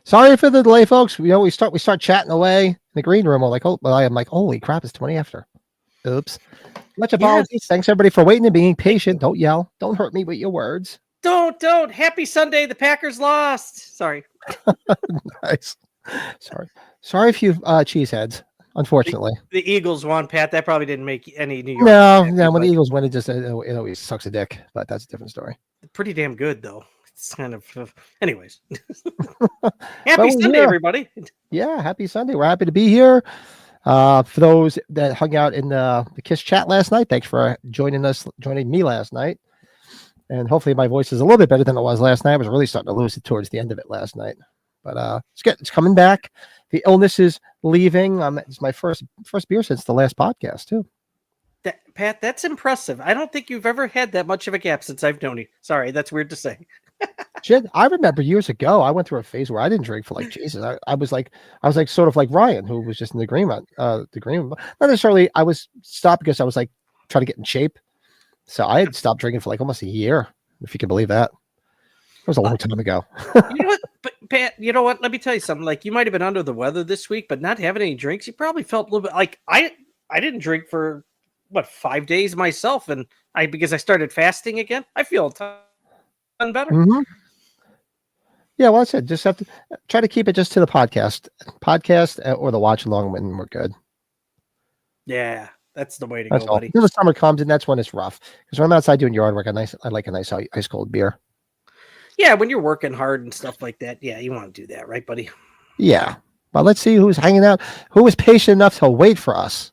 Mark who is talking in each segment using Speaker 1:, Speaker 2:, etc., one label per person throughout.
Speaker 1: Sorry for the delay, folks. We start chatting away in the green room. I'm like, holy crap, it's 20 after. Oops. Much apologies.
Speaker 2: Yes.
Speaker 1: Thanks everybody for waiting and being patient. Don't yell. Don't hurt me with your words.
Speaker 2: Don't. Happy Sunday. The Packers lost. Sorry.
Speaker 1: Nice. Sorry if you cheeseheads. Unfortunately,
Speaker 2: the Eagles won, Pat. That probably didn't make any New York.
Speaker 1: No. When the Eagles win, it always sucks a dick. But that's a different story.
Speaker 2: Pretty damn good though. It's kind of, anyways. Happy Sunday, everybody.
Speaker 1: Yeah, happy Sunday. We're happy to be here. For those that hung out in the Kiss chat last night, thanks for joining me last night. And hopefully my voice is a little bit better than it was last night. I was really starting to lose it towards the end of it last night. But it's coming back. The illness is leaving. It's my first beer since the last podcast, too.
Speaker 2: Pat, that's impressive. I don't think you've ever had that much of a gap since I've known you. Sorry, that's weird to say.
Speaker 1: Shit, I remember years ago, I went through a phase where I didn't drink for like Jesus. I was like sort of like Ryan, who was just in the green room. Not necessarily. I was stopped because I was like trying to get in shape. So I had stopped drinking for like almost a year, if you can believe that. It was a long time ago.
Speaker 2: You know what? But Pat, you know what? Let me tell you something. Like, you might have been under the weather this week, but not having any drinks, you probably felt a little bit like I didn't drink for 5 days myself, and because I started fasting again, I feel a ton better.
Speaker 1: Mm-hmm. Yeah, well, that's it. Just have to try to keep it just to the podcast or the watch along when we're good.
Speaker 2: Yeah, that's the way to go, buddy.
Speaker 1: Until the summer comes, and that's when it's rough. Because when I'm outside doing yard work, I like a nice ice cold beer.
Speaker 2: Yeah, when you're working hard and stuff like that, yeah, you want to do that, right, buddy?
Speaker 1: Yeah, but let's see who's hanging out. Who was patient enough to wait for us?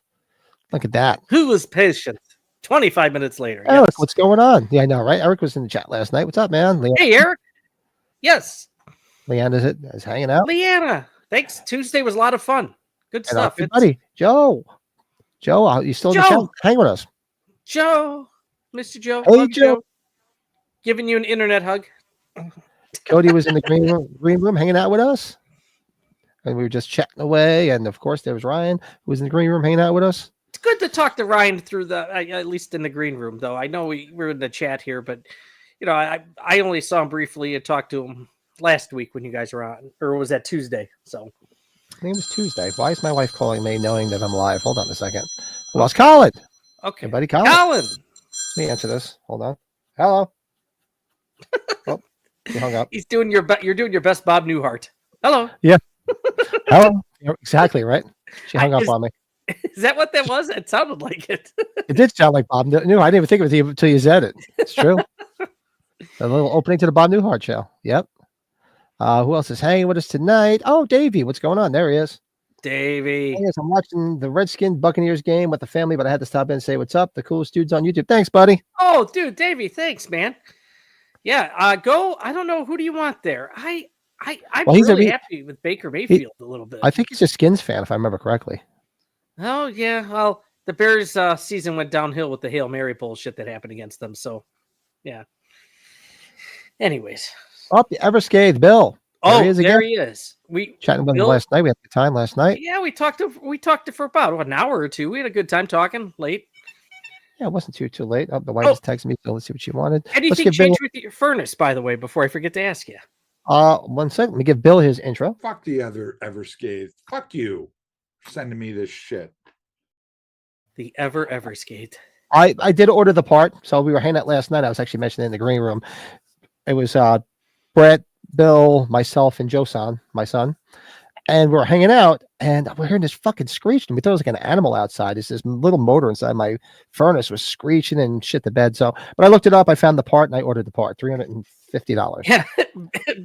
Speaker 1: Look at that.
Speaker 2: Who was patient? 25 minutes later.
Speaker 1: Eric, what's going on? Yeah, I know, right? Eric was in the chat last night. What's up, man?
Speaker 2: Leanna. Hey, Eric. Yes.
Speaker 1: Leanna is hanging out.
Speaker 2: Leanna, thanks. Tuesday was a lot of fun. Good stuff.
Speaker 1: Buddy, Joe, you still in the chat? Hang with us.
Speaker 2: Joe, Mr. Joe.
Speaker 1: Hey, Joe.
Speaker 2: Giving you an internet hug.
Speaker 1: Cody was in the green room hanging out with us. And we were just chatting away. And of course, there was Ryan, who was in the green room hanging out with us.
Speaker 2: It's good to talk to Ryan through at least in the green room, though. I know we were in the chat here, but I only saw him briefly and talked to him last week when you guys were on, or was that Tuesday? So
Speaker 1: I think it was Tuesday. Why is my wife calling me knowing that I'm live? Hold on a second. Well, it's Colin.
Speaker 2: Okay,
Speaker 1: hey, buddy, Colin.
Speaker 2: Let
Speaker 1: me answer this. Hold on. Hello. Oh, you hung up.
Speaker 2: You're doing your best, Bob Newhart. Hello.
Speaker 1: Yeah. Hello. Exactly right. She hung up on me.
Speaker 2: Is that what that was? It sounded like it.
Speaker 1: It did sound like Bob. No, I didn't even think of it until you said it. It's true. A little opening to the Bob Newhart show. Yep. Who else is hanging with us tonight? Oh, Davey. What's going on? There he is.
Speaker 2: Davey.
Speaker 1: Yes, I'm watching the Redskins Buccaneers game with the family, but I had to stop in and say what's up. The coolest dudes on YouTube. Thanks, buddy.
Speaker 2: Oh, dude, Davey. Thanks, man. Yeah. Go. I don't know. Who do you want there? I'm really happy with Baker Mayfield a little bit.
Speaker 1: I think he's a Skins fan, if I remember correctly.
Speaker 2: Oh, yeah. Well, the Bears season went downhill with the Hail Mary bullshit that happened against them. So, yeah. Anyways.
Speaker 1: Oh, the ever-scathed Bill.
Speaker 2: There he is. We
Speaker 1: chatting with him last night. We had a good time last night.
Speaker 2: Yeah, we talked for about an hour or two. We had a good time talking late.
Speaker 1: Yeah, it wasn't too late. Oh, the wife just texted me, so let's see what she wanted.
Speaker 2: Anything changed with your furnace, by the way, before I forget to ask you?
Speaker 1: 1 second. Let me give Bill his intro.
Speaker 3: Fuck the other ever-scathed. Fuck you. Sending me this shit.
Speaker 2: The ever scathed.
Speaker 1: I did order the part, so we were hanging out last night. I was actually mentioning in the green room. It was Brett, Bill, myself, and Joe-san, my son, and we were hanging out, and we're hearing this fucking screech, and we thought it was like an animal outside. It's this little motor inside my furnace was screeching and shit the bed. So, but I looked it up, I found the part, and I ordered the part, $350.
Speaker 2: Yeah,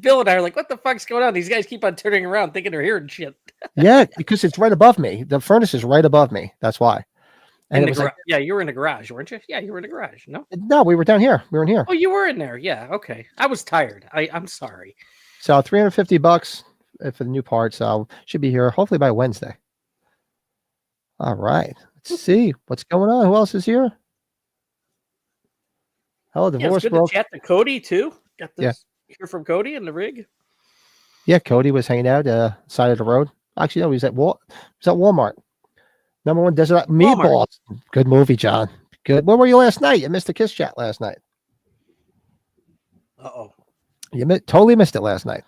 Speaker 2: Bill and I are like, "What the fuck's going on?" These guys keep on turning around, thinking they're hearing shit.
Speaker 1: Yeah, because it's right above me. The furnace is right above me. That's why.
Speaker 2: And yeah, you were in the garage, weren't you? Yeah, you were in the garage.
Speaker 1: No, we were down here. We were in here.
Speaker 2: Oh, you were in there. Yeah, okay. I was tired. I'm sorry.
Speaker 1: So $350 for the new parts. Should be here hopefully by Wednesday. All right. Let's see what's going on. Who else is here? Hello, divorce.
Speaker 2: Yeah, it's good to chat to Cody too. Got this hear from Cody in the rig.
Speaker 1: Yeah, Cody was hanging out side of the road. Actually, no, he was at Walmart. #1 Desert Meatballs. Good movie, John. Good. Where were you last night? You missed the Kiss chat last night.
Speaker 2: Uh-oh.
Speaker 1: You totally missed it last night.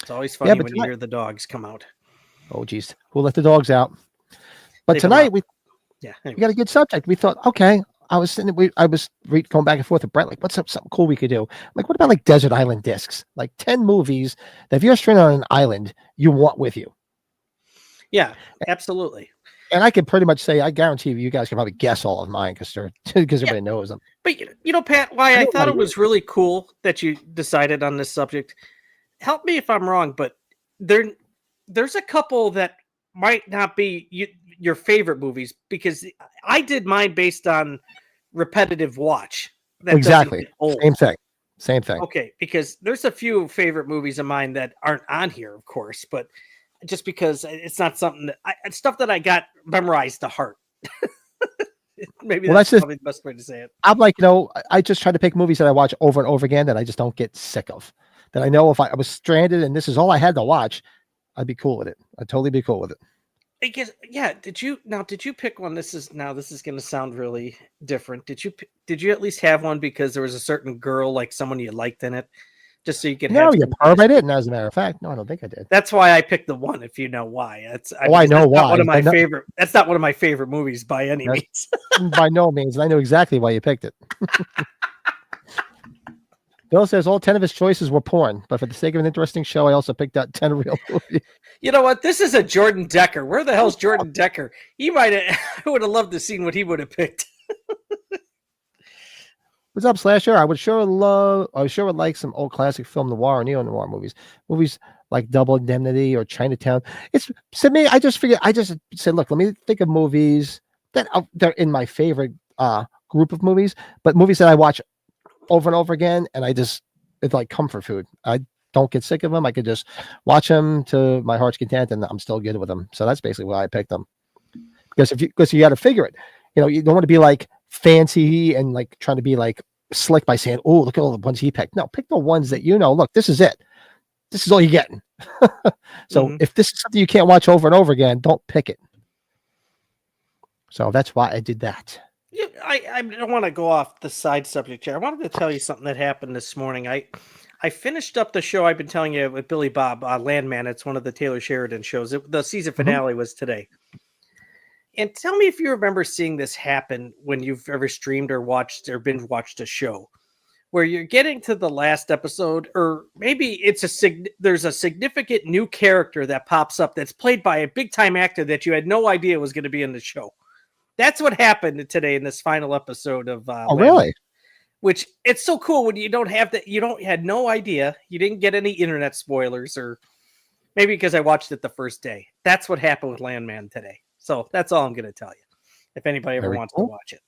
Speaker 2: It's always
Speaker 1: Yeah,
Speaker 2: funny
Speaker 1: but
Speaker 2: when you
Speaker 1: tonight,
Speaker 2: hear the dogs come out.
Speaker 1: oh geez, we'll let the dogs out. But
Speaker 2: Leave 'em
Speaker 1: tonight
Speaker 2: out.
Speaker 1: we
Speaker 2: Yeah.
Speaker 1: got a
Speaker 2: Anyways.
Speaker 1: good subject. We thought, okay, I was sitting, I was going back and forth with Brett, like, what's up, something cool we could do? Like, what about like desert island discs? Like 10 movies that if you're stranded on an island, you want with you.
Speaker 2: Yeah, absolutely.
Speaker 1: And I can pretty much say, I guarantee you guys can probably guess all of mine because everybody knows them.
Speaker 2: But Pat, why
Speaker 1: I
Speaker 2: I
Speaker 1: know
Speaker 2: thought
Speaker 1: why
Speaker 2: it was really cool that you decided on this subject. Help me if I'm wrong, but there's a couple that might not be your favorite movies, because I did mine based on repetitive watch. That doesn't
Speaker 1: Exactly.
Speaker 2: get old.
Speaker 1: Same thing. Same thing.
Speaker 2: Okay, because there's a few favorite movies of mine that aren't on here, of course, but just because it's not something that it's stuff that I got memorized to heart. Maybe
Speaker 1: Well,
Speaker 2: that's
Speaker 1: that's just,
Speaker 2: probably the best way to say it.
Speaker 1: I'm like, I just try to pick movies that I watch over and over again that I just don't get sick of. That I know if I was stranded and this is all I had to watch, I'd be cool with it. I'd totally be cool with it.
Speaker 2: I guess, yeah. Did you pick one? This is going to sound really different. Did you at least have one because there was a certain girl, like someone you liked in it, just so you could
Speaker 1: No,
Speaker 2: have?
Speaker 1: you perv, I didn't. As a matter of fact, no, I don't think I did.
Speaker 2: That's why I picked the one. If you know why,
Speaker 1: I know
Speaker 2: that's not
Speaker 1: why.
Speaker 2: one of my
Speaker 1: I know,
Speaker 2: favorite. That's not one of my favorite movies by any
Speaker 1: that's
Speaker 2: means.
Speaker 1: by no means. And I know exactly why you picked it. Bill says all 10 of his choices were porn, but for the sake of an interesting show, I also picked out 10 real movies.
Speaker 2: You know what? This is a Jordan Decker. Where the hell's Jordan Decker? He might have. I would have loved to see what he would have picked.
Speaker 1: What's up, Slasher? I would sure would like some old classic film noir or neo noir movies like Double Indemnity or Chinatown. It's to me, I just said, look, let me think of movies that they're in my favorite group of movies, but movies that I watch over and over again, and it's like comfort food. I don't get sick of them. I could just watch them to my heart's content, and I'm still good with them. So that's basically why I picked them. Because you got to figure it. You don't want to be like fancy and like trying to be like slick by saying, "Oh, look at all the ones he picked." No, pick the ones that look, this is it. This is all you're getting. So if this is something you can't watch over and over again, don't pick it. So that's why I did that.
Speaker 2: Yeah, I don't want to go off the side subject here. I wanted to tell you something that happened this morning. I finished up the show I've been telling you with Billy Bob, Landman. It's one of the Taylor Sheridan shows. The season finale was today. And tell me if you remember seeing this happen when you've ever streamed or watched or binge watched a show, where you're getting to the last episode, or maybe there's a significant new character that pops up that's played by a big time actor that you had no idea was going to be in the show. That's what happened today in this final episode of
Speaker 1: Really?
Speaker 2: Which it's so cool when you don't have that. You had no idea. You didn't get any internet spoilers, or maybe because I watched it the first day. That's what happened with Landman today. So that's all I'm going to tell you. If anybody ever wants to watch it,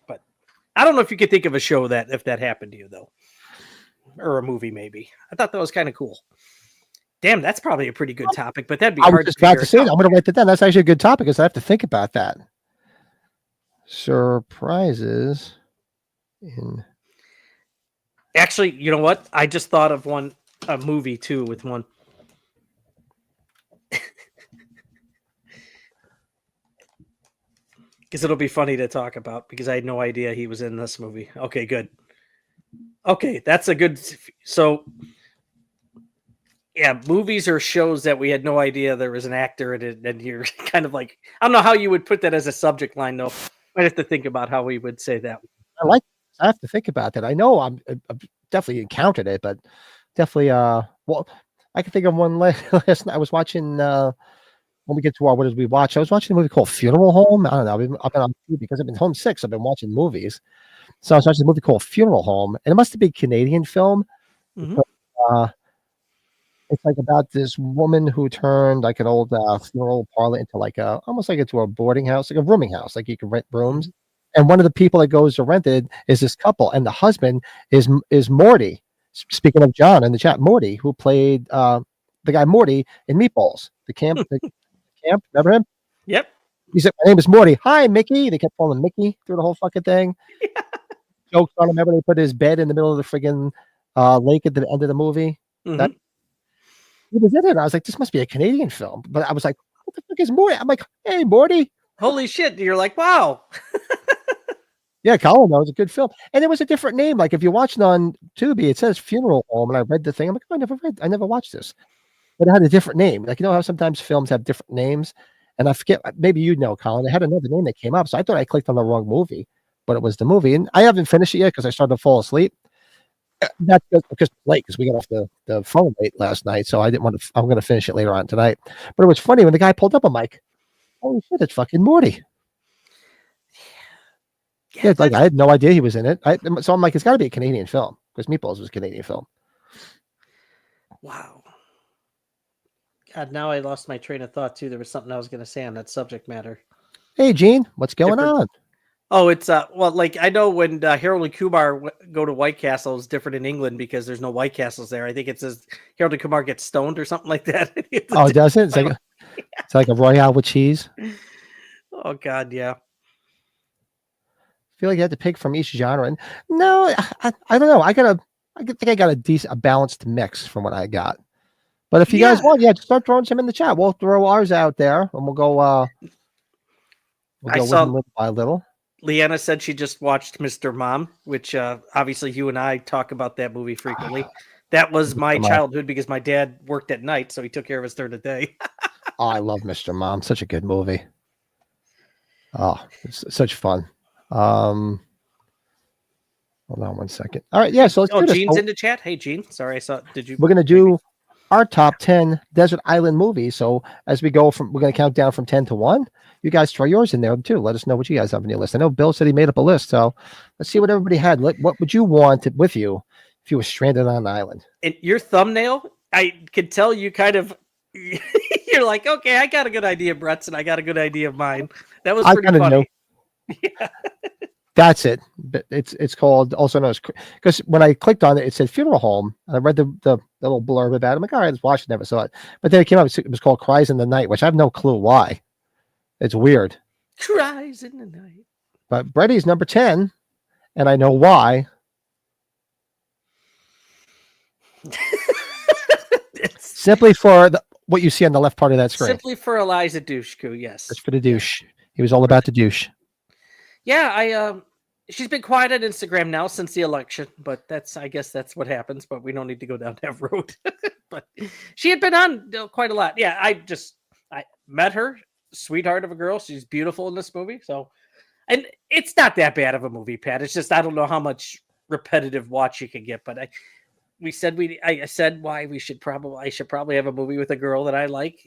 Speaker 2: but I don't know if you could think of a show if that happened to you though, or a movie maybe. I thought that was kind of cool. Damn, that's probably a pretty good topic, but that'd be hard to
Speaker 1: about to say that. I'm going to write that down. That's actually a good topic because I have to think about that. Surprises in.
Speaker 2: Actually, you know what? I just thought of a movie too with one. Because it'll be funny to talk about because I had no idea he was in this movie. Okay, good. Okay, that's a good. So, yeah, movies or shows that we had no idea there was an actor in it, and you're kind of like, I don't know how you would put that as a subject line, though. Might have to think about how we would say that.
Speaker 1: I have to think about that. I know I've definitely encountered it, but definitely, well, I can think of one last night. I was watching, when we get to what did we watch? I was watching a movie called Funeral Home. I don't know. I've been on TV because I've been homesick. So I've been watching movies. So I was watching a movie called Funeral Home, and it must have been a Canadian film.
Speaker 2: Mm-hmm.
Speaker 1: It's like about this woman who turned like an old funeral parlor into like almost like into a boarding house, like a rooming house, like you can rent rooms. And one of the people that goes to rent it is this couple, and the husband is Morty. Speaking of John in the chat, Morty, who played the guy Morty in Meatballs, the camp. Camp, remember him?
Speaker 2: Yep.
Speaker 1: He said, "My name is Morty. Hi, Mickey." They kept calling him Mickey through the whole fucking thing. Yeah. Jokes on him. Remember they put his bed in the middle of the friggin' lake at the end of the movie.
Speaker 2: Mm-hmm.
Speaker 1: He was in it. I was like, this must be a Canadian film. But I was like, what the fuck is Morty? I'm like, hey, Morty.
Speaker 2: Holy shit. You're like, wow.
Speaker 1: Yeah, Colin, that was a good film. And it was a different name. Like if you watch it on Tubi, it says Funeral Home. And I read the thing. I'm like, oh, I never watched this. but it had a different name. Like, you know how sometimes films have different names, and I forget. Maybe you know, Colin. It had another name that came up, so I thought I clicked on the wrong movie, but it was the movie, and I haven't finished it yet because I started to fall asleep. That's because late because we got off the phone late last night, so I didn't want to. I'm going to finish it later on tonight. But it was funny when the guy pulled up. I'm like, "Holy shit, it's fucking Morty!" Yeah, like I had no idea he was in it. So I'm like, it's got to be a Canadian film because Meatballs was a Canadian film.
Speaker 2: Wow. God, now I lost my train of thought too. There was something I was going to say on that subject matter.
Speaker 1: Hey, Gene, what's going on?
Speaker 2: Oh, it's well, like I know when Harold and Kumar go to White Castle, it's different in England because there's no White Castles there. I think it says Harold and Kumar gets stoned or something like that.
Speaker 1: Oh, does it? It's like a Royale with cheese.
Speaker 2: Oh God, yeah.
Speaker 1: I feel like you had to pick from each genre, and no, I don't know. I think I got a balanced mix from what I got. But if you guys want, just start throwing some in the chat. We'll throw ours out there, and we'll go. We'll go little by little.
Speaker 2: Leanna said she just watched Mr. Mom, which obviously you and I talk about that movie frequently. That was my childhood because my dad worked at night, so he took care of us during the day.
Speaker 1: Oh, I love Mr. Mom. Such a good movie. Oh, it's such fun. Hold on one second. All right, yeah. So let's do this.
Speaker 2: Gene's in the chat. Hey, Gene. Sorry, I saw. Did you?
Speaker 1: We're gonna do our top 10 desert island movies. So as we go we're gonna count down from 10 to 1. You guys throw yours in there too. Let us know what you guys have on your list. I know Bill said he made up a list, so let's see what everybody had. What would you want with you if you were stranded on an island?
Speaker 2: And your thumbnail, I could tell you kind of. You're like, okay, I got a good idea, Brett's, and I got a good idea of mine. That was pretty funny.
Speaker 1: Yeah. That's it. It's called, also known as, because when I clicked on it, it said funeral home. And I read the little blurb about it. I'm like, all right, let's watch it. Never saw it. But then it came up, it was called Cries in the Night, which I have no clue why. It's weird.
Speaker 2: Cries in the Night.
Speaker 1: But Brady's number 10, and I know why. Simply for what you see on the left part of that screen.
Speaker 2: Simply for Eliza Dushku, yes.
Speaker 1: That's for the douche. He was all about the douche.
Speaker 2: Yeah, she's been quiet on Instagram now since the election, but I guess that's what happens, but we don't need to go down that road. But she had been on quite a lot. Yeah, I met her, sweetheart of a girl. She's beautiful in this movie. So, and it's not that bad of a movie, Pat. It's just, I don't know how much repetitive watch you can get, but I said why I should probably have a movie with a girl that I like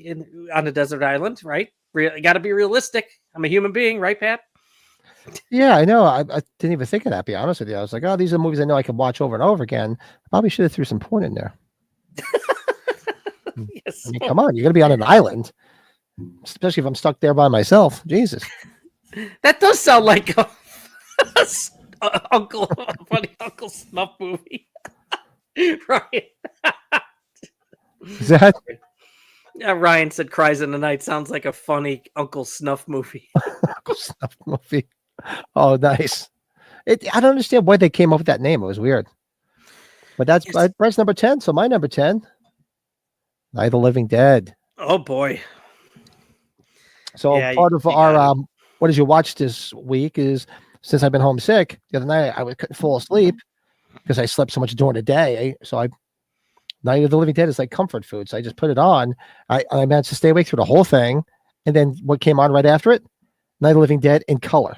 Speaker 2: on a desert island, right? Got to be realistic. I'm a human being, right, Pat?
Speaker 1: Yeah, I know. I didn't even think of that, to be honest with you. I was like, oh, these are movies I know I can watch over and over again. I probably should have threw some porn in there.
Speaker 2: Yes.
Speaker 1: I mean, come on. You're going to be on an island, especially if I'm stuck there by myself. Jesus.
Speaker 2: That does sound like a funny Uncle Snuff movie. Right.
Speaker 1: Is that?
Speaker 2: Yeah, Ryan said Cries in the Night sounds like a funny Uncle Snuff movie.
Speaker 1: Uncle Snuff movie. Oh, nice. I don't understand why they came up with that name. It was weird. But that's Brett's number 10. So my number 10, Night of the Living Dead.
Speaker 2: Oh, boy.
Speaker 1: So part of our, what did you watch this week is, since I've been homesick, the other night I couldn't fall asleep because I slept so much during the day. So Night of the Living Dead is like comfort food. So I just put it on. I managed to stay awake through the whole thing. And then what came on right after it? Night of the Living Dead in color.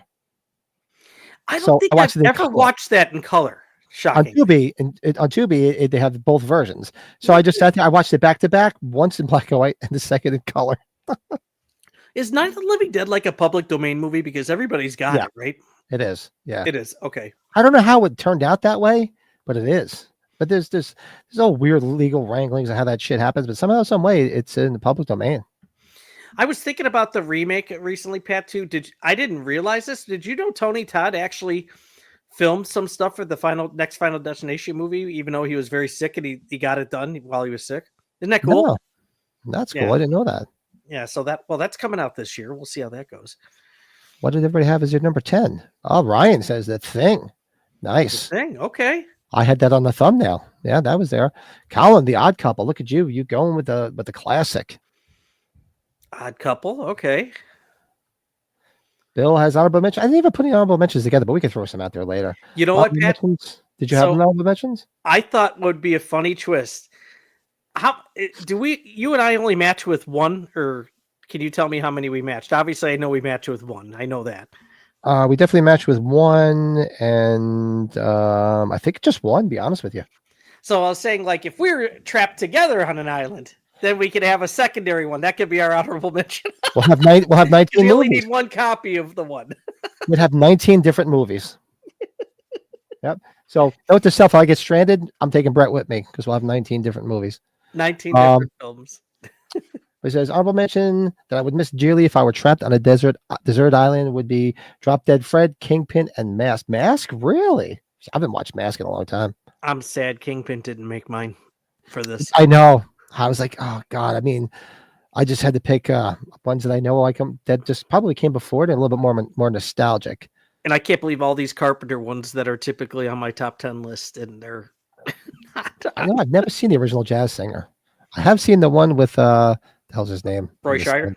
Speaker 2: I don't think I've ever watched that in color. Shocking.
Speaker 1: On Tubi, they have both versions. So I just sat there. I watched it back to back, once in black and white and the second in color.
Speaker 2: Is Night of the Living Dead like a public domain movie? Because everybody's got it, right?
Speaker 1: It is. Yeah.
Speaker 2: It is. Okay.
Speaker 1: I don't know how it turned out that way, but it is. But there's all weird legal wranglings of how that shit happens. But somehow, some way, it's in the public domain.
Speaker 2: I was thinking about the remake recently, Pat, too. I didn't realize this. Did you know Tony Todd actually filmed some stuff for the next Final Destination movie, even though he was very sick and he got it done while he was sick? Isn't that cool?
Speaker 1: No, that's cool. I didn't know that.
Speaker 2: Yeah, so that's coming out this year. We'll see how that goes.
Speaker 1: What did everybody have as your number 10? Oh, Ryan says The Thing. Nice.
Speaker 2: The Thing, okay.
Speaker 1: I had that on the thumbnail. Yeah, that was there. Colin, The Odd Couple. Look at you. You going with the classic.
Speaker 2: Odd Couple, okay.
Speaker 1: Bill has honorable mentions. I didn't even put any honorable mentions together, but we can throw some out there later.
Speaker 2: You know what, Pat?
Speaker 1: Did you have honorable mentions?
Speaker 2: I thought would be a funny twist. How do we? You and I only match with one, or can you tell me how many we matched? Obviously, I know we match with one. I know that.
Speaker 1: We definitely matched with one, and I think just one. Be honest with you.
Speaker 2: So I was saying, like, if we're trapped together on an island, then we could have a secondary one. That could be our honorable mention.
Speaker 1: We'll have 19
Speaker 2: We only
Speaker 1: movies.
Speaker 2: need one copy of the one.
Speaker 1: We'd have 19 different movies. Yep. So note to self: if I get stranded, I'm taking Brett with me because we'll have 19 different movies.
Speaker 2: 19 different films.
Speaker 1: It says honorable mention that I would miss dearly if I were trapped on a desert island would be Drop Dead Fred, Kingpin, and Mask. Mask, really? I haven't watched Mask in a long time.
Speaker 2: I'm sad Kingpin didn't make mine for this.
Speaker 1: I know. I was like, oh god. I mean, I just had to pick ones that I know like that just probably came before it and a little bit more nostalgic.
Speaker 2: And I can't believe all these Carpenter ones that are typically on my top 10 list, and they're.
Speaker 1: I know I've never seen the original Jazz Singer. I have seen the one with the hell's his name?
Speaker 2: Roy Scheider?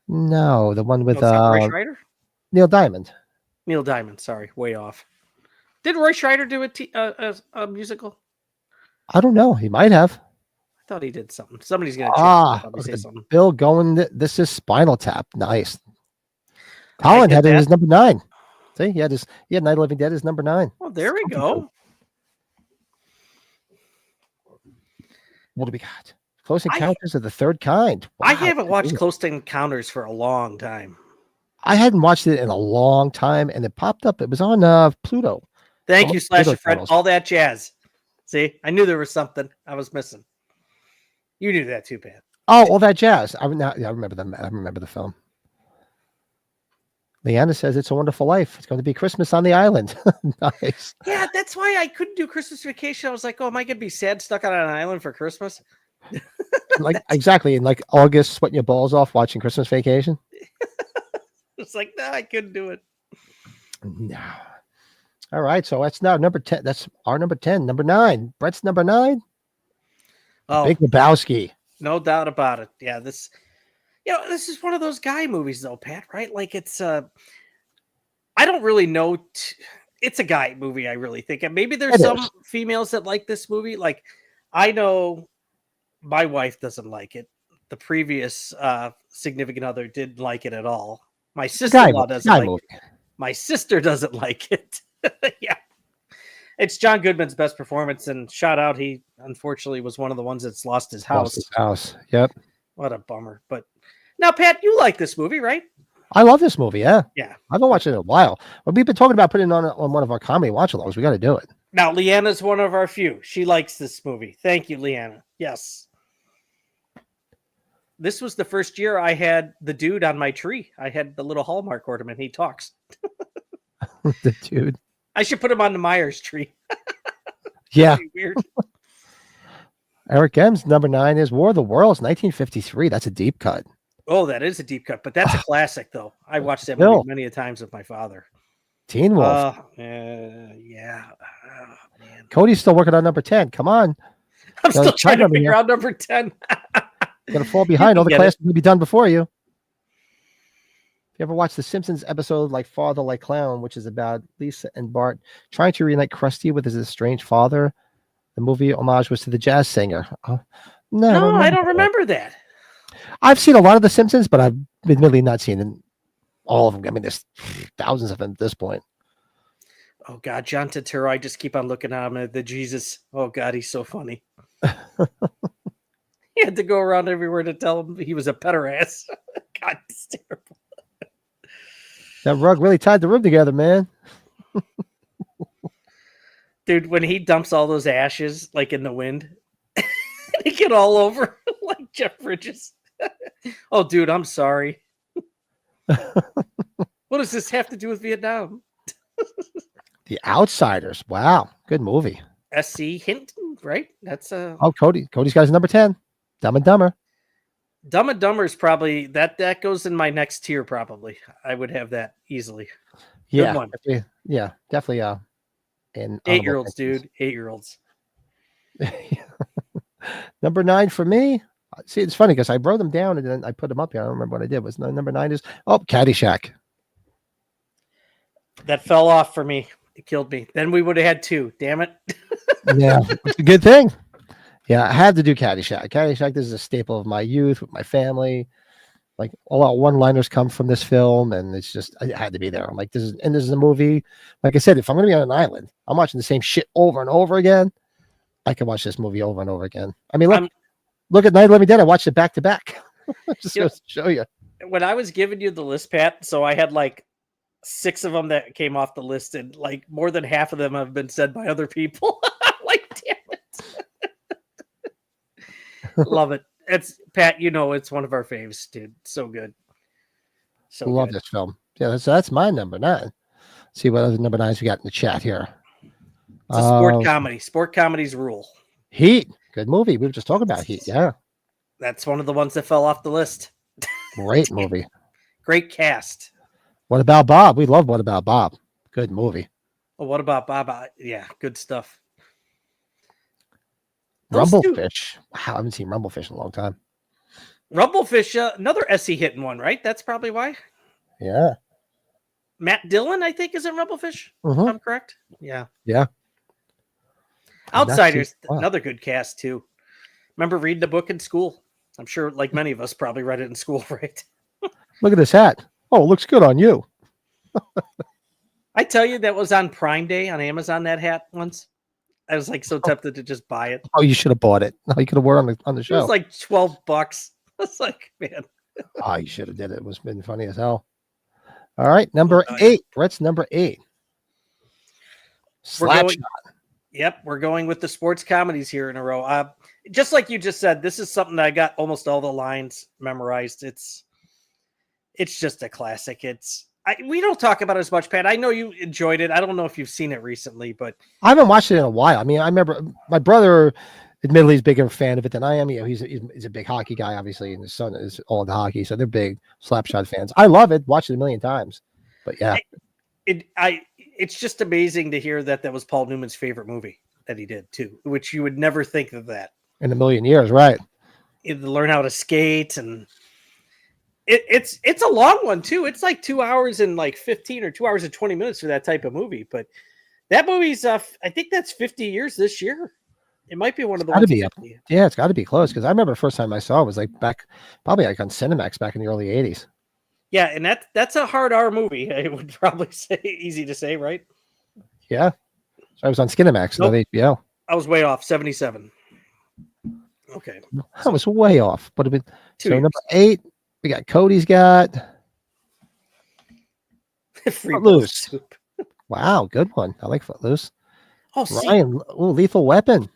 Speaker 1: No, the one with
Speaker 2: Roy Scheider?
Speaker 1: Neil Diamond.
Speaker 2: Neil Diamond, sorry, way off. Did Roy Scheider do a musical?
Speaker 1: I don't know. He might have.
Speaker 2: I thought he did something. Somebody's gonna say something.
Speaker 1: Bill going. This is Spinal Tap. Nice. Colin had it as number 9. See, he had Night of the Living Dead as number 9.
Speaker 2: Oh, there we go.
Speaker 1: What do we got? Close Encounters of the Third Kind. Wow.
Speaker 2: I haven't watched Close Encounters for a long time.
Speaker 1: I hadn't watched it in a long time, and it popped up. It was on Pluto.
Speaker 2: Thank you, Slasher Fred. All that jazz. See, I knew there was something I was missing. You knew that too, Pat.
Speaker 1: Oh, all that jazz. I remember them. I remember the film. Leanna says It's a Wonderful Life. It's going to be Christmas on the island. Nice.
Speaker 2: Yeah, that's why I couldn't do Christmas Vacation. I was like, oh, am I going to be sad stuck on an island for Christmas?
Speaker 1: Exactly. In like August, sweating your balls off watching Christmas Vacation.
Speaker 2: It's like, no, I couldn't do it.
Speaker 1: No. All right. So that's now number 10. That's our number 10. Number 9. Brett's number 9.
Speaker 2: Oh,
Speaker 1: Big Lebowski.
Speaker 2: No doubt about it. Yeah, this is one of those guy movies, though, Pat. Right? Like it's I don't really know. It's a guy movie. I really think, and maybe there's some females that like this movie. Like I know my wife doesn't like it. The previous significant other didn't like it at all. My sister-in-law doesn't like it. My sister doesn't like it. Yeah. It's John Goodman's best performance, and shout out, he unfortunately was one of the ones that's lost his house.
Speaker 1: Yep.
Speaker 2: What a bummer. But now, Pat, you like this movie, right?
Speaker 1: I love this movie, yeah.
Speaker 2: Yeah.
Speaker 1: I've been watching it in a while. But we've been talking about putting it on one of our comedy watch-alongs. We got to do it.
Speaker 2: Now, Leanna's one of our few. She likes this movie. Thank you, Leanna. Yes. This was the first year I had the dude on my tree. I had the little Hallmark ornament. He talks.
Speaker 1: The dude.
Speaker 2: I should put him on the Myers tree.
Speaker 1: Yeah.
Speaker 2: Weird.
Speaker 1: Eric M's number 9 is War of the Worlds, 1953. That's a deep cut.
Speaker 2: Oh, that is a deep cut, but that's a classic, though. I watched that movie many a times with my father.
Speaker 1: Teen Wolf.
Speaker 2: Yeah. Oh, man.
Speaker 1: Cody's still working on number 10. Come on.
Speaker 2: I'm still trying to figure out number 10.
Speaker 1: Gonna fall behind. All the classes will be done before you. If you ever watched the Simpsons episode Like Father, Like Clown, which is about Lisa and Bart trying to reunite Krusty with his estranged father, the movie homage was to the Jazz Singer. No,
Speaker 2: I don't remember that.
Speaker 1: I've seen a lot of the Simpsons, but I've admittedly not seen all of them. I mean, there's thousands of them at this point.
Speaker 2: Oh God, John Turturro! I just keep on looking at him. The Jesus. Oh God, he's so funny. He had to go around everywhere to tell him he was a pederast. God, it's terrible.
Speaker 1: That rug really tied the room together, man.
Speaker 2: Dude, when he dumps all those ashes like in the wind, they get all over like Jeff Bridges. Oh, dude, I'm sorry. What does this have to do with Vietnam?
Speaker 1: The Outsiders. Wow, good movie.
Speaker 2: S.C. Hinton, right? That's
Speaker 1: Cody's got his number 10. Dumb and Dumber.
Speaker 2: Dumb and Dumber is probably that goes in my next tier. Probably, I would have that easily.
Speaker 1: Yeah, definitely. In
Speaker 2: 8-year-olds, dude. 8-year-olds.
Speaker 1: Number 9 for me. See, it's funny because I wrote them down and then I put them up here. I don't remember what I did. Was number 9 is Caddyshack.
Speaker 2: That fell off for me. It killed me. Then we would have had 2. Damn it.
Speaker 1: Yeah, it's a good thing. Yeah, I had to do Caddyshack. Caddyshack, this is a staple of my youth with my family. Like a lot of one-liners come from this film, and it's just I had to be there. I'm like, this is a movie. Like I said, if I'm gonna be on an island, I'm watching the same shit over and over again. I can watch this movie over and over again. I mean, look at Night of the Living Dead. I watched it back to back. Just goes to show you.
Speaker 2: When I was giving you the list, Pat, so I had like 6 of them that came off the list, and like more than half of them have been said by other people. Like, damn it. Love it. It's Pat, it's one of our faves, dude. So good. So
Speaker 1: Love
Speaker 2: good.
Speaker 1: this film. Yeah, that's my number 9. Let's see what other number 9s we got in the chat here.
Speaker 2: It's a sport comedy. Sport comedies rule.
Speaker 1: Heat. Good movie. We were just talking about Heat. Yeah.
Speaker 2: That's one of the ones that fell off the list.
Speaker 1: Great movie.
Speaker 2: Great cast.
Speaker 1: What About Bob? We love What About Bob. Good movie.
Speaker 2: Oh, what about Bob? Yeah, good stuff.
Speaker 1: Rumblefish. Wow, I haven't seen Rumblefish in a long time.
Speaker 2: Rumblefish, another SE hitting one, right? That's probably why.
Speaker 1: Yeah.
Speaker 2: Matt Dillon, I think, is in Rumblefish.
Speaker 1: Mm-hmm.
Speaker 2: If I'm correct. Yeah.
Speaker 1: Yeah.
Speaker 2: Outsiders, another good cast too. Remember reading the book in school? I'm sure, like many of us, probably read it in school, right?
Speaker 1: Look at this hat. Oh, it looks good on you.
Speaker 2: I tell you, that was on Prime Day on Amazon. That hat once. I was like so tempted to just buy it.
Speaker 1: Oh, you should have bought it. No, you could have worn it on the show.
Speaker 2: It was like $12. I was like, man.
Speaker 1: Oh, you should have did it. It was been funny as hell. All right, number 8. Brett's number 8. Slapshot.
Speaker 2: Yep, we're going with the sports comedies here in a row. Just like you just said, this is something that I got almost all the lines memorized. It's just a classic. We don't talk about it as much, Pat. I know you enjoyed it. I don't know if you've seen it recently, but
Speaker 1: I haven't watched it in a while. I mean, I remember my brother, admittedly, is a bigger fan of it than I am. He's a big hockey guy, obviously, and his son is all into hockey, so they're big Slapshot fans. I love it. Watched it a million times. But yeah,
Speaker 2: it's just amazing to hear that was Paul Newman's favorite movie that he did too, which you would never think of that
Speaker 1: in a million years, right?
Speaker 2: To learn how to skate, and it's a long one too. It's like 2 hours and like 15 or 2 hours and 20 minutes for that type of movie. But that movie's I think that's 50 years this year. It might be one of the ones.
Speaker 1: Yeah, it's got to be close because I remember the first time I saw it was like probably like on Cinemax back in the early 80s.
Speaker 2: Yeah, and that's a hard R movie. I would probably say, easy to say, right?
Speaker 1: Yeah, so I was on Skinemax, not HBO.
Speaker 2: I was way off. 77. Okay,
Speaker 1: I was way off. But so number 8, we got Cody's got Footloose. Wow, good one. I like Footloose.
Speaker 2: Oh,
Speaker 1: Ryan, Lethal Weapon.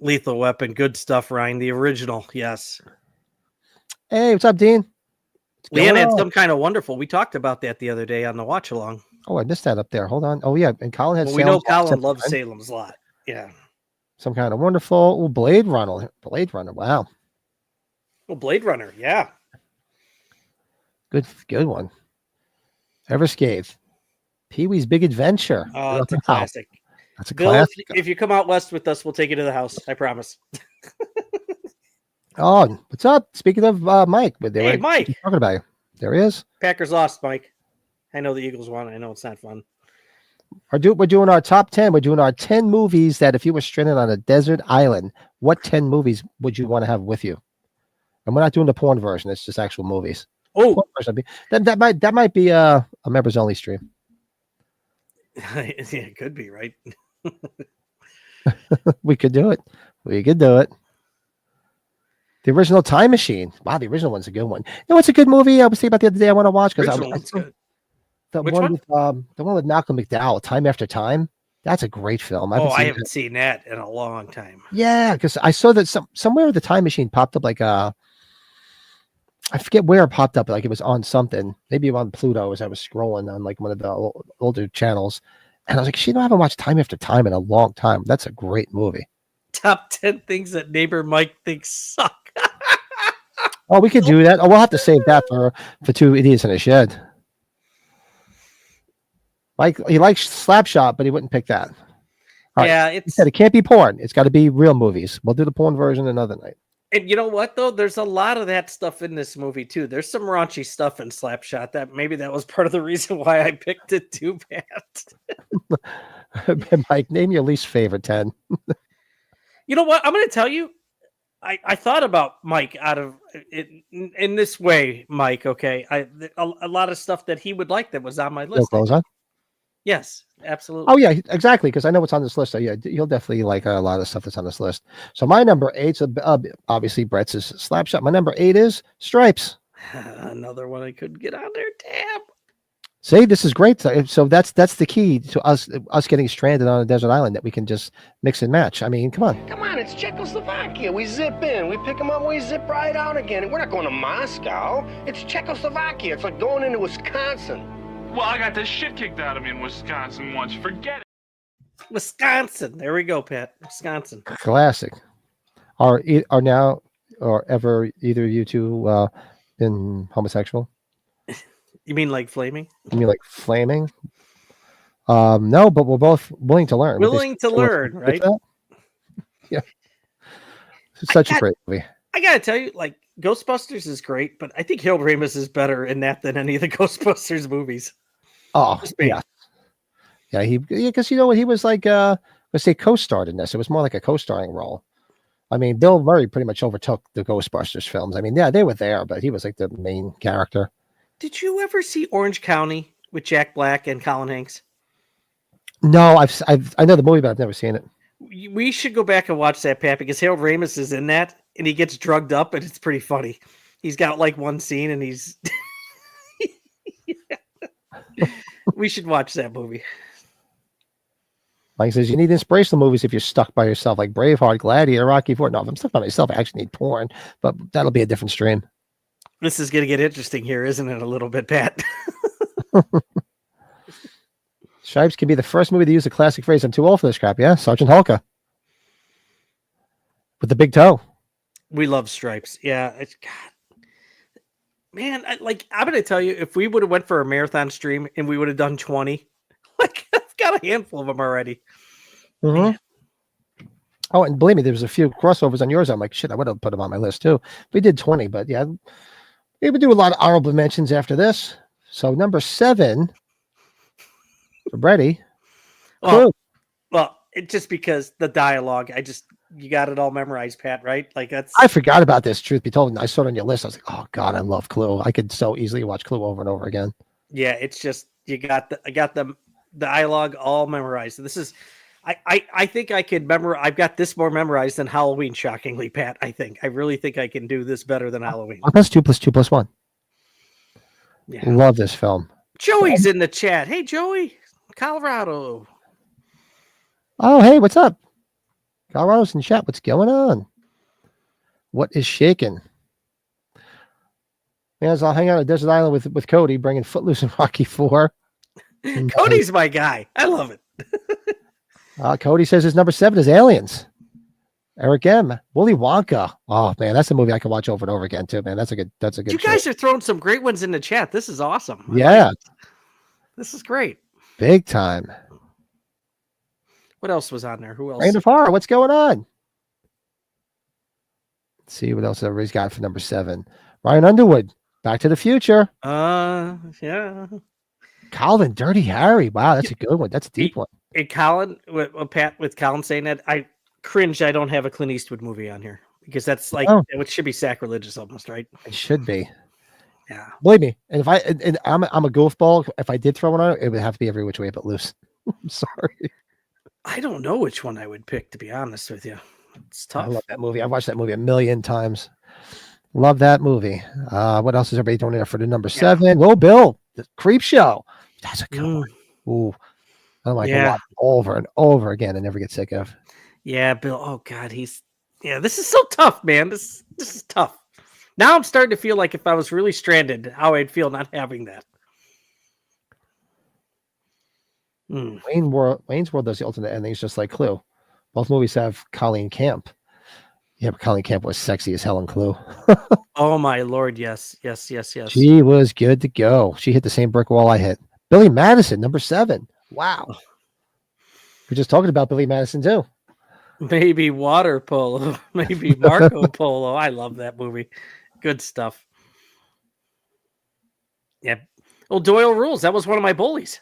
Speaker 2: Lethal Weapon, good stuff, Ryan. The original, yes.
Speaker 1: Hey, what's up, Dean?
Speaker 2: Leanne had Some Kind of Wonderful. We talked about that the other day on the watch along.
Speaker 1: Oh, I missed that up there. Hold on. Oh, yeah. And Colin had
Speaker 2: we know Colin loves Salem's Lot. Yeah.
Speaker 1: Some Kind of Wonderful. Oh, Blade Runner. Wow.
Speaker 2: Oh, Blade Runner. Yeah.
Speaker 1: Good one. Everscathe. Pee-wee's Big Adventure.
Speaker 2: Oh, that's a classic.
Speaker 1: That's a
Speaker 2: Bill,
Speaker 1: classic.
Speaker 2: if you come out west with us, we'll take you to the house. I promise.
Speaker 1: Oh, what's up? Speaking of Mike,
Speaker 2: hey, Mike,
Speaker 1: talking about you. There he is.
Speaker 2: Packers lost, Mike. I know the Eagles won. I know it's not fun.
Speaker 1: We're doing our top 10. We're doing our 10 movies that if you were stranded on a desert island, what 10 movies would you want to have with you? And we're not doing the porn version. It's just actual movies.
Speaker 2: Oh,
Speaker 1: that might be a members only stream.
Speaker 2: Yeah, it could be, right?
Speaker 1: We could do it. The original Time Machine. Wow, the original one's a good one. You know what's a good movie I was thinking about the other day I want to watch? Because the one with Malcolm McDowell, Time After Time. That's a great film.
Speaker 2: I haven't seen that in a long time.
Speaker 1: Yeah, because I saw that somewhere the Time Machine popped up like I forget where it popped up, like it was on something, maybe on Pluto as I was scrolling on like one of the older channels. And I was like, I haven't watched Time After Time in a long time. That's a great movie.
Speaker 2: Top 10 things that neighbor Mike thinks suck.
Speaker 1: Oh, we could do that. Oh, we'll have to save that for 2 Idiots in a Shed. Mike, he likes Slapshot, but he wouldn't pick that.
Speaker 2: Yeah,
Speaker 1: he said it can't be porn. It's got to be real movies. We'll do the porn version another night.
Speaker 2: And you know what, though? There's a lot of that stuff in this movie, too. There's some raunchy stuff in Slapshot. That was part of the reason why I picked it, too, Pat.
Speaker 1: Mike, name your least favorite 10.
Speaker 2: You know what? I'm going to tell you. I thought about Mike out of it in this way, Mike. Okay, a lot of stuff that he would like that was on my
Speaker 1: No
Speaker 2: list.
Speaker 1: clothes on.
Speaker 2: Yes, absolutely.
Speaker 1: Oh yeah, exactly. Because I know what's on this list. So yeah, you'll definitely like a lot of stuff that's on this list. So my number 8's obviously Brett's is Slapshot. My number 8 is Stripes.
Speaker 2: Another one I couldn't get on there. Damn.
Speaker 1: See, this is great. So that's the key to us getting stranded on a desert island, that we can just mix and match. I mean, come on.
Speaker 4: Come on, it's Czechoslovakia. We zip in, we pick them up, we zip right out again. We're not going to Moscow. It's Czechoslovakia. It's like going into Wisconsin.
Speaker 5: Well, I got the shit kicked out of me in Wisconsin once. Forget it.
Speaker 2: Wisconsin. There we go, Pat. Wisconsin.
Speaker 1: Classic. Are now or ever either of you two been homosexual?
Speaker 2: You mean like flaming?
Speaker 1: You mean like flaming? No, but we're both willing to learn.
Speaker 2: Willing to learn, right?
Speaker 1: Yeah. It's such a great movie.
Speaker 2: I gotta tell you, like Ghostbusters is great, but I think Harold Ramis is better in that than any of the Ghostbusters movies.
Speaker 1: Oh, yeah. Yeah, because you know what, he was like let's say co-starred in this. It was more like a co-starring role. I mean, Bill Murray pretty much overtook the Ghostbusters films. I mean, yeah, they were there, but he was like the main character.
Speaker 2: Did you ever see Orange County with Jack Black and Colin Hanks?
Speaker 1: No, I know the movie, but I've never seen it.
Speaker 2: We should go back and watch that, Pat, because Harold Ramis is in that, and he gets drugged up, and it's pretty funny. He's got like one scene, and he's. We should watch that movie.
Speaker 1: Mike says you need inspirational movies if you're stuck by yourself, like Braveheart, Gladiator, Rocky IV. No, if I'm stuck by myself, I actually need porn, but that'll be a different stream.
Speaker 2: This is going to get interesting here, isn't it? A little bit, Pat.
Speaker 1: Stripes can be the first movie to use the classic phrase, "I'm too old for this crap." Yeah, Sergeant Hulka with the big toe.
Speaker 2: We love Stripes. Yeah, it's God, man. I'm going to tell you, if we would have went for a marathon stream and we would have done 20, like I've got a handful of them already.
Speaker 1: Mm-hmm. Oh, and believe me, there was a few crossovers on yours. I'm like, shit, I would have put them on my list too. We did 20, but yeah, we would do a lot of honorable mentions after this. So number 7 for Brady.
Speaker 2: Well, it just because the dialogue, you got it all memorized, Pat, right? Like
Speaker 1: I forgot about this, truth be told. And I saw it on your list. I was like, oh God, I love Clue. I could so easily watch Clue over and over again.
Speaker 2: Yeah, it's just I got the dialogue all memorized. This is I think I could I've got this more memorized than Halloween, shockingly, Pat. I really think I can do this better than Halloween.
Speaker 1: 1 + 2 + 2 + 1.
Speaker 2: Yeah.
Speaker 1: Love this film.
Speaker 2: Joey's in the chat. Hey, Joey, Colorado.
Speaker 1: Oh, hey, what's up? Colorado's in chat. What's going on? What is shaking? As I'll hang out at Desert Island with Cody, bringing Footloose and Rocky IV.
Speaker 2: Cody's my guy. I love it.
Speaker 1: Cody says his number 7 is Aliens. Eric M. Willy Wonka. Oh man, that's a movie I can watch over and over again too, man. That's a good. You
Speaker 2: guys are throwing some great ones in the chat. This is awesome.
Speaker 1: Yeah,
Speaker 2: this is great.
Speaker 1: Big time.
Speaker 2: What else was on there? Who else?
Speaker 1: Rain of Horror. What's going on? Let's see what else everybody's got for number 7. Ryan Underwood. Back to the Future.
Speaker 2: Yeah.
Speaker 1: Calvin, Dirty Harry. Wow, that's a good one. That's a deep one.
Speaker 2: And Colin, with Colin saying that, I cringed. I don't have a Clint Eastwood movie on here because that's like it should be sacrilegious almost, right?
Speaker 1: It should be.
Speaker 2: Yeah,
Speaker 1: believe me. And if I'm a goofball. If I did throw one on, it would have to be Every Which Way But Loose. I'm sorry.
Speaker 2: I don't know which one I would pick, to be honest with you. It's tough.
Speaker 1: I love that movie. I've watched that movie a million times. Love that movie. What else is everybody doing there for the number 7? Well, Bill, the Creep Show. That's a good one. Ooh. I like a lot over and over again and never get sick of.
Speaker 2: Yeah, Bill. Oh God, this is so tough, man. This is tough. Now I'm starting to feel like if I was really stranded, how I'd feel not having that.
Speaker 1: Wayne's World does the alternate endings just like Clue. Both movies have Colleen Camp. Yeah, but Colleen Camp was sexy as hell in Clue.
Speaker 2: Oh my Lord, yes.
Speaker 1: She was good to go. She hit the same brick wall I hit. Billy Madison, number 7. Wow. We're just talking about Billy Madison too.
Speaker 2: Maybe water polo. Maybe Marco Polo. I love that movie. Good stuff. Yeah. Well, Doyle Rules. That was one of my bullies.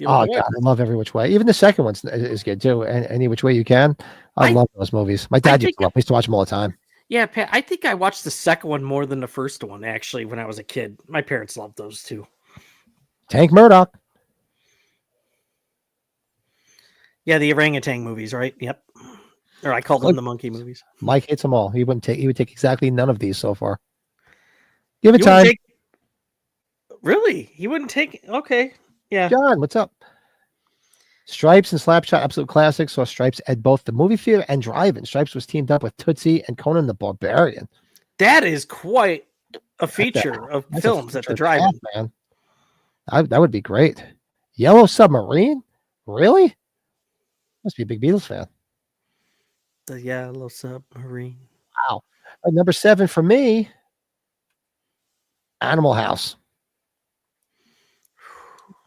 Speaker 1: Oh God, I love Every Which Way. Even the second one is good too. And Any Which Way You Can. I love those movies. My dad used to watch them all the time.
Speaker 2: Yeah, Pat, I think I watched the second one more than the first one, actually, when I was a kid. My parents loved those too.
Speaker 1: Tank Murdoch.
Speaker 2: Yeah, the orangutan movies, right? Yep. Or I called them the monkey movies.
Speaker 1: Mike hates them all. He would take exactly none of these so far. Give it
Speaker 2: You
Speaker 1: time.
Speaker 2: Really? He wouldn't take. Okay. Yeah.
Speaker 1: John, what's up? Stripes and Slapshot, absolute classics. Saw Stripes at both the movie theater and drive-in. Stripes was teamed up with Tootsie and Conan the Barbarian.
Speaker 2: That is quite a feature of films at the drive-in.
Speaker 1: Man. That would be great. Yellow Submarine? Really? Must be a big Beatles fan.
Speaker 2: The Yellow Submarine.
Speaker 1: Wow. Number 7 for me, Animal House.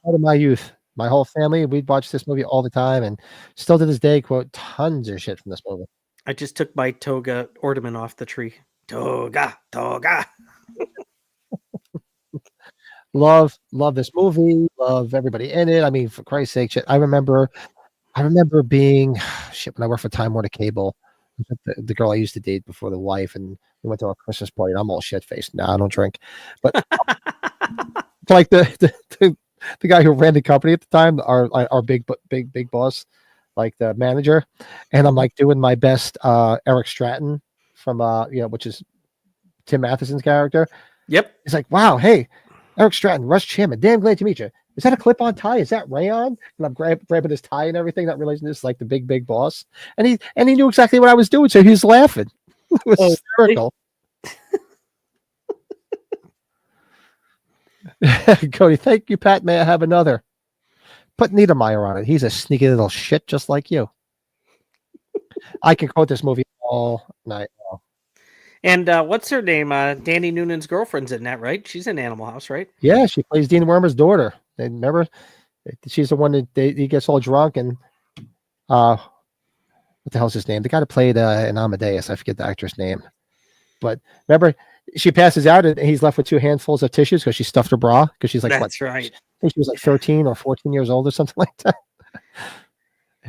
Speaker 1: Part of my youth. My whole family, we'd watch this movie all the time and still to this day quote tons of shit from this movie.
Speaker 2: I just took my toga ornament off the tree. Toga.
Speaker 1: Love this movie. Love everybody in it. I mean, for Christ's sake, shit. I remember being shit when I worked for Time Warner Cable. The girl I used to date before the wife, and we went to a Christmas party. And I'm all shit faced. Nah, I don't drink. But like the guy who ran the company at the time, our big boss, like the manager, and I'm like doing my best Eric Stratton from which is Tim Matheson's character.
Speaker 2: Yep.
Speaker 1: He's like, wow, hey, Eric Stratton, Russ Chairman, damn glad to meet you. Is that a clip-on tie? Is that rayon? And I'm grabbing his tie and everything, not realizing this is like the big boss. And he knew exactly what I was doing, so he was laughing. It was hysterical. Cody, thank you, Pat. May I have another? Put Niedermeyer on it. He's a sneaky little shit just like you. I can quote this movie all night long.
Speaker 2: And what's her name? Danny Noonan's girlfriend's in that, right? She's in Animal House, right?
Speaker 1: Yeah, she plays Dean Wormer's daughter. And remember, she's the one that he gets all drunk and what the hell's his name? The guy that played in Amadeus. I forget the actor's name. But remember, she passes out and he's left with 2 handfuls of tissues because she stuffed her bra because she's like,
Speaker 2: that's right.
Speaker 1: I think she was like 13 or 14 years old or something like that.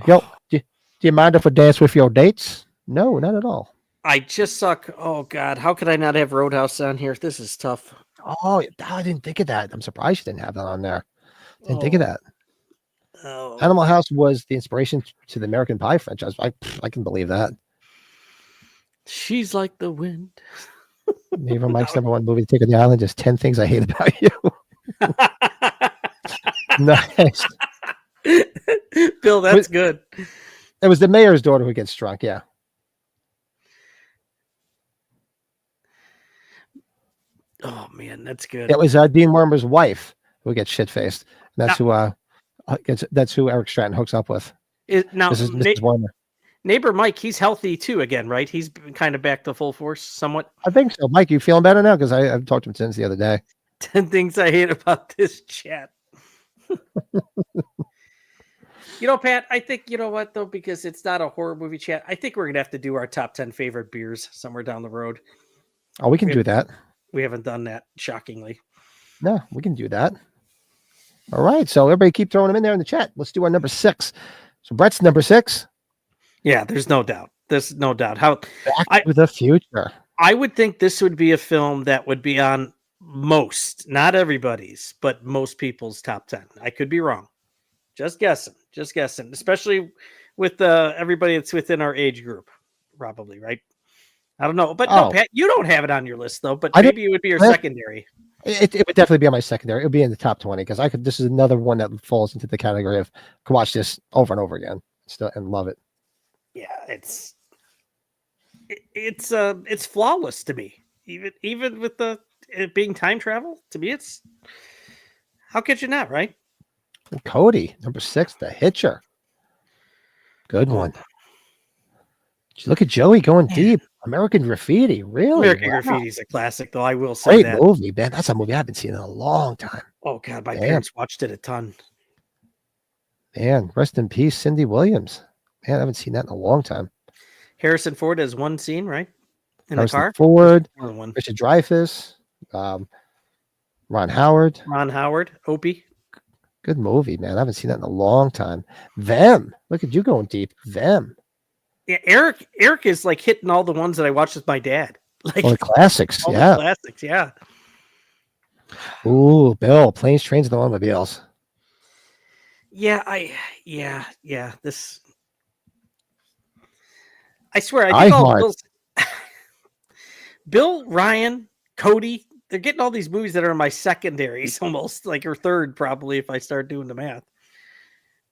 Speaker 1: Yo, do you mind if I dance with your dates? No, not at all.
Speaker 2: I just suck. Oh God, how could I not have Roadhouse on here? This is tough.
Speaker 1: Oh, I didn't think of that. I'm surprised you didn't have that on there. Didn't think of that.
Speaker 2: Oh.
Speaker 1: Animal House was the inspiration to the American Pie franchise. I can believe that.
Speaker 2: She's like the wind.
Speaker 1: Maybe Mike's number 1 movie to take on the island is 10 Things I Hate About You. Nice.
Speaker 2: Bill, that's good.
Speaker 1: It was the mayor's daughter who gets drunk. Yeah.
Speaker 2: Oh man, that's good.
Speaker 1: It was Dean Wormer's wife who gets shit faced. That's who Eric Stratton hooks up with.
Speaker 2: Now,
Speaker 1: this is Mrs. Wormer.
Speaker 2: Neighbor Mike, he's healthy too again, right? He's kind of back to full force somewhat.
Speaker 1: I think so. Mike, you feeling better now? Because I've talked to him since the other day.
Speaker 2: 10 things I hate about this chat. Pat, I think, you know what, though, because it's not a horror movie chat, I think we're going to have to do our top 10 favorite beers somewhere down the road.
Speaker 1: Oh, we can do that.
Speaker 2: We haven't done that, shockingly.
Speaker 1: No, we can do that. All right. So everybody keep throwing them in there in the chat. Let's do our number 6. So Brett's number 6.
Speaker 2: Yeah, there's no doubt. There's no doubt.
Speaker 1: Back to the Future.
Speaker 2: I would think this would be a film that would be on most, not everybody's, but most people's top 10. I could be wrong. Just guessing, especially with everybody that's within our age group, probably, right? I don't know. But no, Pat, you don't have it on your list, though, but maybe it would be your secondary.
Speaker 1: It would definitely be on my secondary. It would be in the top 20 because this is another one that falls into the category of could watch this over and over again and love it.
Speaker 2: Yeah, it's flawless to me. Even with it being time travel, to me, it's how could you not, right?
Speaker 1: Cody, number 6, The Hitcher. Good one. Look at Joey going deep. American Graffiti, really?
Speaker 2: American Graffiti is a classic, though. I will say
Speaker 1: great movie, man. That's a movie I haven't seen in a long time.
Speaker 2: Oh God, my parents watched it a ton.
Speaker 1: Man, rest in peace, Cindy Williams. Man, I haven't seen that in a long time.
Speaker 2: Harrison Ford has one scene, right? In
Speaker 1: Harrison
Speaker 2: the car.
Speaker 1: Ford, Richard Dreyfuss, Ron Howard,
Speaker 2: Opie.
Speaker 1: Good movie, man. I haven't seen that in a long time. Them. Look at you going deep. Them.
Speaker 2: Yeah, Eric is like hitting all the ones that I watched with my dad. Like
Speaker 1: All the classics.
Speaker 2: all the
Speaker 1: Yeah.
Speaker 2: classics, yeah.
Speaker 1: Ooh, Bill. Planes, Trains, and Automobiles.
Speaker 2: Yeah, this I swear, I
Speaker 1: Die
Speaker 2: think all
Speaker 1: Hard.
Speaker 2: Bill's Bill, Ryan, Cody, they're getting all these movies that are in my secondaries almost, like, or third probably if I start doing the math.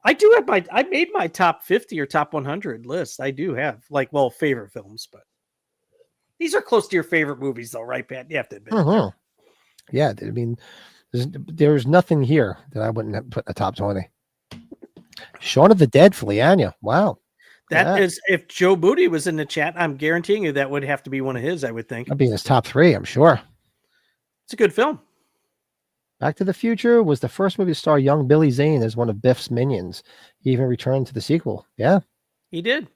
Speaker 2: I do have I made my top 50 or top 100 list. I do have, like, well, favorite films, but these are close to your favorite movies though, right, Pat? You have to admit.
Speaker 1: Mhm. Yeah, I mean, there's nothing here that I wouldn't have put in the top 20. Shaun of the Dead for Leanya. Wow.
Speaker 2: That
Speaker 1: Yeah.
Speaker 2: is, if Joe Booty was in the chat, I'm guaranteeing you that would have to be one of his, I would think.
Speaker 1: That'd be in his top 3, I'm sure.
Speaker 2: It's a good film.
Speaker 1: Back to the Future was the first movie to star young Billy Zane as one of Biff's minions. He even returned to the sequel. Yeah.
Speaker 2: He did.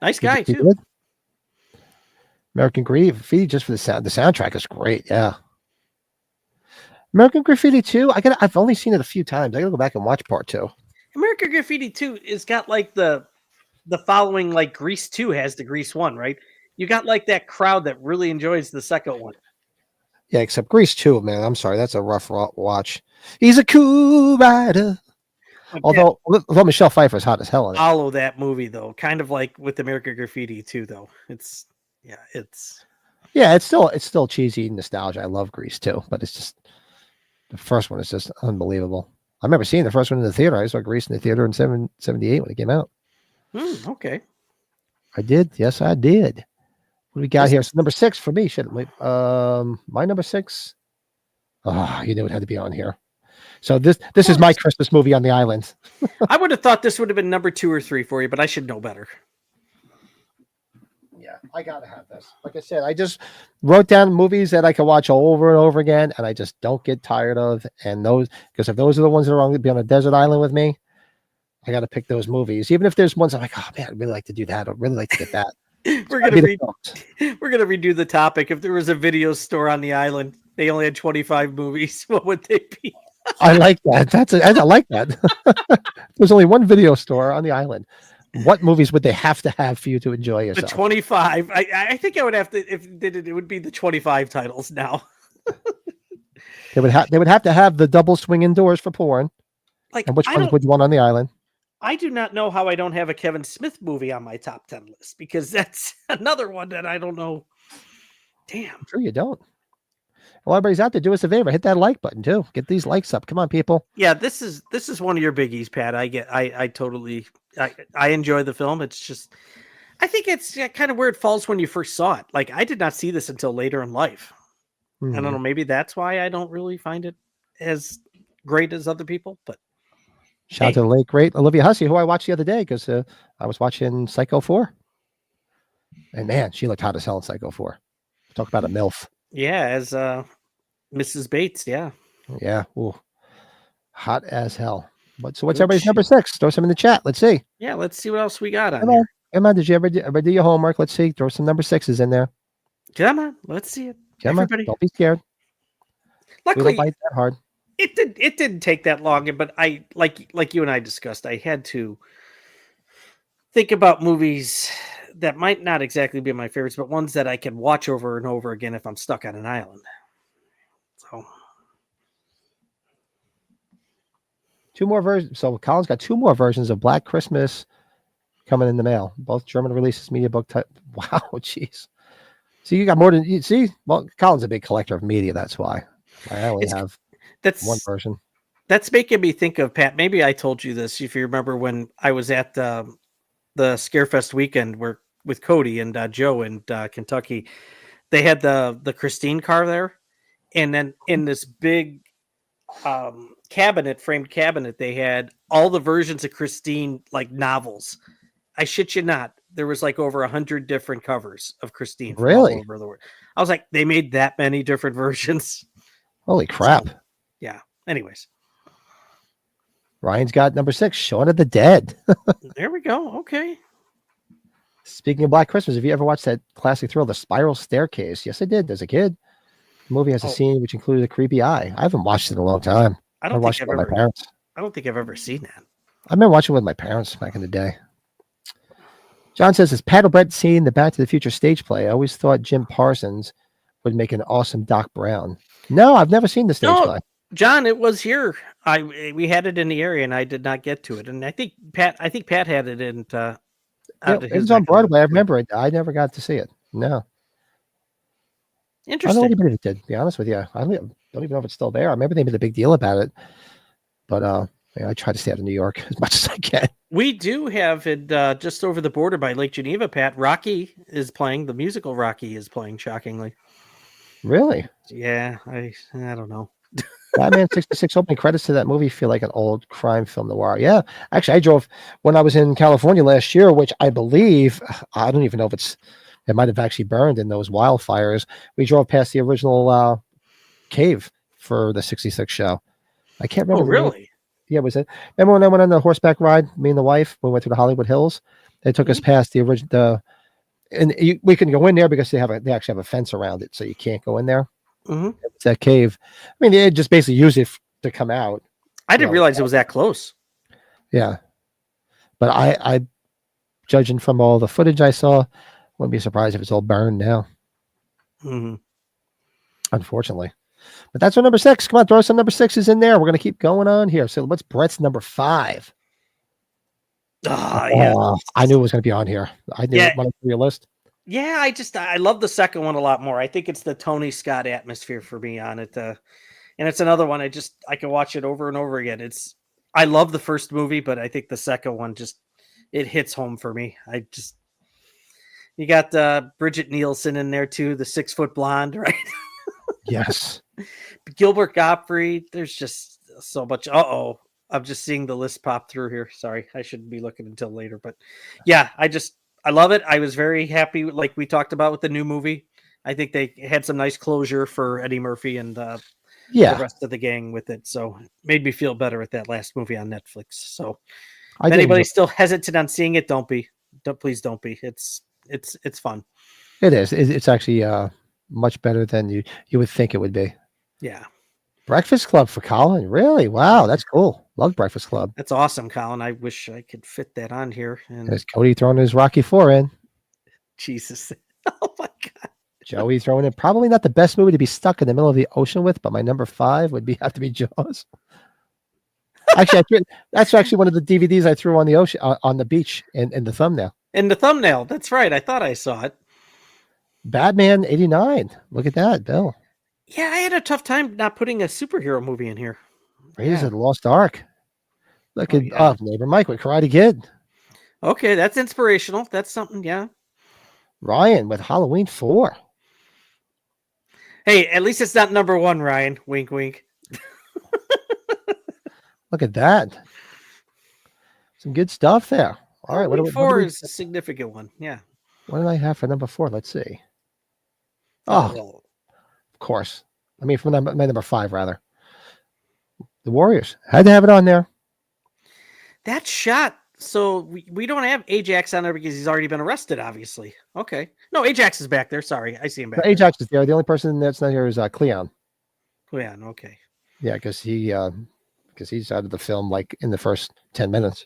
Speaker 2: Nice guy,
Speaker 1: He
Speaker 2: too.
Speaker 1: did. American Graffiti, just for the sound. The soundtrack is great. Yeah. American Graffiti 2. I've only seen it a few times. I gotta go back and watch part 2.
Speaker 2: American Graffiti 2 is got like the following like Grease 2 has to Grease 1, right? You got like that crowd that really enjoys the second one.
Speaker 1: Yeah, except Grease 2, man. I'm sorry, that's a rough watch. He's a cool rider. Although Michelle Pfeiffer's hot as hell in it.
Speaker 2: Follow that movie though, kind of like with American Graffiti 2, though. It's
Speaker 1: still cheesy nostalgia. I love Grease too, but it's just the first one is just unbelievable. I remember seeing the first one in the theater. I saw Grease in the theater in 78 when it came out.
Speaker 2: Okay.
Speaker 1: I did. Yes, I did. What do we got here? So number 6 for me, shouldn't we? My number 6. Oh, you knew it had to be on here. So this is my Christmas movie on the island.
Speaker 2: I would have thought this would have been number 2 or 3 for you, but I should know better.
Speaker 1: Yeah, I gotta have this. Like I said, I just wrote down movies that I can watch over and over again, and I just don't get tired of. And those, because if those are the ones that are going to be on a desert island with me, I got to pick those movies. Even if there's ones I'm like, oh man, I'd really like to do that. I'd really like to get that.
Speaker 2: We're gonna redo the topic. If there was a video store on the island, they only had 25 movies. What would they be?
Speaker 1: I like that. I like that. There's only one video store on the island. What movies would they have to have for you to enjoy yourself?
Speaker 2: The 25. I think I would have to, if it would be the 25 titles now.
Speaker 1: They would have to have the double swing indoors for porn.
Speaker 2: Like,
Speaker 1: and which ones would you want on the island?
Speaker 2: I do not know how I don't have a Kevin Smith movie on my top 10 list, because that's another one that I don't know. Damn.
Speaker 1: Sure you don't. Well, everybody's out there, do us a favor, hit that like button too. Get these likes up. Come on, people.
Speaker 2: Yeah, this is one of your biggies, Pat. I totally enjoy the film. It's just, I think it's kind of where it falls when you first saw it. Like, I did not see this until later in life. I don't know. Maybe that's why I don't really find it as great as other people. But
Speaker 1: shout out to the late great Olivia Hussey, who I watched the other day because I was watching Psycho 4. And man, she looked hot as hell in Psycho 4. Talk about a MILF.
Speaker 2: Yeah, as Mrs. Bates. Yeah.
Speaker 1: Yeah. Ooh. Hot as hell. What's everybody's number 6? Throw some in the chat. Let's see.
Speaker 2: Yeah, let's see what else we got on
Speaker 1: Come
Speaker 2: here.
Speaker 1: on. Come on. Did you ever do your homework? Let's see. Throw some number 6s in there.
Speaker 2: Come on. Let's see it.
Speaker 1: Come on. Don't be scared.
Speaker 2: Luckily,
Speaker 1: we don't bite that hard.
Speaker 2: It didn't take that long, but I like you and I discussed, I had to think about movies that might not exactly be my favorites, but ones that I can watch over and over again if I'm stuck on an island. So
Speaker 1: 2 more versions. So Colin's got 2 more versions of Black Christmas coming in the mail. Both German releases, media book type. Wow, jeez. So you got more than you see. Well, Colin's a big collector of media. That's why I only have one version.
Speaker 2: That's making me think of, Pat. Maybe I told you this, if you remember, when I was at the Scarefest weekend with Cody and Joe in Kentucky. They had the Christine car there, and then in this big framed cabinet, they had all the versions of Christine, like novels. I shit you not. There was like over 100 different covers of Christine.
Speaker 1: Really?
Speaker 2: All over the world. I was like, they made that many different versions.
Speaker 1: Holy crap.
Speaker 2: So, yeah. Anyways.
Speaker 1: Ryan's got number 6, Shaun of the Dead.
Speaker 2: There we go. Okay.
Speaker 1: Speaking of Black Christmas, have you ever watched that classic thrill, The Spiral Staircase? Yes, I did as a kid. The movie has a scene which included a creepy eye. I haven't watched it in a long time.
Speaker 2: I don't
Speaker 1: watched
Speaker 2: think
Speaker 1: it with my parents.
Speaker 2: I don't think I've ever seen that.
Speaker 1: I remember watching it with my parents back in the day. John says, "Has Paddlebrett seen the Back to the Future stage play? I always thought Jim Parsons would make an awesome Doc Brown." No, I've never seen the stage play.
Speaker 2: John, it was here. We had it in the area, and I did not get to it. And I think Pat had it in.
Speaker 1: It was on Broadway. I remember it. I never got to see it. No. I don't
Speaker 2: Interesting.
Speaker 1: know anybody that did, to be honest with you. I don't even know if it's still there. I remember they made a big deal about it. But I try to stay out of New York as much as I can.
Speaker 2: We do have it just over the border by Lake Geneva, Pat. Rocky is playing. The musical Rocky is playing, shockingly.
Speaker 1: Really?
Speaker 2: Yeah, I don't know.
Speaker 1: Batman 66 opening credits to that movie feel like an old crime film noir. Yeah. Actually, I drove when I was in California last year, which I believe, I don't even know if it might have actually burned in those wildfires. We drove past the original cave for the 66 show. I can't remember.
Speaker 2: Oh, really?
Speaker 1: Yeah, was it? Remember when I went on the horseback ride, me and the wife, we went to the Hollywood Hills? They took us past the original, we couldn't go in there because they actually have a fence around it, so you can't go in there.
Speaker 2: Mm-hmm.
Speaker 1: It's that cave. I mean, they just basically use it to come out.
Speaker 2: I didn't realize it was that close.
Speaker 1: Yeah. But I judging from all the footage I saw, wouldn't be surprised if it's all burned now.
Speaker 2: Mm-hmm.
Speaker 1: Unfortunately. But that's our number 6. Come on, throw some number 6s in there. We're going to keep going on here. So what's Brett's number 5?
Speaker 2: Yeah.
Speaker 1: I knew it was going to be on here. I knew it when I threw your list.
Speaker 2: Yeah, I love the second one a lot more. I think it's the Tony Scott atmosphere for me on it. And it's another one I can watch it over and over again. I love the first movie, but I think the second one it hits home for me. You got Bridget Nielsen in there too, the 6-foot blonde, right?
Speaker 1: Yes.
Speaker 2: Gilbert Gottfried. There's just so much. I'm just seeing the list pop through here. Sorry, I shouldn't be looking until later. But yeah, I love it. I was very happy, like we talked about with the new movie. I think they had some nice closure for Eddie Murphy and the rest of the gang with it. So it made me feel better with that last movie on Netflix. So if anybody's still hesitant on seeing it, please don't be. It's fun.
Speaker 1: It is. It's actually much better than you would think it would be.
Speaker 2: Yeah.
Speaker 1: Breakfast Club for Colin. Really? Wow, that's cool. Love Breakfast Club.
Speaker 2: That's awesome, Colin. I wish I could fit that on here. And
Speaker 1: there's Cody throwing his Rocky 4 in.
Speaker 2: Jesus. Oh my God.
Speaker 1: Joey throwing in probably not the best movie to be stuck in the middle of the ocean with, but my number 5 would have to be Jaws. Actually, that's actually one of the DVDs I threw on the ocean on the beach in the thumbnail.
Speaker 2: In the thumbnail. That's right. I thought I saw it.
Speaker 1: Batman 89. Look at that, Bill.
Speaker 2: Yeah, I had a tough time not putting a superhero movie in here.
Speaker 1: Raiders of the Lost Ark. Look at Neighbor Mike with Karate Kid.
Speaker 2: Okay, that's inspirational. That's something, yeah.
Speaker 1: Ryan with Halloween 4.
Speaker 2: Hey, at least it's not number 1, Ryan. Wink, wink.
Speaker 1: Look at that. Some good stuff there. All right.
Speaker 2: Halloween 4 is a significant one. Yeah.
Speaker 1: What did I have for number 4? Let's see. Oh, of course. I mean, from my number 5, rather. The Warriors. Had to have it on there.
Speaker 2: That shot. So we don't have Ajax on there because he's already been arrested, obviously. Okay. No, Ajax is back there. Sorry. I see him back there.
Speaker 1: Ajax is there. The only person that's not here is Cleon.
Speaker 2: Cleon, okay.
Speaker 1: Yeah, because he's out of the film like in the first 10 minutes.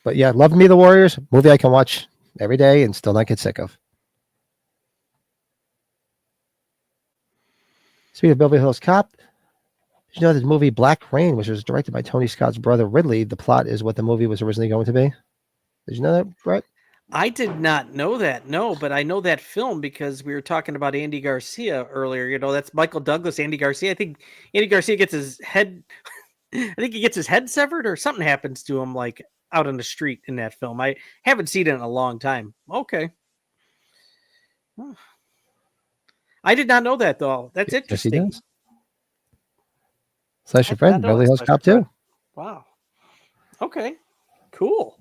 Speaker 1: But yeah, Love Me the Warriors, movie I can watch every day and still not get sick of. Speaking of Beverly Hills Cop, did you know the movie Black Rain, which was directed by Tony Scott's brother Ridley, the plot is what the movie was originally going to be? Did you know that, Brett?
Speaker 2: I did not know that, no, but I know that film because we were talking about Andy Garcia earlier. You know, that's Michael Douglas, Andy Garcia. I think Andy Garcia gets his head, I think he gets his head severed or something happens to him like out on the street in that film. I haven't seen it in a long time. Okay. Oh. I did not know that though. That's interesting.
Speaker 1: Yes, he does. Slash your friend, Beverly Hills Cop 2.
Speaker 2: Wow. Okay. Cool.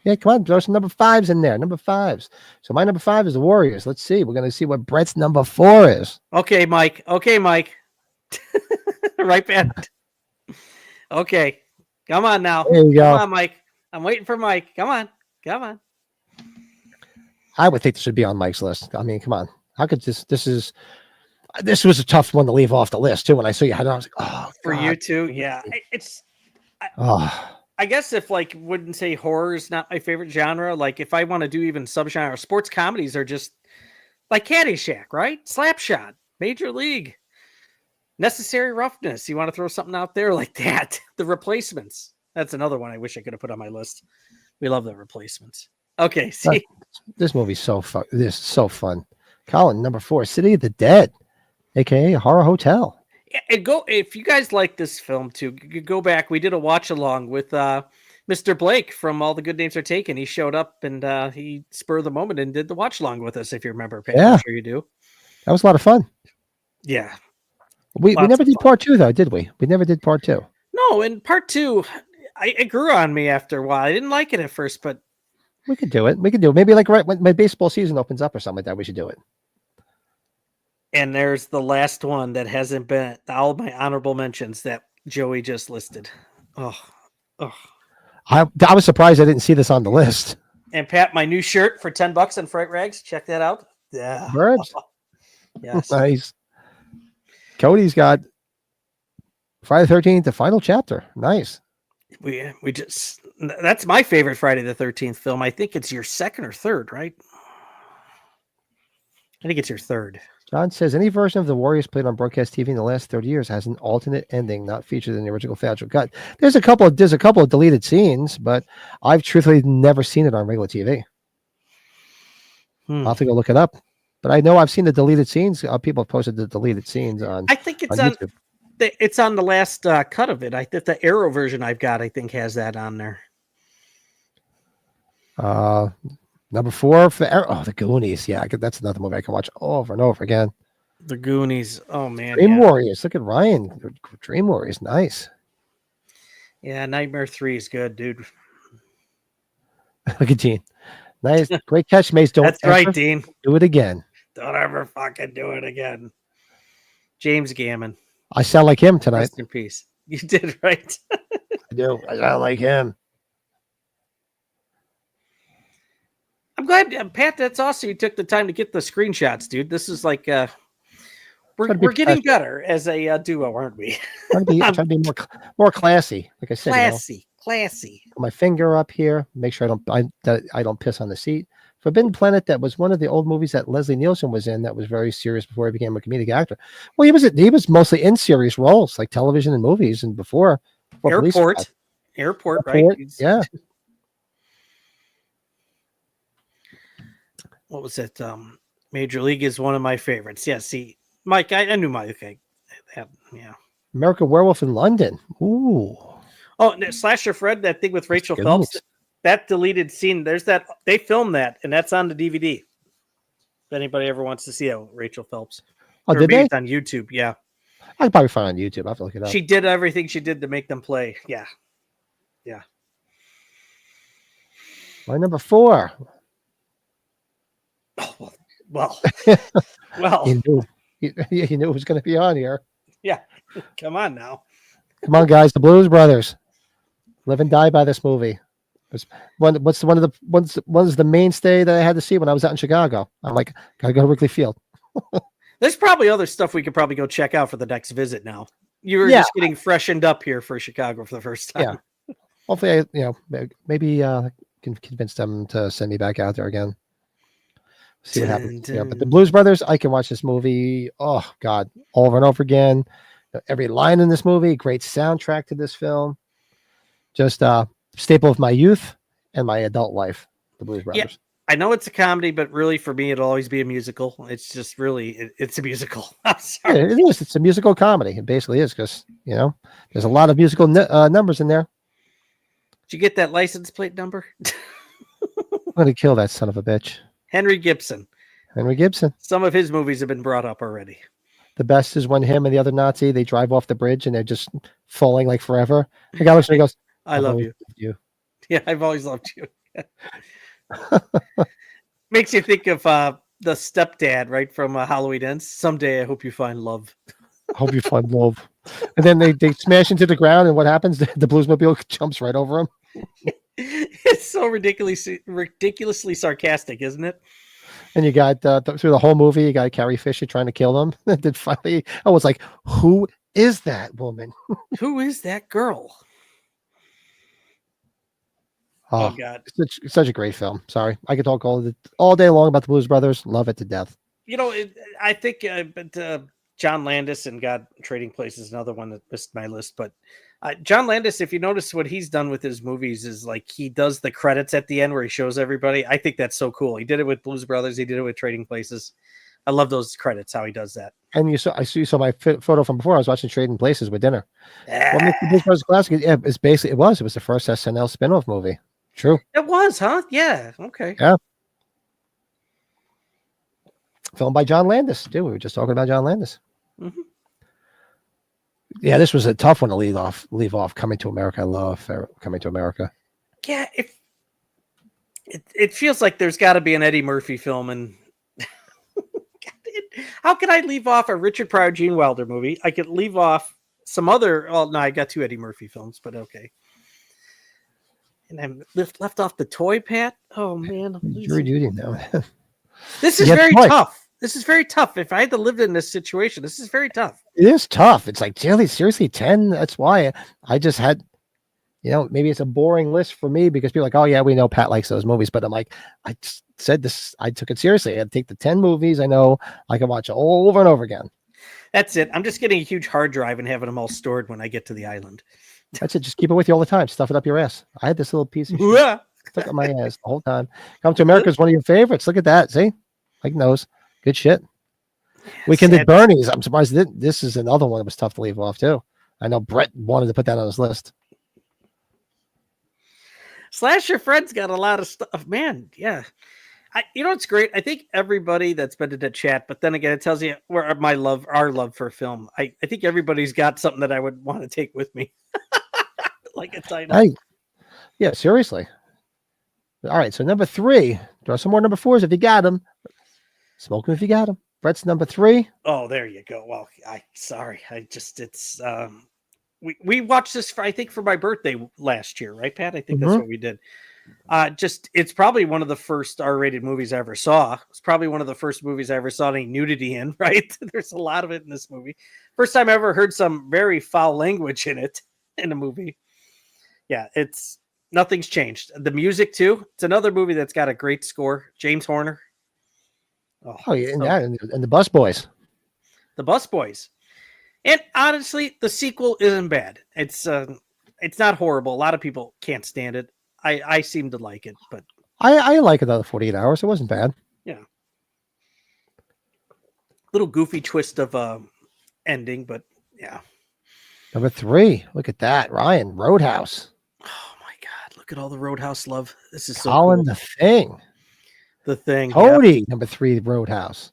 Speaker 1: Yeah, come on, throw some number 5s in there. Number 5s. So my number 5 is the Warriors. Let's see. We're going to see what Brett's number 4 is.
Speaker 2: Okay, Mike. Right back. Okay. Come on now.
Speaker 1: There you go.
Speaker 2: Come on, Mike. I'm waiting for Mike. Come on.
Speaker 1: I would think this should be on Mike's list. I mean, come on. How could this is This was a tough one to leave off the list too. When I saw you had it, I was like, oh,
Speaker 2: For
Speaker 1: God.
Speaker 2: you too, yeah.
Speaker 1: Oh,
Speaker 2: I guess if like wouldn't say horror is not my favorite genre. Like if I want to do even subgenre, sports comedies are just like Caddyshack, right? Slapshot, Major League, Necessary Roughness. You want to throw something out there like that? The Replacements. That's another one I wish I could have put on my list. We love The Replacements. Okay, see,
Speaker 1: this movie's so fun. This is so fun. Colin, number 4, City of the Dead, aka Horror Hotel.
Speaker 2: and go if you guys like this film too. Go back. We did a watch along with Mr. Blake from All the Good Names Are Taken. He showed up and he spurred the moment and did the watch along with us. If you remember, Pat,
Speaker 1: Yeah.
Speaker 2: I'm sure you do.
Speaker 1: That was a lot of fun.
Speaker 2: Yeah.
Speaker 1: We
Speaker 2: Lots
Speaker 1: never
Speaker 2: of
Speaker 1: did
Speaker 2: fun.
Speaker 1: part 2 though, did we? We never did part 2.
Speaker 2: No, in part 2, it grew on me after a while. I didn't like it at first, but
Speaker 1: We could do it. We could do it. Maybe like right when my baseball season opens up or something like that. We should do it.
Speaker 2: and there's the last one that hasn't been all of my honorable mentions that Joey just listed. Oh.
Speaker 1: I was surprised I didn't see this on the list.
Speaker 2: And Pat, my new shirt for $10 on Fright Rags. Check that out. Yeah.
Speaker 1: Birds.
Speaker 2: Yes.
Speaker 1: Nice. Cody's got Friday the 13th, the final chapter. Nice.
Speaker 2: We just that's my favorite Friday the 13th film. I think it's your second or third, right? I think it's your third.
Speaker 1: John says any version of the Warriors played on broadcast TV in the last 30 years has an alternate ending not featured in the original theatrical cut. There's a couple of deleted scenes, but I've truthfully never seen it on regular TV. I'll have to go look it up. But I know I've seen the deleted scenes. People have posted the deleted scenes on.
Speaker 2: I think it's
Speaker 1: on
Speaker 2: on.
Speaker 1: YouTube.
Speaker 2: It's on the last cut of it. I think the Arrow version I've got, I think, has that on there.
Speaker 1: Number 4 for the Goonies. Yeah, that's another movie I can watch over and over again.
Speaker 2: The Goonies. Oh man,
Speaker 1: Dream
Speaker 2: yeah.
Speaker 1: Warriors. Look at Ryan. Dream Warriors. Nice.
Speaker 2: Yeah, Nightmare 3 is good, dude.
Speaker 1: Look at Dean. Nice. Great catch, Mace. Don't
Speaker 2: That's
Speaker 1: ever
Speaker 2: right, Dean.
Speaker 1: do it again.
Speaker 2: Don't ever fucking do it again. James Gammon.
Speaker 1: I sound like him tonight.
Speaker 2: Rest in peace. You did right.
Speaker 1: I do. I sound like him.
Speaker 2: I'm glad, Pat. That's awesome. You took the time to get the screenshots, dude. This is like we're getting better as a duo, aren't we?
Speaker 1: Trying to be more classy. Like I said,
Speaker 2: Classy.
Speaker 1: Put my finger up here. Make sure I don't piss on the seat. Forbidden Planet. That was one of the old movies that Leslie Nielsen was in. That was very serious before he became a comedic actor. Well, he was mostly in serious roles like television and movies, and before
Speaker 2: Airport, right?
Speaker 1: Yeah.
Speaker 2: What was it? Major League is one of my favorites. Yeah, see, Mike, I knew Mike. Yeah.
Speaker 1: American Werewolf in London. Ooh.
Speaker 2: Oh, Slasher Fred, that thing with Rachel Phelps. That deleted scene. There's that. They filmed that, and that's on the DVD. If anybody ever wants to see it, Rachel Phelps.
Speaker 1: Oh,
Speaker 2: Or
Speaker 1: did
Speaker 2: maybe
Speaker 1: they?
Speaker 2: It's on YouTube. Yeah.
Speaker 1: I can probably find it on YouTube. I have to look it up.
Speaker 2: She did everything she did to make them play. Yeah.
Speaker 1: My number 4.
Speaker 2: Oh, well. Well.
Speaker 1: You knew it was going to be on here.
Speaker 2: Yeah. Come on now.
Speaker 1: Come on, guys. The Blues Brothers. Live and die by this movie. One of the mainstay that I had to see when I was out in Chicago. I'm like, gotta go to Wrigley Field.
Speaker 2: There's probably other stuff we could probably go check out for the next visit now. You were just getting freshened up here for Chicago for the first time.
Speaker 1: Yeah. Hopefully, maybe can convince them to send me back out there again. See what happens. Yeah, but the Blues Brothers, I can watch this movie. Oh God, over and over again. Every line in this movie, great soundtrack to this film. Just staple of my youth and my adult life. The Blues Brothers.
Speaker 2: Yeah. I know it's a comedy, but really for me, it'll always be a musical. It's just really, it's a musical. I'm sorry.
Speaker 1: Yeah, it is. It's a musical comedy. It basically is because, there's a lot of musical numbers in there.
Speaker 2: Did you get that license plate number?
Speaker 1: I'm going to kill that son of a bitch.
Speaker 2: Henry Gibson.
Speaker 1: Some
Speaker 2: of his movies have been brought up already.
Speaker 1: The best is when him and the other Nazi, they drive off the bridge and they're just falling like forever. The guy looks at me and goes,
Speaker 2: I love you. Yeah, I've always loved you. Makes you think of the stepdad, right, from Halloween Ends. Someday I hope you find love.
Speaker 1: I hope you find love. And then they smash into the ground, and what happens? The Bluesmobile jumps right over them.
Speaker 2: It's so ridiculously sarcastic, isn't it?
Speaker 1: And you got through the whole movie, you got Carrie Fisher trying to kill them. And then finally, I was like, "Who is that woman?"
Speaker 2: Who is that girl?
Speaker 1: Oh,
Speaker 2: Oh God.
Speaker 1: such a great film. Sorry, I could talk all day long about the Blues Brothers. Love it to death.
Speaker 2: You know, I think, but John Landis and God Trading Places, another one that missed my list. But John Landis, if you notice what he's done with his movies, is like he does the credits at the end where he shows everybody. I think that's so cool. He did it with Blues Brothers. He did it with Trading Places. I love those credits. How he does that.
Speaker 1: And you saw my photo from before. I was watching Trading Places with dinner.
Speaker 2: Yeah.
Speaker 1: What makes the Blues Brothers classic? Yeah, it's basically it was the first SNL spinoff movie. True.
Speaker 2: It was, huh? Yeah. Okay.
Speaker 1: Yeah. Filmed by John Landis, too. We were just talking about John Landis.
Speaker 2: Mm-hmm.
Speaker 1: Yeah, this was a tough one to leave off. Coming to America. I love Coming to America.
Speaker 2: Yeah. It feels like there's got to be an Eddie Murphy film, and how can I leave off a Richard Pryor, Gene Wilder movie? I could leave off some other. Well, no, I got 2 Eddie Murphy films, but okay. And I'm left off the toy, Pat. Oh man,
Speaker 1: Jury duty now.
Speaker 2: This is very tough. This is very tough. If I had to live in this situation, this is very tough.
Speaker 1: It is tough. It's like, really, seriously, 10? That's why I just had, maybe it's a boring list for me because people are like, oh, yeah, we know Pat likes those movies. But I'm like, I just said this, I took it seriously. I'd take the 10 movies I know I can watch over and over again.
Speaker 2: That's it. I'm just getting a huge hard drive and having them all stored when I get to the island.
Speaker 1: That's it. Just keep it with you all the time. Stuff it up your ass. I had this little piece of shit stuck up my ass the whole time. Come to America is one of your favorites. Look at that. See? Mike knows. Good shit. Weekend at Bernie's. I'm surprised this is another one that was tough to leave off too. I know Brett wanted to put that on his list.
Speaker 2: Slasher Fred's got a lot of stuff, man. Yeah. It's great. I think everybody that's been in the chat, but then again, it tells you where our love for film. I think everybody's got something that I would want to take with me. Like a title.
Speaker 1: Yeah, seriously. All right. So number 3, throw some more number 4s if you got them. Smoke them if you got them. Brett's number 3.
Speaker 2: Oh, there you go. Well, we watched this for my birthday last year, right, Pat? I think that's what we did. It's probably one of the first R-rated movies I ever saw. It's probably one of the first movies I ever saw any nudity in, right? There's a lot of it in this movie. First time I ever heard some very foul language in a movie. Yeah, nothing's changed. The music too. It's another movie that's got a great score. James Horner.
Speaker 1: Oh yeah, and the Bus Boys.
Speaker 2: The Bus Boys. And honestly, the sequel isn't bad. It's not horrible. A lot of people can't stand it. I seem to like it, but
Speaker 1: I like another 48 hours. It wasn't bad.
Speaker 2: Yeah. Little goofy twist of ending, but yeah.
Speaker 1: Number 3. Look at that. Ryan, Roadhouse.
Speaker 2: Oh my God. Look at all the Roadhouse love. This is so
Speaker 1: Colin,
Speaker 2: cool.
Speaker 1: The Thing.
Speaker 2: The Thing.
Speaker 1: Cody, number 3, Roadhouse.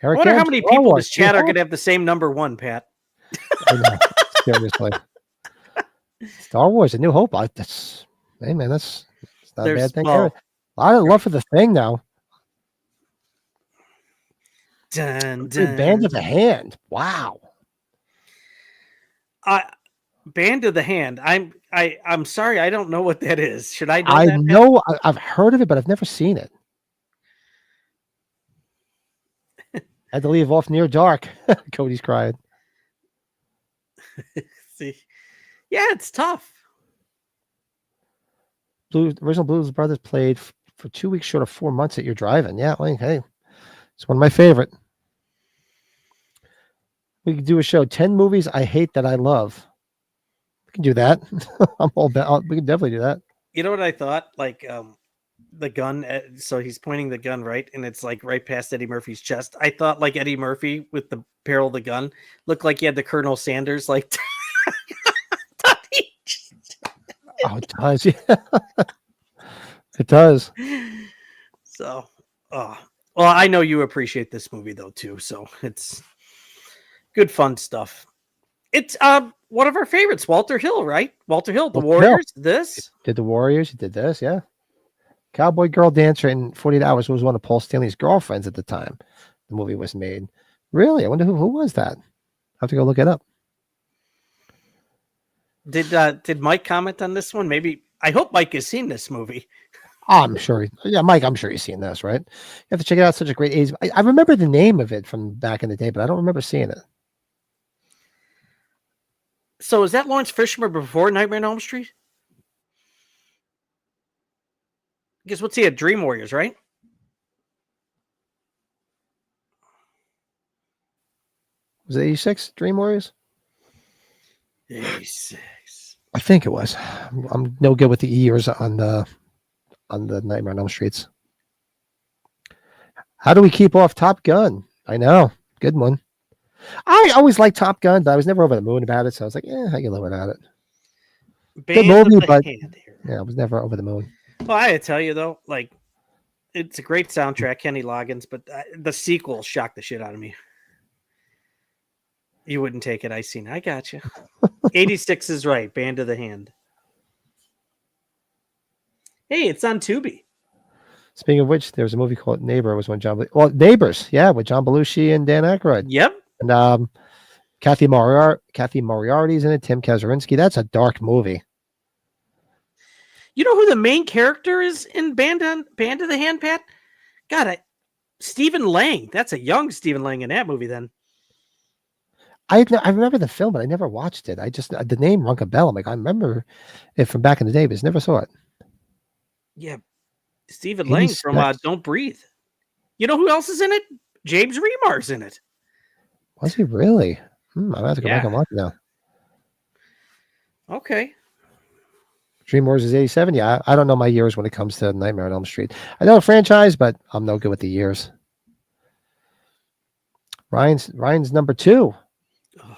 Speaker 2: I wonder how many people in this chat are going to have the same number 1, Pat.
Speaker 1: I know. Seriously. Star Wars, A New Hope. That's not a bad thing. A lot of love for The Thing now.
Speaker 2: Dun, dun.
Speaker 1: Band of the Hand. Wow.
Speaker 2: Band of the Hand. I'm sorry, I don't know what that is. Should I know
Speaker 1: I
Speaker 2: that?
Speaker 1: know I've heard of it, but I've never seen it. Had to leave off Near Dark. Cody's crying.
Speaker 2: See, yeah, it's tough.
Speaker 1: Original Blues Brothers played for 2 weeks short of 4 months that you're driving. Yeah, well, hey, it's one of my favorite. We could do a show 10 movies I hate that I love. We can do that. I'm all about. We can definitely do that.
Speaker 2: You know what I thought? Like the gun. So he's pointing the gun right, and it's like right past Eddie Murphy's chest. I thought like Eddie Murphy with the barrel of the gun looked like he had the Colonel Sanders like.
Speaker 1: Oh, it does. Yeah. It does.
Speaker 2: So, well, I know you appreciate this movie though too. So it's good, fun stuff. It's one of our favorites, Walter Hill, right? Walter Hill, The Warriors. This
Speaker 1: did The Warriors. He did this, yeah. Cowboy Girl Dancer in 48 Hours was one of Paul Stanley's girlfriends at the time the movie was made. Really? I wonder who was that. I have to go look it up.
Speaker 2: Did Mike comment on this one? Maybe. I hope Mike has seen this movie.
Speaker 1: I'm sure. Yeah, Mike, I'm sure you've seen this, right? You have to check it out. Such a great age. I remember the name of it from back in the day, but I don't remember seeing it.
Speaker 2: So is that Lawrence Fishburne before Nightmare on Elm Street? Because what's he at? Dream Warriors, right?
Speaker 1: Was it 86 Dream Warriors?
Speaker 2: 86.
Speaker 1: I think it was. I'm no good with the years on the Nightmare on Elm Streets. How do we keep off Top Gun? I know. Good one. I always liked Top Gun, but I was never over the moon about it. So I was like, I can live without it. Good movie, but yeah, I was never over the moon.
Speaker 2: Well, I had to tell you though, like, it's a great soundtrack, Kenny Loggins, but the sequel shocked the shit out of me. You wouldn't take it. I got you. 86 is right. Band of the Hand. Hey, it's on Tubi.
Speaker 1: Speaking of which, there was a movie called Neighbor. It was when Neighbors, yeah, with John Belushi and Dan Aykroyd.
Speaker 2: Yep.
Speaker 1: And Kathy Moriarty's in it. Tim Kazurinsky. That's a dark movie.
Speaker 2: You know who the main character is in Band of the Hand, Pat? God, Stephen Lang. That's a young Stephen Lang in that movie. Then
Speaker 1: I remember the film, but I never watched it. I just the name rung a bell. I'm like, I remember it from back in the day, but never saw it.
Speaker 2: Yeah, Stephen Lang from Don't Breathe. You know who else is in it? James Remar's in it.
Speaker 1: Was he really? I have to go back and watch it now.
Speaker 2: Okay.
Speaker 1: Dream Wars is 87. Yeah, I don't know my years when it comes to Nightmare on Elm Street. I know the franchise, but I'm no good with the years. Ryan's number 2. Oh.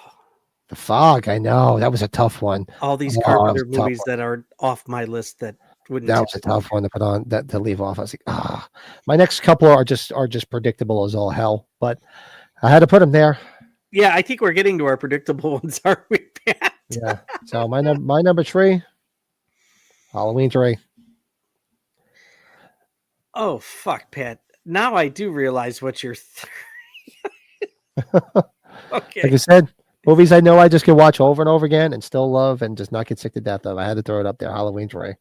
Speaker 1: The Fog. I know that was a tough one.
Speaker 2: All these Carpenter movies that are off my list that wouldn't.
Speaker 1: That was a tough one to put on. That to leave off. I was like, my next couple are just predictable as all hell. But I had to put them there.
Speaker 2: Yeah, I think we're getting to our predictable ones, aren't we, Pat?
Speaker 1: Yeah. So my number 3. Halloween 3.
Speaker 2: Oh, fuck, Pat. Now I do realize what you're... Okay.
Speaker 1: Like I said, movies I know I just can watch over and over again and still love and just not get sick to death of. I had to throw it up there. Halloween 3.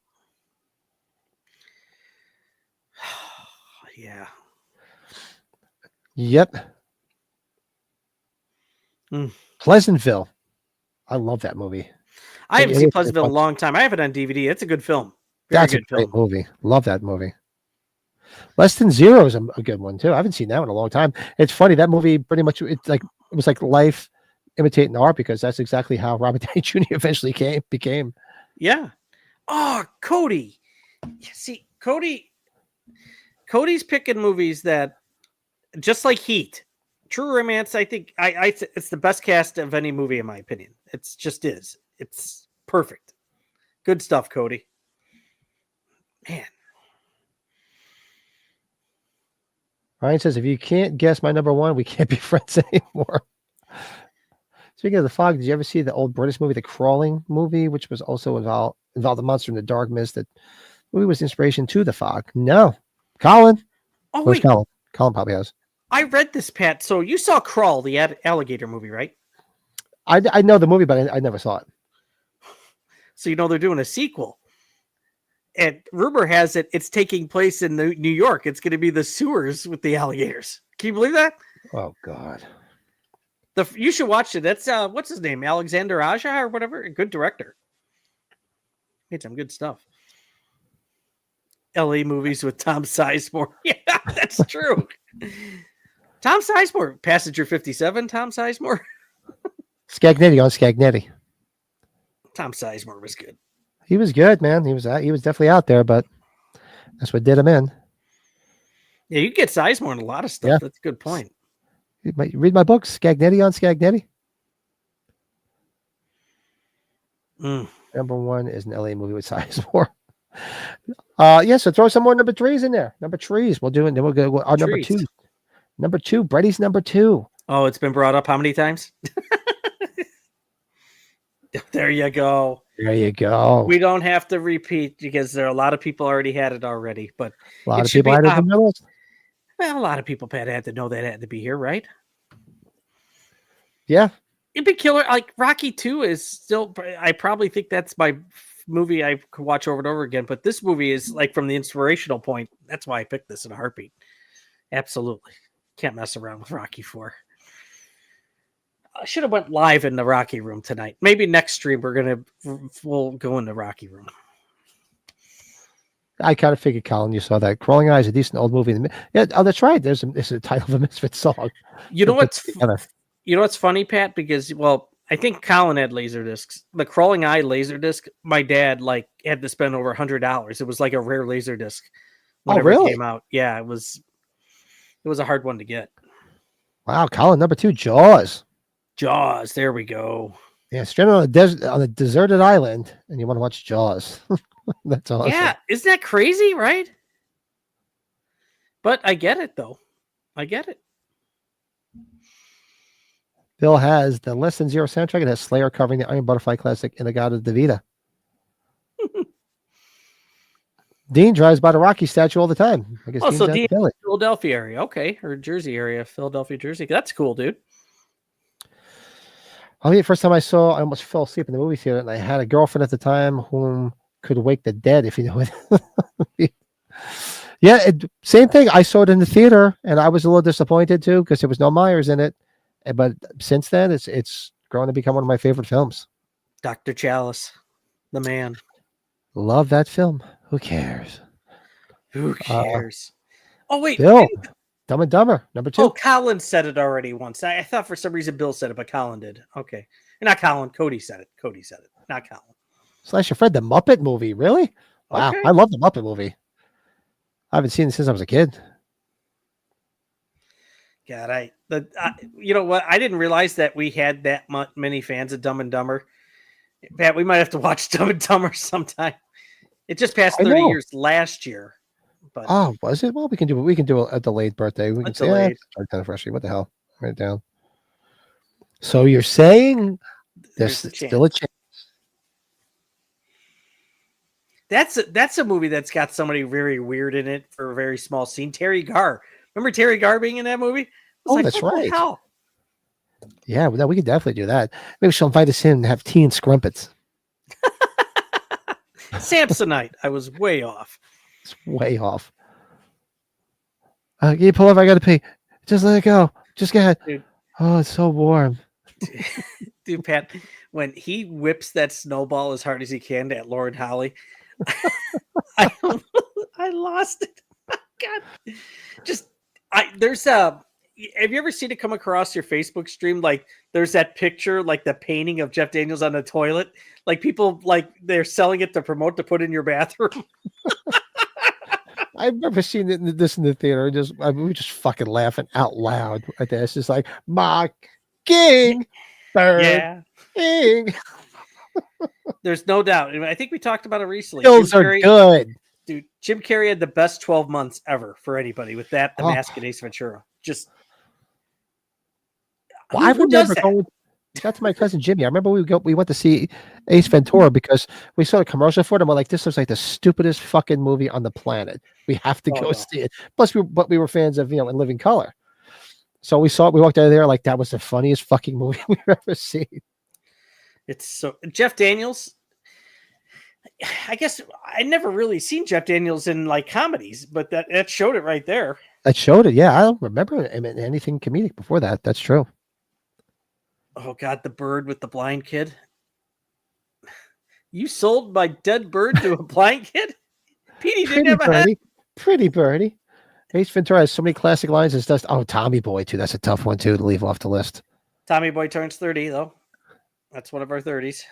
Speaker 2: Yeah.
Speaker 1: Yep. Pleasantville. I love that movie.
Speaker 2: I haven't seen Pleasantville in a long time. I have it on DVD. It's a good film.
Speaker 1: That's a great movie. Love that movie. Less Than Zero is a good one too. I haven't seen that in a long time. It's funny, that movie pretty much it was like life imitating art, because that's exactly how Robert Downey Jr. eventually became.
Speaker 2: Yeah. Oh, Cody. See, Cody's picking movies that, just like Heat, True Romance. I think it's the best cast of any movie in my opinion. It's just is. It's perfect. Good stuff, Cody. Man.
Speaker 1: Ryan says, if you can't guess my number 1, we can't be friends anymore. Speaking of The Fog, did you ever see the old British movie, The Crawling movie, which was also involved a monster in the dark mist? That movie was inspiration to The Fog. No. Colin?
Speaker 2: Oh,
Speaker 1: where's
Speaker 2: wait.
Speaker 1: Colin? Colin probably has.
Speaker 2: I read this, Pat. So you saw Crawl, the alligator movie, right?
Speaker 1: I know the movie, but I never saw it.
Speaker 2: So you know they're doing a sequel. And rumor has it, it's taking place in New York. It's going to be the sewers with the alligators. Can you believe that?
Speaker 1: Oh, God.
Speaker 2: You should watch it. That's, what's his name? Alexander Aja or whatever? A good director. Made some good stuff. LA movies with Tom Sizemore. Yeah, that's true. Tom Sizemore. Passenger 57, Tom Sizemore.
Speaker 1: Scagnetti on Scagnetti.
Speaker 2: Tom Sizemore was good.
Speaker 1: He was good, man. He was definitely out there, but that's what did him in.
Speaker 2: Yeah, you get Sizemore in a lot of stuff. Yeah. That's a good point.
Speaker 1: Read my book, Scagnetti on Scagnetti. Number 1 is an LA movie with Sizemore. So throw some more number 3s in there. Number 3s. We'll do it. Then we'll go our number 2. Number 2. Brady's number 2.
Speaker 2: Oh, it's been brought up how many times? There you go.
Speaker 1: There you go.
Speaker 2: We don't have to repeat because there are a lot of people already had it already, but
Speaker 1: a lot of people had it in the list.
Speaker 2: Well, a lot of people, Pat, had to know that had to be here, right?
Speaker 1: Yeah.
Speaker 2: It'd be killer. Like Rocky 2 is still, I probably think that's my movie I could watch over and over again, but this movie is like from the inspirational point. That's why I picked this in a heartbeat. Absolutely. Can't mess around with Rocky 4. I should have went live in the Rocky room tonight. Maybe next stream we'll go in the Rocky room.
Speaker 1: I kind of figured, Colin, you saw that. Crawling Eye is a decent old movie. Yeah, oh, that's right. There's a title of a Misfit song.
Speaker 2: You know what's funny, Pat? Because I think Colin had laser discs. The Crawling Eye laser disc, my dad had to spend over $100. It was like a rare laser disc whenever it came out. Yeah, it was a hard one to get.
Speaker 1: Wow, Colin, number 2, Jaws.
Speaker 2: Jaws, there we go.
Speaker 1: Yeah, stranded on a deserted island, and you want to watch Jaws. That's awesome.
Speaker 2: Yeah, isn't that crazy, right? But I get it, though. I get it.
Speaker 1: Bill has the Less Than Zero soundtrack. It has Slayer covering the Iron Butterfly classic Inagata Devita. Dean drives by the Rocky statue all the time. I guess
Speaker 2: so Dean, Philadelphia area, okay, or Jersey area, Philadelphia, Jersey. That's cool, dude.
Speaker 1: Oh yeah, first time I almost fell asleep in the movie theater, and I had a girlfriend at the time whom could wake the dead, if you know it. Yeah, same thing. I saw it in the theater, and I was a little disappointed too because there was no Myers in it. But since then, it's grown to become one of my favorite films.
Speaker 2: Dr. Chalice, the man.
Speaker 1: Love that film. Who cares?
Speaker 2: Who cares? Oh wait,
Speaker 1: Bill, Dumb and Dumber, number 2.
Speaker 2: Oh, Colin said it already once. I thought for some reason Bill said it, but Colin did. Okay, not Colin. Cody said it. Not Colin.
Speaker 1: Slash your Fred, the Muppet movie. Really? Wow,
Speaker 2: Okay.
Speaker 1: I love the Muppet movie. I haven't seen it since I was a kid.
Speaker 2: God, you know what? I didn't realize that we had that many fans of Dumb and Dumber. Pat, we might have to watch Dumb and Dumber sometime. It just passed 30 years last year. But
Speaker 1: oh, was it? Well, we can do a delayed birthday. We can say what the hell? Write it down. So you're saying there's still a chance.
Speaker 2: That's a movie that's got somebody very weird in it for a very small scene. Terry Garr. Remember Terry Garr being in that movie?
Speaker 1: That's right. Yeah, we could definitely do that. Maybe she'll invite us in and have tea and scrumpets.
Speaker 2: Samsonite. I was way off.
Speaker 1: It's way off. Can you pull over? I got to pee. Just let it go. Just go ahead.
Speaker 2: Dude.
Speaker 1: Oh, it's so warm.
Speaker 2: Dude, Pat, when he whips that snowball as hard as he can at Lauren Holly, I lost it. God, have you ever seen it come across your Facebook stream? Like there's that picture, like the painting of Jeff Daniels on the toilet. Like people they're selling it to promote to put in your bathroom.
Speaker 1: I've never seen this in the theater. We were just fucking laughing out loud at this. It's just like mocking bird king.
Speaker 2: There's no doubt. I think we talked about it recently.
Speaker 1: Those are good.
Speaker 2: Dude, Jim Carrey had the best 12 months ever for anybody with that, The Mask and Ace Ventura. Just
Speaker 1: I remember going. That's my cousin Jimmy. I remember we went to see Ace Ventura because we saw a commercial for it. And we're like, this looks like the stupidest fucking movie on the planet. We have to go see it. Plus, we were fans of In Living Color. So we saw it. We walked out of there like that was the funniest fucking movie we've ever seen.
Speaker 2: It's so Jeff Daniels. I guess I never really seen Jeff Daniels in comedies, but that showed it right there.
Speaker 1: That showed it. Yeah, I don't remember him in anything comedic before that. That's true.
Speaker 2: Oh God, the bird with the blind kid. You sold my dead bird to a blind kid? Petey didn't have a head.
Speaker 1: Pretty birdie. Ace Ventura has so many classic lines. It's just Tommy Boy too. That's a tough one too to leave off the list.
Speaker 2: Tommy Boy turns 30 though. That's one of our 30s.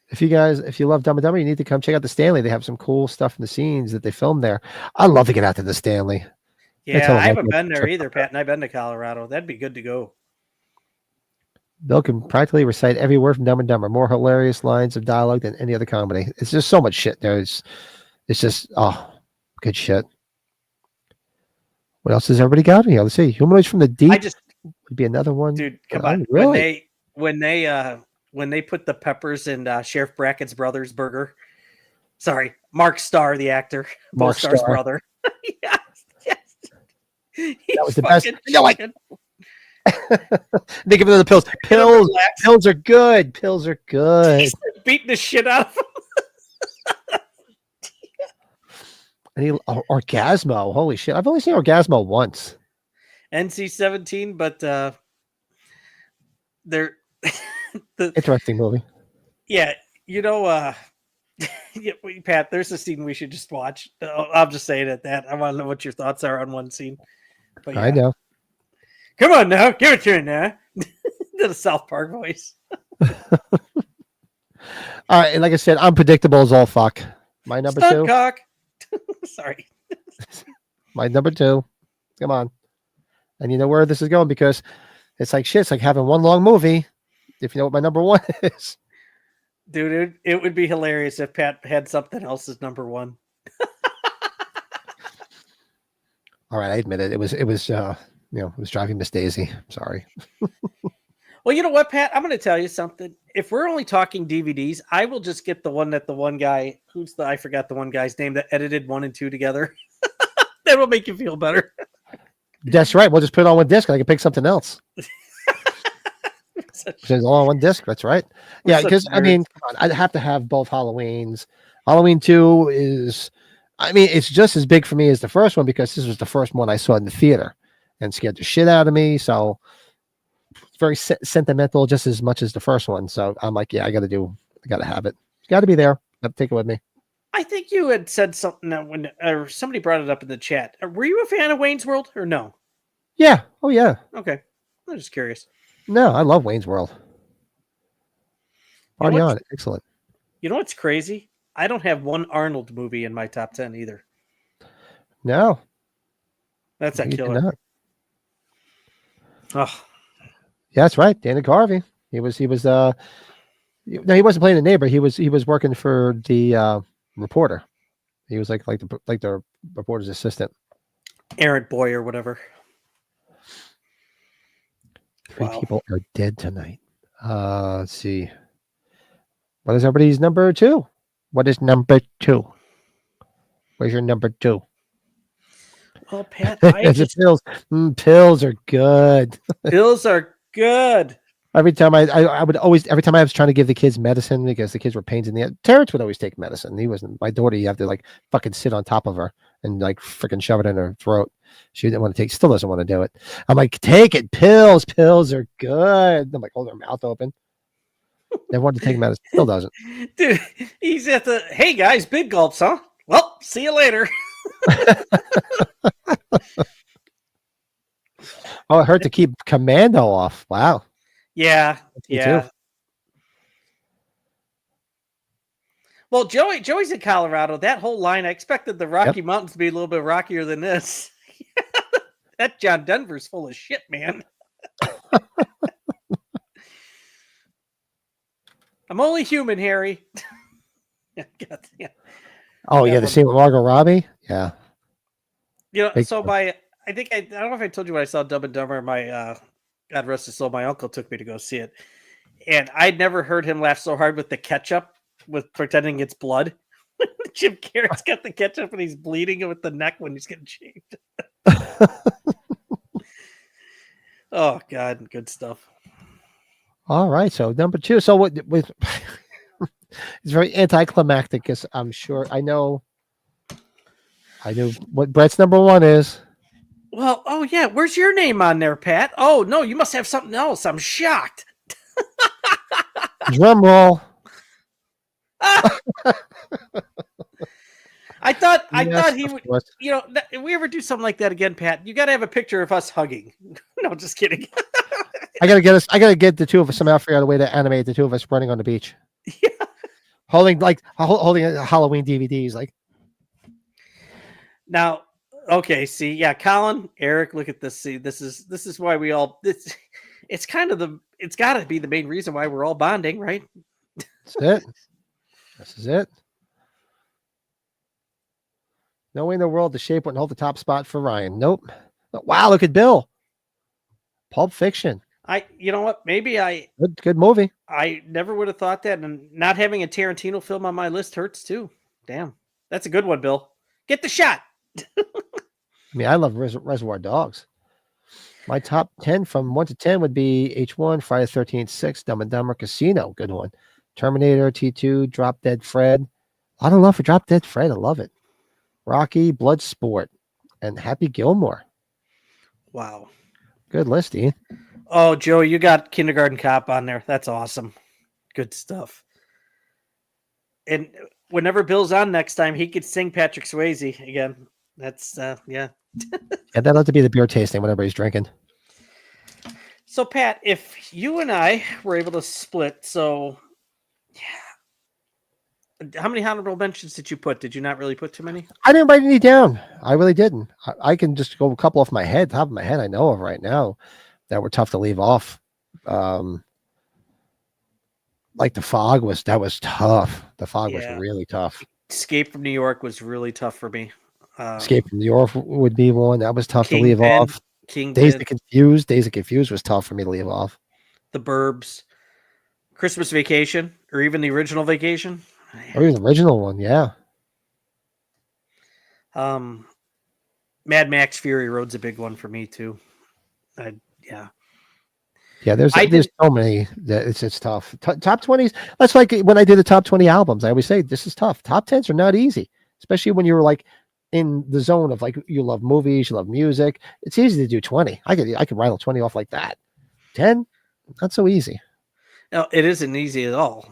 Speaker 1: If you love Dumb and Dumber, you need to come check out the Stanley. They have some cool stuff in the scenes that they filmed there. I'd love to get out to the Stanley.
Speaker 2: Yeah, I haven't been there either, Pat, and I've been to Colorado. That'd be good to go.
Speaker 1: Bill can practically recite every word from Dumb and Dumber. More hilarious lines of dialogue than any other comedy. It's just so much shit there. It's just good shit. What else has everybody got here? Let's see. Humanoids from the Deep would be another one.
Speaker 2: Dude, come on. Really? When they put the peppers in Sheriff Brackett's brother's burger. Sorry, Mark Starr, the actor.
Speaker 1: Mark
Speaker 2: Starr's
Speaker 1: Starr.
Speaker 2: brother. Yes.
Speaker 1: That was the best. They give them the pills. Pills are good. Pills are good.
Speaker 2: beating the shit out of him.
Speaker 1: And Orgasmo. Holy shit. I've only seen Orgasmo once.
Speaker 2: NC-17, but they're
Speaker 1: Interesting movie.
Speaker 2: yeah, yeah, Pat, there's a scene we should just watch. I'm just saying it that. I want to know what your thoughts are on one scene. But
Speaker 1: I know.
Speaker 2: Come on now, give it to me now. The South Park voice.
Speaker 1: All right, and like I said, unpredictable as all fuck. My number
Speaker 2: Stunt
Speaker 1: 2.
Speaker 2: cock. Sorry.
Speaker 1: My number 2. Come on. And you know where this is going because it's like shit. It's like having one long movie. If you know what my number 1 is.
Speaker 2: Dude, it would be hilarious if Pat had something else as number 1.
Speaker 1: All right, I admit it. It was it was driving Miss Daisy. Sorry.
Speaker 2: Well, you know what, Pat? I'm going to tell you something. If we're only talking DVDs, I will just get the one that the one guy, I forgot the one guy's name that edited 1 and 2 together. That will make you feel better.
Speaker 1: That's right. We'll just put it on one disc and I can pick something else. It's all on one disc. That's right. Yeah, because I mean, come on, I'd have to have both Halloweens. Halloween 2 is, I mean, it's just as big for me as the first one because this was the first one I saw in the theater and scared the shit out of me. So it's very sentimental, just as much as the first one. So I'm like, yeah, I got to have it. It's got to be there. I have to take it with me.
Speaker 2: I think you had said something that when somebody brought it up in the chat. Were you a fan of Wayne's World or no?
Speaker 1: Yeah. Oh, yeah.
Speaker 2: Okay. I'm just curious.
Speaker 1: No, I love Wayne's World. Party on. Excellent.
Speaker 2: You know what's crazy? I don't have one Arnold movie in my top 10 either.
Speaker 1: No.
Speaker 2: That's a killer. Oh.
Speaker 1: Yeah, that's right. Dana Carvey. He wasn't playing the neighbor. He was working for the reporter. He was like the reporter's assistant.
Speaker 2: Errant boy or whatever.
Speaker 1: 3 people are dead tonight. Let's see. What is everybody's number 2? What is number 2? Where's your number 2?
Speaker 2: Well, Pat,
Speaker 1: pills. Pills are good.
Speaker 2: Pills are good.
Speaker 1: Every time I was trying to give the kids medicine because the kids were pains in the head. Terrence would always take medicine. He wasn't. My daughter, you have to like fucking sit on top of her and like freaking shove it in her throat. She didn't want to still doesn't want to do it. I'm like, take it. Pills are good. I'm like, hold her mouth open. Never wanted to take medicine. Still doesn't.
Speaker 2: Dude, he's at the, hey guys, big gulps, huh? Well, see you later.
Speaker 1: Oh, it hurt to keep Commando off. Wow.
Speaker 2: Yeah. Yeah.
Speaker 1: Too.
Speaker 2: Well, Joey's in Colorado. That whole line, I expected the Rocky Mountains to be a little bit rockier than this. That John Denver's full of shit, man. I'm only human, Harry. Yeah.
Speaker 1: Oh, yeah, the scene with Margot Robbie? Yeah.
Speaker 2: You know, I don't know if I told you when I saw Dumb and Dumber, my God rest his soul, my uncle took me to go see it. And I'd never heard him laugh so hard with the ketchup, with pretending it's blood. Jim Carrey's got the ketchup and he's bleeding with the neck when he's getting shaved. Oh, God, good stuff. All
Speaker 1: right, so number 2. So what with it's very anticlimactic because I'm sure I know what Brett's number 1 is.
Speaker 2: Well, oh yeah, where's your name on there, Pat? Oh no, you must have something else. I'm shocked.
Speaker 1: Drum roll.
Speaker 2: I thought he would. You know, if we ever do something like that again, Pat, you got to have a picture of us hugging. No, just kidding.
Speaker 1: I gotta get the two of us somehow figure out a way to animate the two of us running on the beach.
Speaker 2: Yeah.
Speaker 1: Holding Halloween DVDs, like.
Speaker 2: Now, okay, see, yeah, Colin, Eric, look at this. See, this is why we all. It's kind of it's got to be the main reason why we're all bonding, right?
Speaker 1: That's it. This is it. No way in the world the shape wouldn't hold the top spot for Ryan. Nope. Wow, look at Bill. Pulp Fiction.
Speaker 2: You know what? Maybe
Speaker 1: good movie.
Speaker 2: I never would have thought that, and not having a Tarantino film on my list hurts too. Damn, that's a good one, Bill. Get the shot.
Speaker 1: I mean, I love Reservoir Dogs. My top 10 from 1 to 10 would be H1, Friday the 13th, 6, Dumb and Dumber, Casino, good one. Terminator, T2, Drop Dead Fred. A lot of love for Drop Dead Fred. I love it. Rocky, Bloodsport, and Happy Gilmore.
Speaker 2: Wow.
Speaker 1: Good list, Ian.
Speaker 2: Oh, Joe, you got Kindergarten Cop on there. That's awesome. Good stuff. And whenever Bill's on next time, he could sing Patrick Swayze again. That's yeah.
Speaker 1: Yeah, that'll have to be the beer tasting whenever he's drinking.
Speaker 2: So, Pat, if you and I were able to split, so yeah, how many honorable mentions did you put? Did you not really put too many?
Speaker 1: I didn't write any down. I really didn't. I can just go a couple off my head, top of my head. I know of right now that were tough to leave off. Like the Fog was tough. The Fog was really tough.
Speaker 2: Escape from New York was really tough for me.
Speaker 1: Escape from New York would be one that was tough to leave off. Days of Confused was tough for me to leave off.
Speaker 2: The Burbs, Christmas Vacation, or even the original Vacation.
Speaker 1: Or even the original one, yeah.
Speaker 2: Mad Max Fury Road's a big one for me too. Yeah.
Speaker 1: Yeah, there's so many that it's tough. Top 20s. That's like when I did the top 20 albums. I always say this is tough. Top 10s are not easy, especially when you're like in the zone of like you love movies, you love music. It's easy to do 20. I could rattle 20 off like that. 10, not so easy.
Speaker 2: No, it isn't easy at all.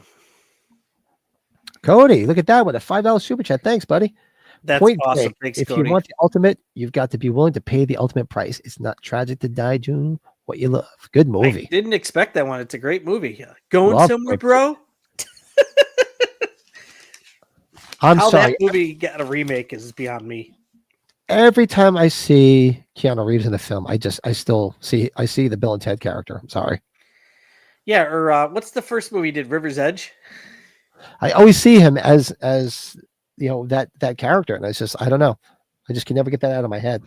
Speaker 1: Cody, look at that with a $5 super chat. Thanks, buddy.
Speaker 2: That's
Speaker 1: Point
Speaker 2: awesome.
Speaker 1: break.
Speaker 2: Thanks,
Speaker 1: if
Speaker 2: Cody.
Speaker 1: you want the ultimate, you've got to be willing to pay the ultimate price. It's not tragic to die doing what you love. Good movie.
Speaker 2: I didn't expect that one. It's a great movie. Going
Speaker 1: Love
Speaker 2: somewhere,
Speaker 1: it.
Speaker 2: bro.
Speaker 1: I'm
Speaker 2: How
Speaker 1: sorry.
Speaker 2: that movie got a remake is beyond me.
Speaker 1: Every time I see Keanu Reeves in the film, I see the Bill and Ted character. I'm sorry.
Speaker 2: Yeah, or what's the first movie he did? River's Edge.
Speaker 1: I always see him as you know that character, and it's just I don't know. I just can never get that out of my head.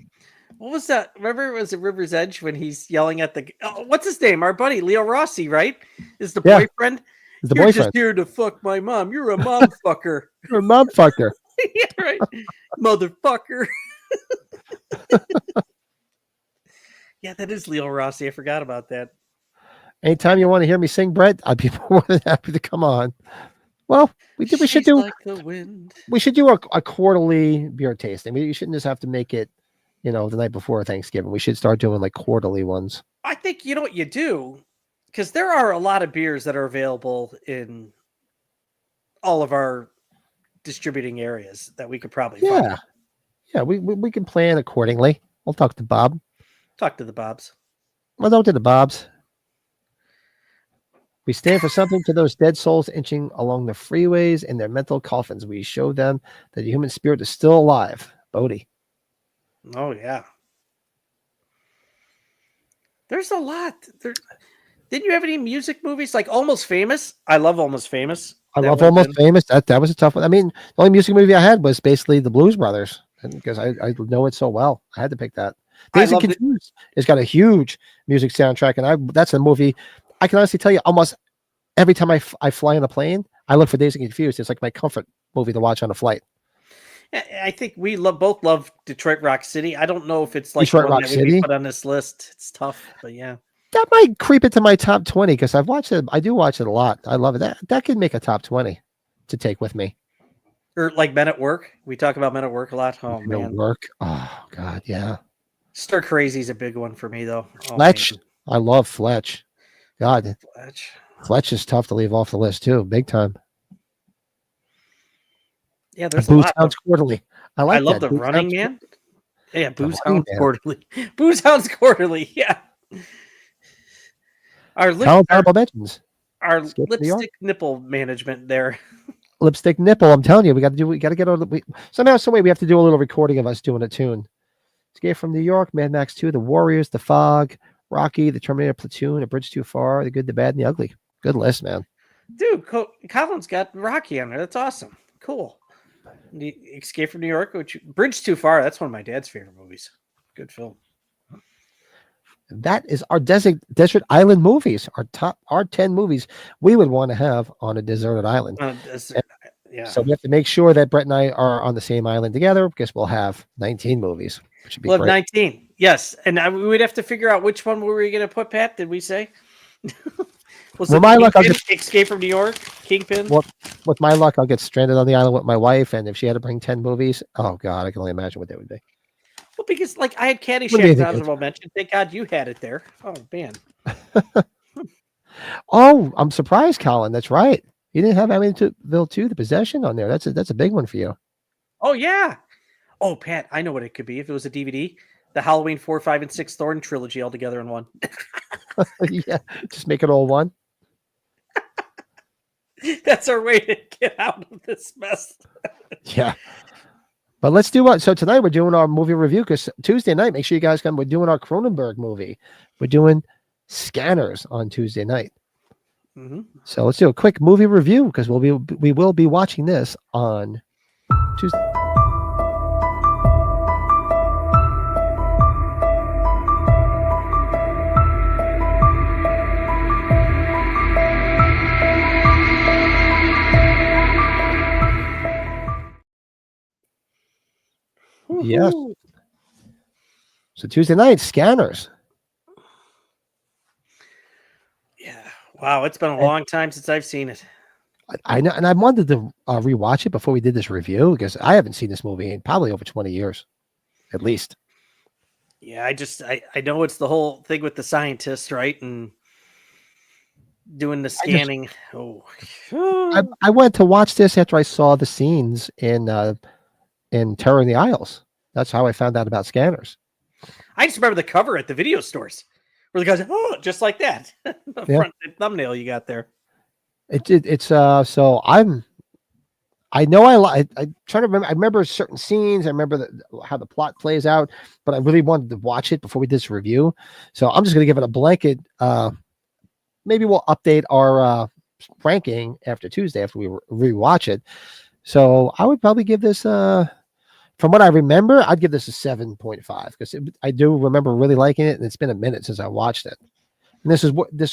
Speaker 2: What was that? Remember, was it River's Edge when he's yelling at the? Oh, what's his name? Our buddy Leo Rossi, right? Is the
Speaker 1: Yeah.
Speaker 2: boyfriend?
Speaker 1: The
Speaker 2: You're
Speaker 1: boyfriend.
Speaker 2: just here to fuck my mom. You're a mom fucker.
Speaker 1: You're a mom fucker.
Speaker 2: Yeah, right, motherfucker. Yeah, that is Leo Rossi. I forgot about that.
Speaker 1: Anytime you want to hear me sing, Brett, I'd be more than happy to come on. Well, we should
Speaker 2: She's
Speaker 1: do
Speaker 2: like the wind.
Speaker 1: we should do a quarterly beer tasting. You shouldn't just have to make it, the night before Thanksgiving. We should start doing like quarterly ones.
Speaker 2: I think you know what you do, because there are a lot of beers that are available in all of our distributing areas that we could probably find.
Speaker 1: Yeah, we can plan accordingly. We'll talk to Bob.
Speaker 2: Talk to the Bobs.
Speaker 1: Well, don't to the Bobs. We stand for something to those dead souls inching along the freeways in their mental coffins. We show them that the human spirit is still alive. Bodie.
Speaker 2: Oh yeah. There's a lot. Didn't you have any music movies like Almost Famous? I love Almost Famous.
Speaker 1: I love Almost Famous. That was a tough one. I mean, the only music movie I had was basically the Blues Brothers, because I know it so well. I had to pick that. Days of Confused has got a huge music soundtrack, and that's a movie. I can honestly tell you, almost every time I fly on a plane, I look for Days of Confused. It's like my comfort movie to watch on a flight.
Speaker 2: I think we both love Detroit Rock City. I don't know if it's like
Speaker 1: Detroit
Speaker 2: one
Speaker 1: Rock
Speaker 2: that we
Speaker 1: City?
Speaker 2: put on this list. It's tough, but yeah.
Speaker 1: That might creep into my top 20 because I've watched it. I do watch it a lot. I love it. That could make a top 20 to take with me.
Speaker 2: Or like Men at Work. We talk about Men at Work a lot. Oh man.
Speaker 1: Work. Oh God, yeah.
Speaker 2: Stir Crazy is a big one for me though.
Speaker 1: Fletch. I love Fletch. God, Fletch is tough to leave off the list too, big time.
Speaker 2: Yeah, there's
Speaker 1: Booze
Speaker 2: a lot.
Speaker 1: Hounds Quarterly. I love
Speaker 2: the
Speaker 1: Booze
Speaker 2: Running
Speaker 1: Hounds
Speaker 2: Man. Yeah, Booze
Speaker 1: Running
Speaker 2: Hounds
Speaker 1: Man.
Speaker 2: Quarterly. Booze Hounds Quarterly. Yeah. Our
Speaker 1: Honorable mentions.
Speaker 2: our
Speaker 1: Skip New York.
Speaker 2: lipstick nipple management there.
Speaker 1: Lipstick Nipple. I'm telling you, we got to get somehow, some way. We have to do a little recording of us doing a tune. Escape from New York, Mad Max 2, The Warriors, The Fog, Rocky, The Terminator Platoon, A Bridge Too Far, The Good, the Bad, and the Ugly. Good list, man.
Speaker 2: Dude, Colin's got Rocky on there. That's awesome. Cool. The Escape from New York, Bridge Too Far. That's one of my dad's favorite movies. Good film.
Speaker 1: That is our desert island movies. Our 10 movies we would want to have on a deserted island.
Speaker 2: Yeah.
Speaker 1: So we have to make sure that Brett and I are on the same island together because we'll have 19 movies. Which would be
Speaker 2: We'll have
Speaker 1: great.
Speaker 2: 19. Yes. And we would have to figure out which one were we going to put, Pat? Did we say? Was
Speaker 1: Well,
Speaker 2: it
Speaker 1: my luck, I'll
Speaker 2: Escape from New York? Kingpin.
Speaker 1: Well, with my luck, I'll get stranded on the island with my wife, and if she had to bring 10 movies, oh god, I can only imagine what they would be.
Speaker 2: Well, because like I had
Speaker 1: Wouldn't be
Speaker 2: Caddyshack
Speaker 1: anything
Speaker 2: as
Speaker 1: good.
Speaker 2: honorable mention. Thank God you had it there. Oh man.
Speaker 1: Oh, I'm surprised, Colin. That's right. You didn't have Amityville 2, The Possession on there. That's a big one for you.
Speaker 2: Oh yeah. Oh Pat, I know what it could be if it was a DVD. The Halloween 4, 5, and 6 Thorn trilogy all together in one.
Speaker 1: Yeah, just make it all one.
Speaker 2: That's our way to get out of this mess.
Speaker 1: Yeah. But let's do what? So tonight we're doing our movie review because Tuesday night, make sure you guys come. We're doing our Cronenberg movie. We're doing Scanners on Tuesday night.
Speaker 2: Mm-hmm.
Speaker 1: So let's do a quick movie review because we will be watching this on Tuesday. Yes. So Tuesday night, Scanners.
Speaker 2: Yeah. Wow, it's been a long time since I've seen it.
Speaker 1: I know, and I wanted to rewatch it before we did this review because I haven't seen this movie in probably over 20 years, at least.
Speaker 2: Yeah, I know it's the whole thing with the scientist, right? And doing the scanning.
Speaker 1: I went to watch this after I saw the scenes in Terror in the Isles. That's how I found out about Scanners.
Speaker 2: I just remember the cover at the video stores where the guys, just like that. The front thumbnail you got there.
Speaker 1: It's so I'm trying to remember. I remember certain scenes. I remember how the plot plays out, but I really wanted to watch it before we did this review. So I'm just going to give it a blanket. Maybe we'll update our ranking after Tuesday after we rewatch it. So I would probably give this, from what I remember, I'd give this a 7.5 because I do remember really liking it, and it's been a minute since I watched it. And this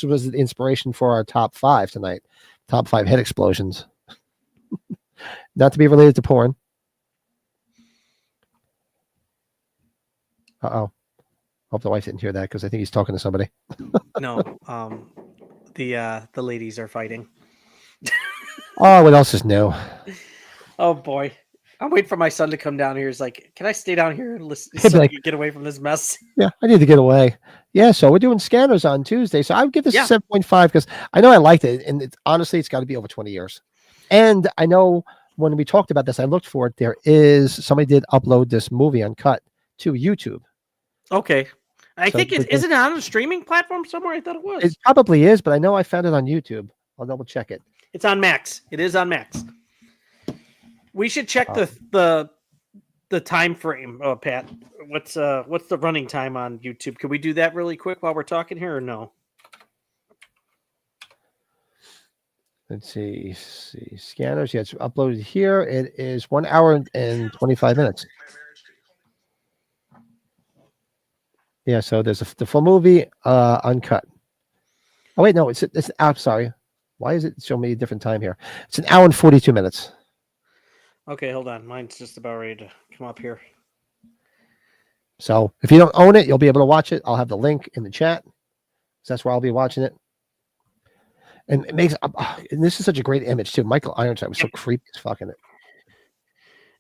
Speaker 1: was the inspiration for our top 5 tonight. Top 5 head explosions. Not to be related to porn. Uh-oh. Hope the wife didn't hear that because I think he's talking to somebody.
Speaker 2: No, the ladies are fighting.
Speaker 1: Oh, what else is new?
Speaker 2: Oh boy. I'm waiting for my son to come down here. He's like, can I stay down here and listen so I can get away from this mess?
Speaker 1: Yeah, I need to get away. Yeah, so we're doing Scanners on Tuesday. So I would give this a 7.5 because I know I liked it. And honestly, it's got to be over 20 years. And I know when we talked about this, I looked for it. Somebody did upload this movie uncut to YouTube.
Speaker 2: Okay. I think isn't it on a streaming platform somewhere? I thought it was.
Speaker 1: It probably is, but I know I found it on YouTube. I'll double check it.
Speaker 2: It's on Max. It is on Max. We should check the time frame, Pat. What's the running time on YouTube? Can we do that really quick while we're talking here, or no?
Speaker 1: Let's see. Scanners. Yeah, it's uploaded here. It is 1 hour and 25 minutes. Yeah, so there's the full movie uncut. Oh wait, no, it's I'm sorry. Why is it showing me a different time here? It's 1 hour and 42 minutes.
Speaker 2: Okay, hold on. Mine's just about ready to come up here.
Speaker 1: So if you don't own it, you'll be able to watch it. I'll have the link in the chat. So that's where I'll be watching it. And it makes and this is such a great image too. Michael Ironside was so creepy as fucking it.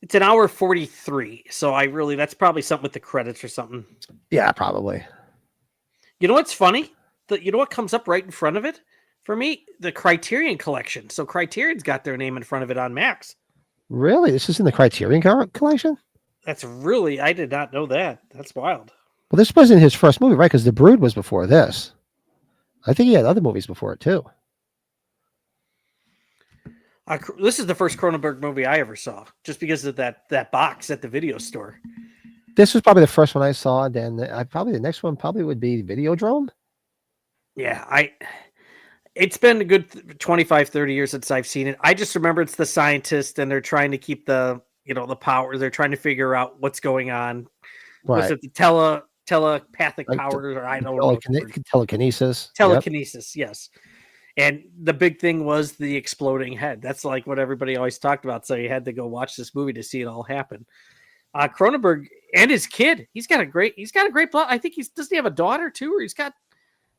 Speaker 2: It's 1 hour 43. So that's probably something with the credits or something.
Speaker 1: Yeah, probably.
Speaker 2: You know what's funny? You know what comes up right in front of it? For me, the Criterion collection. So Criterion's got their name in front of it on Max.
Speaker 1: Really? This is in the Criterion collection?
Speaker 2: I did not know that. That's wild.
Speaker 1: Well, this wasn't his first movie, right? Because The Brood was before this. I think he had other movies before it too.
Speaker 2: This is the first Cronenberg movie I ever saw, just because of that box at the video store.
Speaker 1: This was probably the first one I saw. Then the next one would be Videodrome.
Speaker 2: Yeah, it's been a good 25, 30 years since I've seen it. I just remember it's the scientist and they're trying to keep the power. They're trying to figure out what's going on.
Speaker 1: Right.
Speaker 2: Was it the telepathic powers or I don't know.
Speaker 1: Telekinesis.
Speaker 2: Telekinesis, yes. And the big thing was the exploding head. That's like what everybody always talked about. So you had to go watch this movie to see it all happen. Cronenberg and his kid, he's got a great plot. I think doesn't he have a daughter too,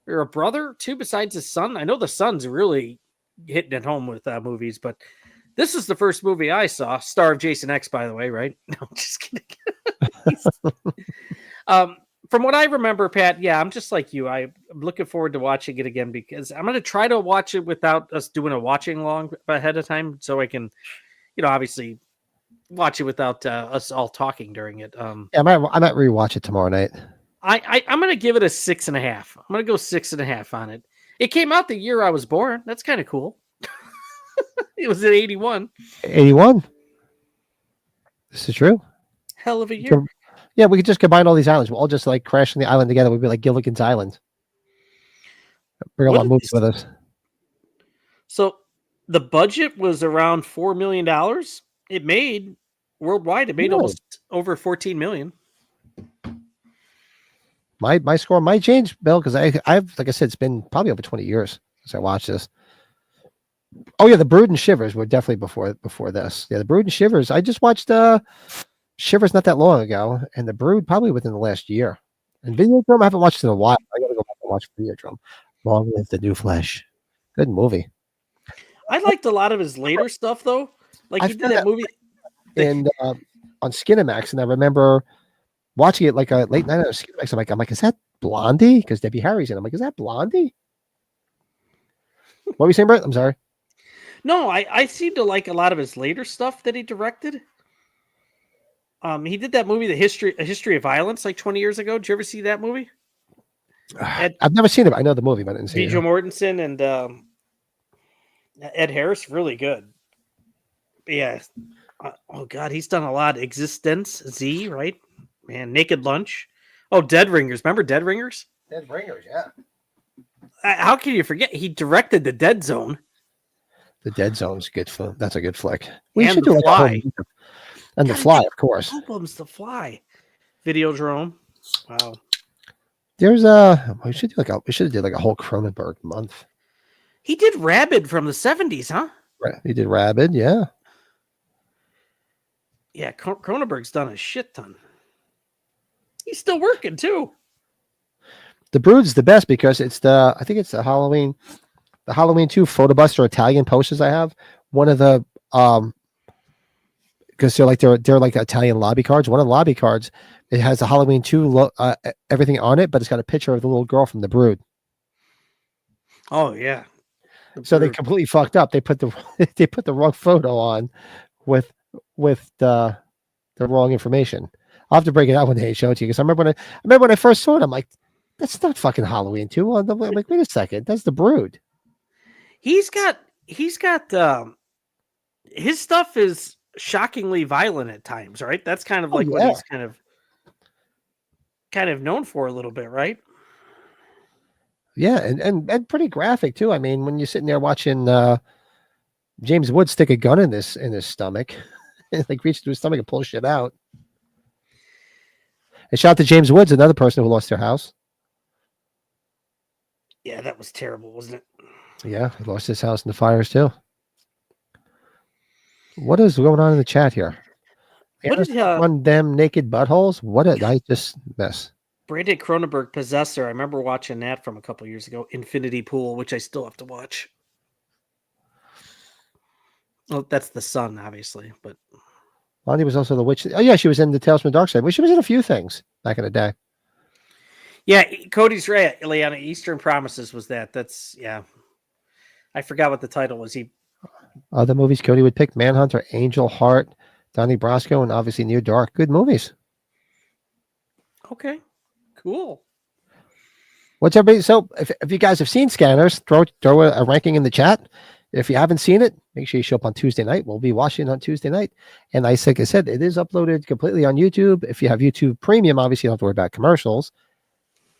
Speaker 2: or a brother too, besides his son? I know the son's really hitting it home with movies, but this is the first movie I saw. Star of Jason X, by the way, right? No, I'm just kidding. From what I remember, Pat, yeah, I'm just like you. I'm looking forward to watching it again because I'm going to try to watch it without us doing a watching long ahead of time, so I can, obviously watch it without us all talking during it.
Speaker 1: Yeah, I might rewatch it tomorrow night.
Speaker 2: I'm going to give it a 6.5. I'm going to go 6.5 on it. It came out the year I was born. That's kind of cool. It was in 81.
Speaker 1: 81. This is true.
Speaker 2: Hell of a year.
Speaker 1: Yeah, we could just combine all these islands. We'll all just like crash on the island together. We'd be like Gilligan's Island. Bring a lot of movies with us.
Speaker 2: So the budget was around $4 million. It made worldwide. It made almost over 14 million.
Speaker 1: My score might change, Bill, because I've like I said, it's been probably over 20 years since I watched this. Oh yeah, the Brood and Shivers were definitely before this. Yeah, the Brood and Shivers. I just watched Shivers not that long ago, and the Brood probably within the last year. And Videodrome I haven't watched in a while. I gotta go back and watch Videodrome. Long Live the New Flesh. Good movie.
Speaker 2: I liked a lot of his later stuff though. Like he did that movie
Speaker 1: and on Skinemax, and I remember watching it like a late night on Skinemax. I'm like, is that Blondie? Because Debbie Harry's in. I'm like, is that Blondie? What were you saying, Brett? I'm sorry.
Speaker 2: No, I seem to like a lot of his later stuff that he directed. He did that movie, A History of Violence, like 20 years ago. Did you ever see that movie?
Speaker 1: I've never seen it. I know the movie, but I didn't see it.
Speaker 2: Viggo Mortensen and Ed Harris, really good. But yeah. Oh God, he's done a lot. Existence, Z, right? Man, Naked Lunch. Oh, Dead Ringers. Remember Dead Ringers?
Speaker 1: Dead Ringers, yeah.
Speaker 2: How can you forget? He directed The Dead Zone.
Speaker 1: The Dead Zone's good fun. That's a good flick. We
Speaker 2: And
Speaker 1: should
Speaker 2: The
Speaker 1: do like
Speaker 2: Fly.
Speaker 1: And The Fly, of course.
Speaker 2: Albums, The Fly. Videodrome. Wow.
Speaker 1: There's we should do like a whole Cronenberg month.
Speaker 2: He did Rabid from the 70s, huh?
Speaker 1: Right. He did Rabid, yeah.
Speaker 2: Yeah, Cronenberg's done a shit ton. He's still working too.
Speaker 1: The Brood's the best because I think it's the Halloween 2 Photobuster Italian posters I have. One of the because they're like Italian lobby cards. One of the lobby cards, it has a Halloween 2 everything on it, but it's got a picture of the little girl from The Brood.
Speaker 2: Oh yeah.
Speaker 1: So they completely fucked up. They put the wrong photo on with the wrong information. I'll have to break it out one day and show it to you because I remember when I first saw it, I'm like, that's not fucking Halloween 2. I'm like, wait a second, that's The Brood.
Speaker 2: He's got his stuff is shockingly violent at times, right? That's kind of like what he's kind of known for a little bit, right?
Speaker 1: Yeah, and pretty graphic too. I mean, when you're sitting there watching James Wood stick a gun in his stomach, and like reach through his stomach and pull shit out. And shout out to James Woods, another person who lost their house.
Speaker 2: Yeah, that was terrible, wasn't it?
Speaker 1: Yeah, he lost his house in the fires too. What is going on in the chat here? On them naked buttholes? What did I just miss?
Speaker 2: Brandon Cronenberg, Possessor. I remember watching that from a couple years ago. Infinity Pool, which I still have to watch. Well, that's the son, obviously, but
Speaker 1: Lonnie was also the witch. Oh yeah, she was in the Tales from the Dark Side. Well, she was in a few things back in the day.
Speaker 2: Yeah, Cody's right. Leanna, Eastern Promises was that. That's I forgot what the title was.
Speaker 1: Other movies Cody would pick: Manhunter, Angel Heart, Donnie Brasco, and obviously Near Dark. Good movies.
Speaker 2: Okay, cool.
Speaker 1: What's everybody? So if you guys have seen Scanners, throw a ranking in the chat. If you haven't seen it, make sure you show up on Tuesday night. We'll be watching it on Tuesday night. And like I said, it is uploaded completely on YouTube. If you have YouTube Premium, obviously you don't have to worry about commercials.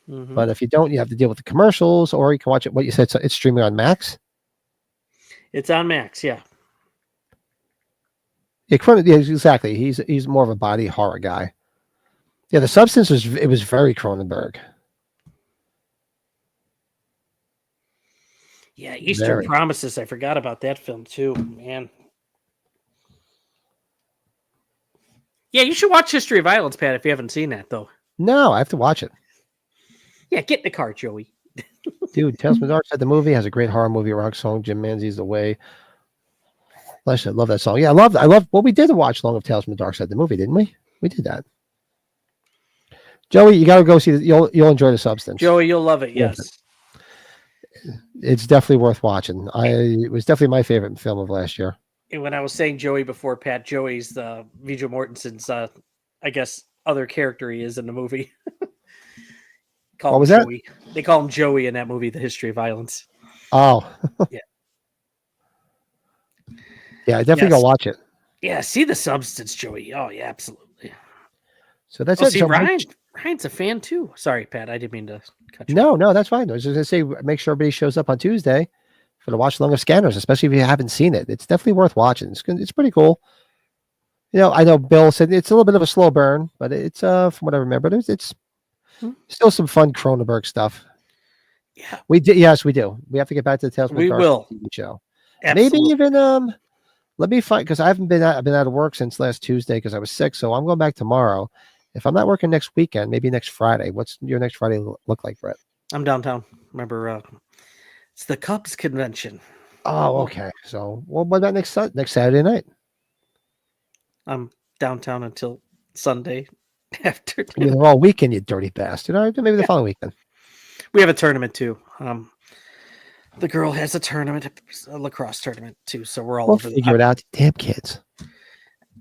Speaker 1: Mm-hmm. But if you don't, you have to deal with the commercials, or you can watch it. What you said, so it's streaming on Max.
Speaker 2: It's on Max, yeah.
Speaker 1: Yeah, exactly. He's more of a body horror guy. Yeah, The Substance was very Cronenberg.
Speaker 2: Yeah, Eastern Promises. I forgot about that film too, man. Yeah, you should watch History of Violence, Pat, if you haven't seen that though.
Speaker 1: No, I have to watch it.
Speaker 2: Yeah, get in the car, Joey.
Speaker 1: Dude, Tales from the Dark Side, the movie has a great horror movie rock song. Jim Manzi's The Way. I love that song. Yeah, I love. Well, we did watch Long of Tales from the Dark Side, the movie, didn't we? We did that. Joey, you got to go see it. You'll enjoy The Substance.
Speaker 2: Joey, you'll love it. Yes.
Speaker 1: It's definitely worth watching. It was definitely my favorite film of last year.
Speaker 2: And when I was saying Joey before, Pat, Joey's the Viggo Mortensen's, I guess, other character he is in the movie.
Speaker 1: What was that?
Speaker 2: Joey. They call him Joey in that movie, The History of Violence.
Speaker 1: Oh.
Speaker 2: Yeah.
Speaker 1: Yeah, I definitely go watch it.
Speaker 2: Yeah, see The Substance, Joey. Oh, yeah, absolutely.
Speaker 1: So that's it.
Speaker 2: See,
Speaker 1: So
Speaker 2: Ryan's a fan too. Sorry, Pat, I didn't mean to cut you
Speaker 1: No, that's fine. I was just going to say, make sure everybody shows up on Tuesday for the watch along of Scanners, especially if you haven't seen it. It's definitely worth watching. It's pretty cool. I know Bill said it's a little bit of a slow burn, but it's from what I remember, it's still some fun Cronenberg stuff.
Speaker 2: Yeah,
Speaker 1: we did. Yes, we do. We have to get back to the Tales from the
Speaker 2: We
Speaker 1: Dark
Speaker 2: will.
Speaker 1: TV show.
Speaker 2: absolutely.
Speaker 1: Maybe even let me find, because I've been out of work since last Tuesday because I was sick, so I'm going back tomorrow. If I'm not working next weekend, maybe next Friday. What's your next Friday look like, Brett?
Speaker 2: I'm downtown. Remember, it's the Cubs convention.
Speaker 1: Oh, okay. So, what about next Saturday night?
Speaker 2: I'm downtown until Sunday afternoon.
Speaker 1: You're all weekend, you dirty bastard. All right, maybe the following weekend.
Speaker 2: We have a tournament too. The girl has a tournament, a lacrosse tournament too. So we're all
Speaker 1: We'll
Speaker 2: over.
Speaker 1: figure it out. Damn kids.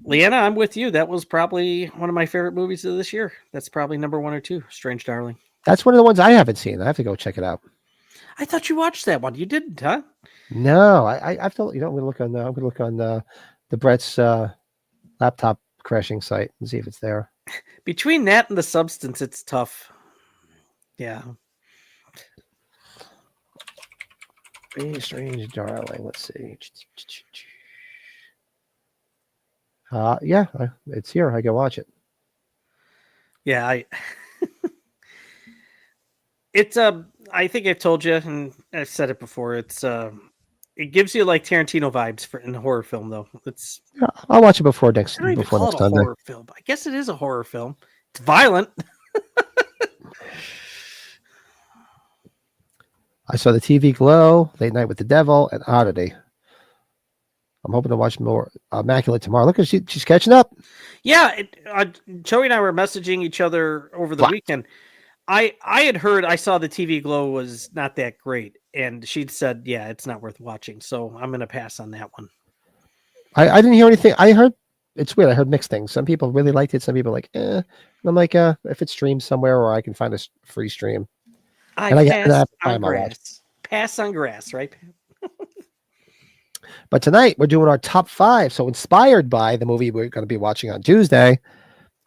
Speaker 2: Leanna, I'm with you. That was probably one of my favorite movies of this year. That's probably number 1 or 2. Strange Darling.
Speaker 1: That's one of the ones I haven't seen. I have to go check it out.
Speaker 2: I thought you watched that one. You didn't, huh?
Speaker 1: No, I've told you. I'm gonna look on the Brett's laptop crashing site and see if it's there.
Speaker 2: Between that and The Substance, it's tough. Yeah.
Speaker 1: Strange Darling. Let's see. Yeah, it's here. I can watch it.
Speaker 2: Yeah, it's I think I've told you and I've said it before. It's it gives you like Tarantino vibes in a horror film though. It's
Speaker 1: Yeah, I'll watch it before next
Speaker 2: I don't even call it a
Speaker 1: Sunday.
Speaker 2: horror film. I guess it is a horror film. It's violent.
Speaker 1: I saw the TV Glow, Late Night with the Devil, and Oddity. I'm hoping to watch more Immaculate tomorrow. Look, she's catching up.
Speaker 2: Yeah, Joey and I were messaging each other over the weekend. I had heard, I saw the TV Glow was not that great, and she'd said, yeah, it's not worth watching. So I'm going to pass on that one.
Speaker 1: I didn't hear anything. I heard, it's weird. I heard mixed things. Some people really liked it. Some people like, eh. And I'm like, if it's streamed somewhere or I can find a free stream.
Speaker 2: Pass on grass, right?
Speaker 1: But tonight we're doing our top 5. So inspired by the movie we're going to be watching on Tuesday,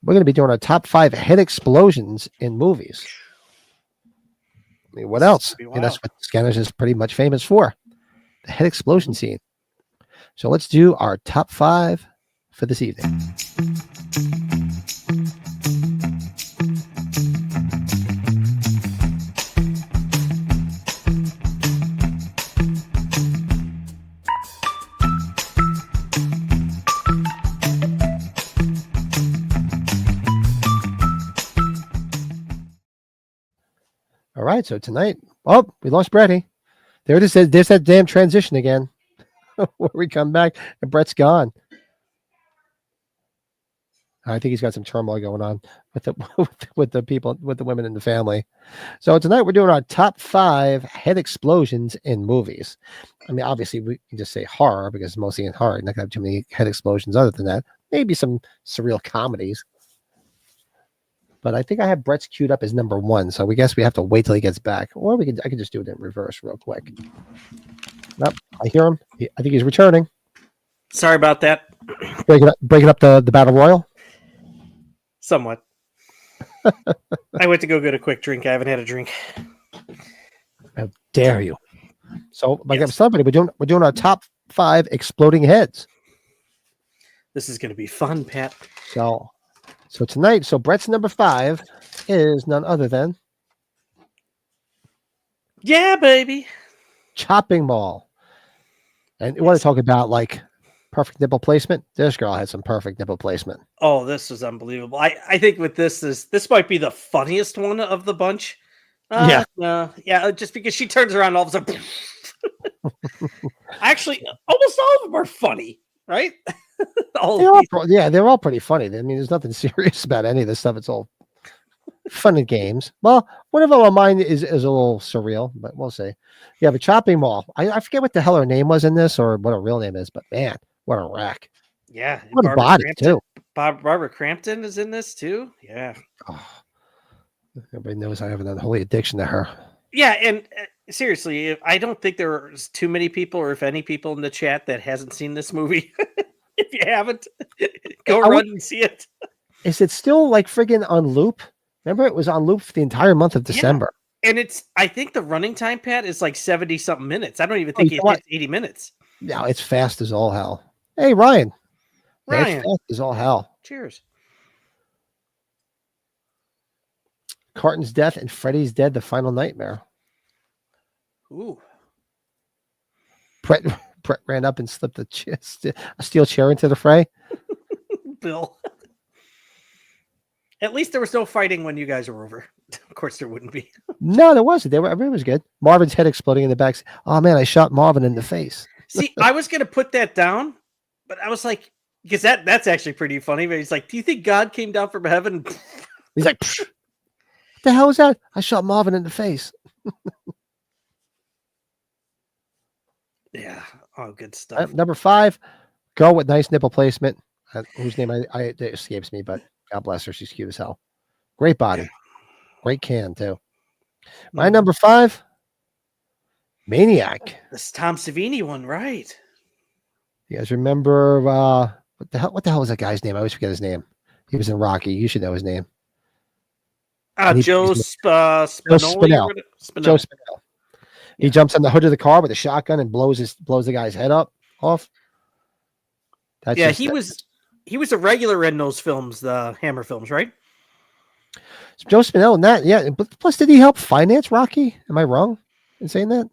Speaker 1: we're going to be doing our top 5 head explosions in movies. I mean, what else? And that's what Scanners is pretty much famous for. The head explosion scene. So let's do our top 5 for this evening. All right, so tonight, we lost Bretty. There it is. There's that damn transition again. Where we come back and Brett's gone. I think he's got some turmoil going on with the people, with the women in the family. So tonight we're doing our top 5 head explosions in movies. I mean, obviously we can just say horror because it's mostly in horror. You're not gonna have too many head explosions other than that. Maybe some surreal comedies. But I think I have Brett's queued up as number 1, so we guess we have to wait till he gets back, or I can just do it in reverse real quick. Nope, I hear him. I think he's returning.
Speaker 2: Sorry about that.
Speaker 1: Breaking up the battle royal.
Speaker 2: Somewhat. I went to go get a quick drink. I haven't had a drink.
Speaker 1: How dare you? So, like I'm somebody, we're doing our top 5 exploding heads.
Speaker 2: This is going to be fun, Pat.
Speaker 1: So tonight, Brett's number 5 is none other than
Speaker 2: Yeah, baby.
Speaker 1: Chopping Mall. And you want to talk about like perfect nipple placement? This girl had some perfect nipple placement.
Speaker 2: Oh, this was unbelievable. I think with this might be the funniest one of the bunch. No, yeah, just because she turns around all of a sudden. Actually, almost all of them are funny, right?
Speaker 1: They're all pretty funny. I mean, there's nothing serious about any of this stuff. It's all fun and games. Well, one of them on mine is a little surreal, but we'll see. You have a chopping mall. I forget what the hell her name was in this or what her real name is, but man, what a wreck.
Speaker 2: Yeah,
Speaker 1: What a body, too.
Speaker 2: Barbara Crampton is in this too. Yeah.
Speaker 1: Oh, everybody knows I have an unholy addiction to her.
Speaker 2: Yeah, and seriously, I don't think there's too many people, or if any people in the chat that hasn't seen this movie. If you haven't, go run and see it.
Speaker 1: Is it still like friggin' on loop? Remember, it was on loop for the entire month of December.
Speaker 2: Yeah. And I think the running time, Pat, is like 70 something minutes. I don't even think it hits 80 minutes.
Speaker 1: No, it's fast as all hell. Hey, Ryan. It's fast as all hell.
Speaker 2: Cheers.
Speaker 1: Carton's death and Freddy's Dead, the final nightmare.
Speaker 2: Ooh.
Speaker 1: Brett ran up and slipped a steel chair into the fray.
Speaker 2: Bill. At least there was no fighting when you guys were over. Of course there wouldn't be.
Speaker 1: No, there wasn't. Everything was good. Marvin's head exploding in the back. Oh, man, I shot Marvin in the face.
Speaker 2: See, I was going to put that down, but I was like, because that's actually pretty funny. But he's like, do you think God came down from heaven?
Speaker 1: He's like, what the hell was that? I shot Marvin in the face.
Speaker 2: Yeah. Oh, good stuff.
Speaker 1: Number 5, girl with nice nipple placement. Whose name it escapes me, but God bless her. She's cute as hell. Great body. Great can, too. My number 5, Maniac.
Speaker 2: This Tom Savini one, right?
Speaker 1: You guys remember what the hell was that guy's name? I always forget his name. He was in Rocky. You should know his name.
Speaker 2: Joe Spinell.
Speaker 1: Joe Spinell. He jumps on the hood of the car with a shotgun and blows the guy's head off.
Speaker 2: He was a regular in those films, the Hammer films, right?
Speaker 1: Joe Spinell and that, yeah. Plus, did he help finance Rocky? Am I wrong in saying that?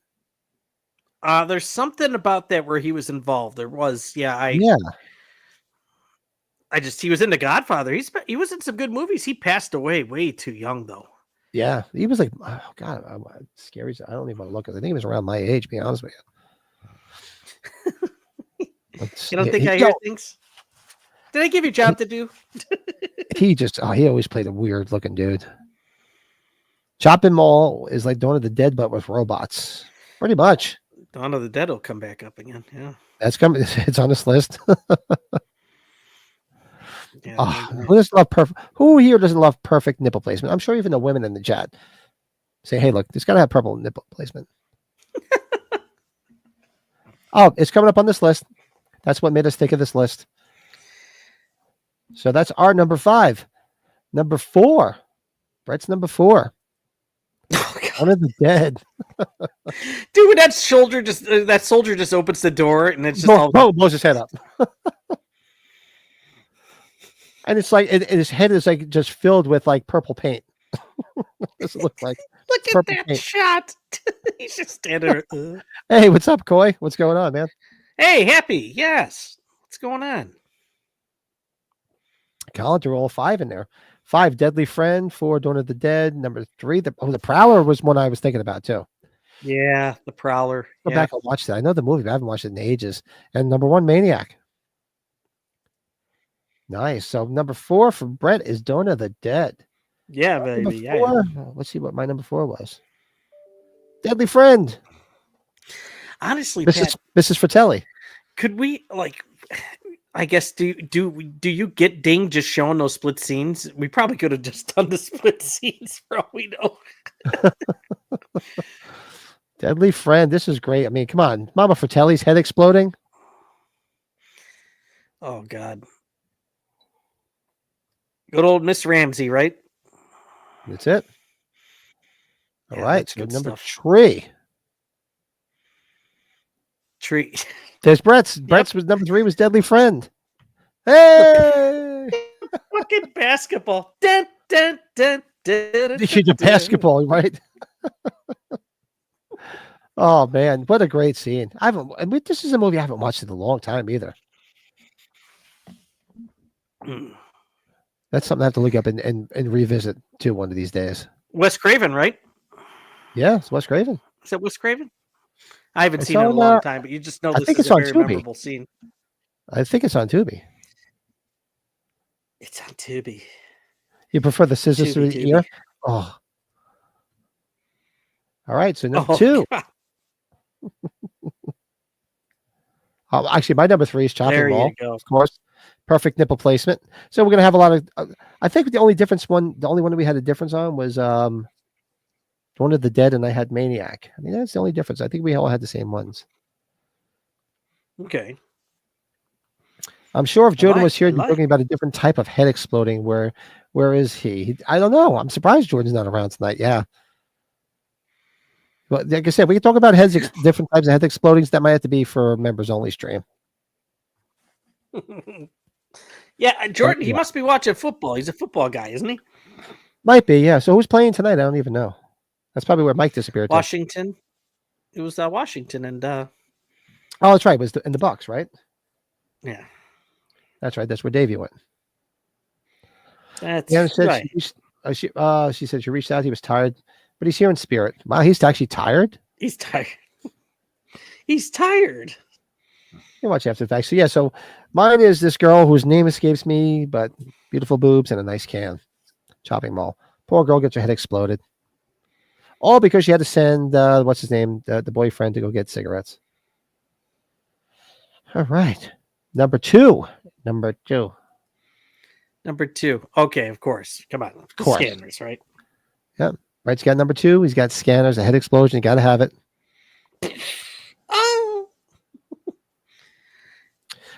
Speaker 2: There's something about that where he was involved. There was, he was in The Godfather. He was in some good movies. He passed away way too young, though.
Speaker 1: Yeah, he was like, oh God, scary. I don't even want to look. I think he was around my age. Be honest with you.
Speaker 2: You don't think I hear things? Did I give you a job to do?
Speaker 1: He always played a weird looking dude. Chopping Mall is like Dawn of the Dead, but with robots. Pretty much.
Speaker 2: Dawn of the Dead will come back up again. Yeah.
Speaker 1: That's coming. It's on this list.
Speaker 2: Yeah,
Speaker 1: who here doesn't love perfect nipple placement? I'm sure even the women in the chat say, hey, look, it's got to have purple nipple placement. Oh, it's coming up on this list. That's what made us think of this list. So that's our number 5. Number 4. Brett's number 4. One of the Dead.
Speaker 2: Dude, that soldier just opens the door and it's just
Speaker 1: blows his head up. And it's like his head is like just filled with like purple paint. Does it look like?
Speaker 2: Look at that paint. Shot. He's just standing there.
Speaker 1: Hey, what's up, Coy? What's going on, man?
Speaker 2: Hey, Happy. Yes. What's going on?
Speaker 1: Colin, they're all 5 in there. 5, Deadly Friend. 4, Dawn of the Dead. Number 3, the Prowler was one I was thinking about too.
Speaker 2: Yeah, the Prowler.
Speaker 1: Go back and watch that. I know the movie, but I haven't watched it in ages. And number 1, Maniac. Nice. So number 4 for Brett is Dawn of the Dead.
Speaker 2: Yeah, baby. Yeah.
Speaker 1: Let's see what my number 4 was. Deadly Friend.
Speaker 2: Honestly,
Speaker 1: Mrs. Fratelli.
Speaker 2: Could we I guess do you get ding just showing those split scenes? We probably could have just done the split scenes for all we know.
Speaker 1: Deadly Friend. This is great. I mean, come on. Mama Fratelli's head exploding.
Speaker 2: Oh God. Good old Miss Ramsey, right?
Speaker 1: That's it. All right. So
Speaker 2: good
Speaker 1: number
Speaker 2: stuff.
Speaker 1: 3.
Speaker 2: Tree.
Speaker 1: There's Brett's. Brett's was number 3 was Deadly Friend. Hey!
Speaker 2: Fucking basketball. Dun, dun, dun, dun, dun,
Speaker 1: The basketball, right? Oh man, what a great scene! This is a movie I haven't watched in a long time either. That's something I have to look up and revisit too one of these days.
Speaker 2: Wes Craven, right?
Speaker 1: Yeah, it's Wes Craven.
Speaker 2: Is that Wes Craven? I haven't
Speaker 1: It's
Speaker 2: seen it in a
Speaker 1: on,
Speaker 2: long time, but you just know
Speaker 1: I
Speaker 2: this
Speaker 1: think
Speaker 2: is
Speaker 1: it's
Speaker 2: a
Speaker 1: on
Speaker 2: very
Speaker 1: Tubi.
Speaker 2: memorable scene.
Speaker 1: I think it's on Tubi.
Speaker 2: It's on Tubi.
Speaker 1: You prefer the scissors
Speaker 2: Tubi,
Speaker 1: through the
Speaker 2: Tubi.
Speaker 1: ear? Oh. All right. So number
Speaker 2: Oh,
Speaker 1: 2.
Speaker 2: God.
Speaker 1: Actually, my number 3 is Chopping
Speaker 2: There
Speaker 1: Mall.
Speaker 2: you go.
Speaker 1: Of course. Perfect nipple placement. So we're gonna have a lot of. I think the only one that we had a difference on was Dawn of the Dead, and I had Maniac. I mean, that's the only difference. I think we all had the same ones.
Speaker 2: Okay.
Speaker 1: I'm sure if Jordan was here,
Speaker 2: I
Speaker 1: he'd be
Speaker 2: like.
Speaker 1: talking about a different type of head exploding. Where is he? I don't know. I'm surprised Jordan's not around tonight. Yeah. But like I said, we can talk about different types of head explodings. That might have to be for members only stream.
Speaker 2: Yeah, Jordan, he
Speaker 1: yeah.
Speaker 2: must be watching football. He's a football guy, isn't he?
Speaker 1: Might be, yeah. So who's playing tonight? I don't even know. That's probably where Mike disappeared to.
Speaker 2: Washington. It was Washington and
Speaker 1: Oh, that's right. It was in the Bucks, right?
Speaker 2: yeah.
Speaker 1: That's right. That's where Davey went.
Speaker 2: That's
Speaker 1: Yeah, said
Speaker 2: right.
Speaker 1: she said she reached out. He was tired, but he's here in spirit. Wow, he's actually tired.
Speaker 2: He's tired. He's tired.
Speaker 1: You watch after the fact. So yeah, so mine is this girl whose name escapes me, but beautiful boobs and a nice can. Chopping Mall. Poor girl gets her head exploded. All because she had to send what's his name, the boyfriend, to go get cigarettes. All right, number 2.
Speaker 2: Number 2. Okay, of course. Come on. Of
Speaker 1: course.
Speaker 2: Scanners, right?
Speaker 1: Yep. Right, he's got number 2. He's got scanners, a head explosion. You got to have it.
Speaker 2: Oh.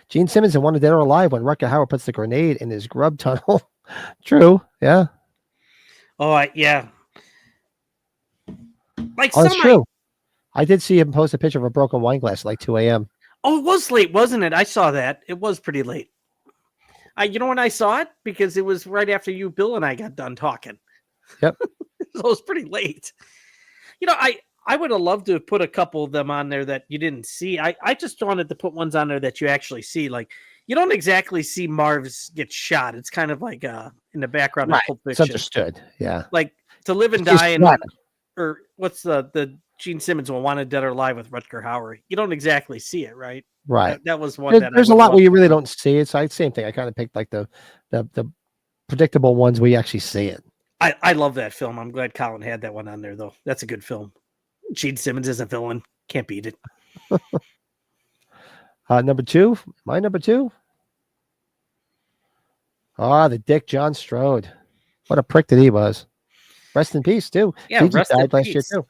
Speaker 1: Gene Simmons in Wanted Dead or Alive when Rutger Hauer puts the grenade in his grub tunnel. True. Yeah.
Speaker 2: Oh, yeah. Like
Speaker 1: Oh, that's true. I did see him post a picture of a broken wine glass at like 2 a.m.
Speaker 2: Oh, it was late, wasn't it? I saw that. It was pretty late. You know when I saw it? Because it was right after you, Bill, and I got done talking.
Speaker 1: Yep.
Speaker 2: So it was pretty late. You know, I would have loved to have put a couple of them on there that you didn't see. I just wanted to put ones on there that you actually see. Like, you don't exactly see Marv's get shot. It's kind of like in the background of Pulp
Speaker 1: It's
Speaker 2: Fiction.
Speaker 1: understood. Yeah.
Speaker 2: Like To Live and
Speaker 1: He's
Speaker 2: Die,
Speaker 1: flat.
Speaker 2: or what's the Gene Simmons one, Wanted Dead or Alive with Rutger Hauer. You don't exactly see it, right?
Speaker 1: Right.
Speaker 2: That was one.
Speaker 1: There's a lot where you really don't see it. So same thing. I kind of picked like the predictable ones where you actually see it.
Speaker 2: I love that film. I'm glad Colin had that one on there, though. That's a good film. Gene Simmons is a villain. Can't beat it.
Speaker 1: Number 2. My number 2. The Dick John Strode. What a prick that he was. Rest in peace, too.
Speaker 2: Yeah,
Speaker 1: he just
Speaker 2: rest in
Speaker 1: died last year,
Speaker 2: peace.
Speaker 1: too.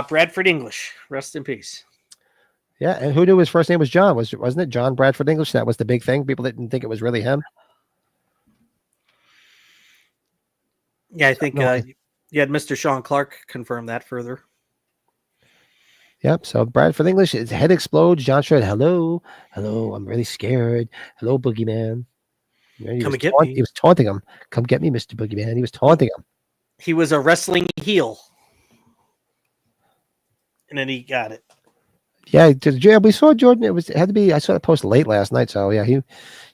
Speaker 2: Bradford English. Rest in peace.
Speaker 1: Yeah, and who knew his first name was John? Wasn't it John Bradford English? That was the big thing. People didn't think it was really him.
Speaker 2: Yeah, I think you had Mr. Sean Clark confirm that further.
Speaker 1: Yep. So Bradford English, his head explodes. John Strode, hello, I'm really scared. Hello, Boogeyman. You know,
Speaker 2: Come and get me.
Speaker 1: He was taunting him. Come get me, Mr. Boogeyman. He was taunting him.
Speaker 2: He was a wrestling heel, and then he got it.
Speaker 1: Yeah, we saw Jordan. It had to be. I saw that post late last night. So yeah, he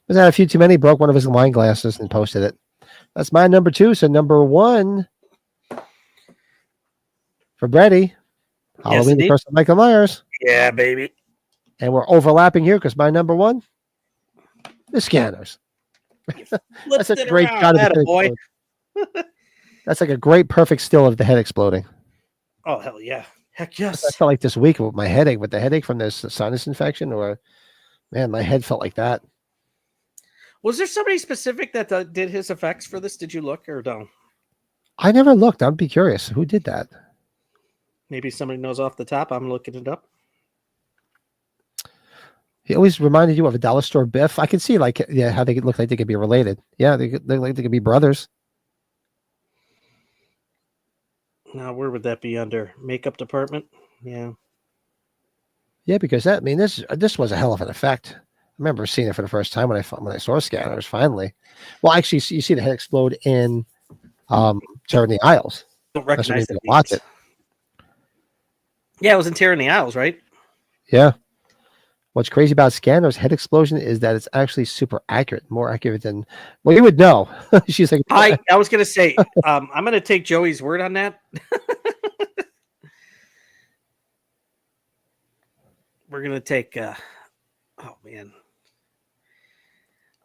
Speaker 1: was at a few too many. Broke one of his wine glasses and posted it. That's my number 2. So number 1 for Brady. Halloween, the Curse of Michael Myers.
Speaker 2: Yeah, baby.
Speaker 1: And we're overlapping here because my number 1, the Scanners. That's a great shot of the head
Speaker 2: boy.
Speaker 1: That's like a great, perfect still of the head exploding.
Speaker 2: Oh hell yeah! Heck yes.
Speaker 1: I felt like this week with my headache, from this sinus infection, or man, my head felt like that.
Speaker 2: Was there somebody specific that did his effects for this? Did you look or no?
Speaker 1: I never looked. I'd be curious. Who did that?
Speaker 2: Maybe somebody knows off the top. I'm looking it up.
Speaker 1: He always reminded you of a dollar store Biff. I could see how they look like they could be related. Yeah, they look like they could be brothers.
Speaker 2: Now, where would that be under? Makeup department? Yeah.
Speaker 1: Yeah, because this was a hell of an effect. I remember seeing it for the first time when I saw Scanners finally. Well, actually, you see the head explode in Terror in the Isles.
Speaker 2: Don't recognize it.
Speaker 1: Watch it.
Speaker 2: Yeah, it was in Terror in the Isles, right?
Speaker 1: Yeah. What's crazy about Scanners' head explosion is that it's actually super accurate, more accurate than you would know. She's like,
Speaker 2: I was gonna say, I'm gonna take Joey's word on that. we're gonna take. Oh man,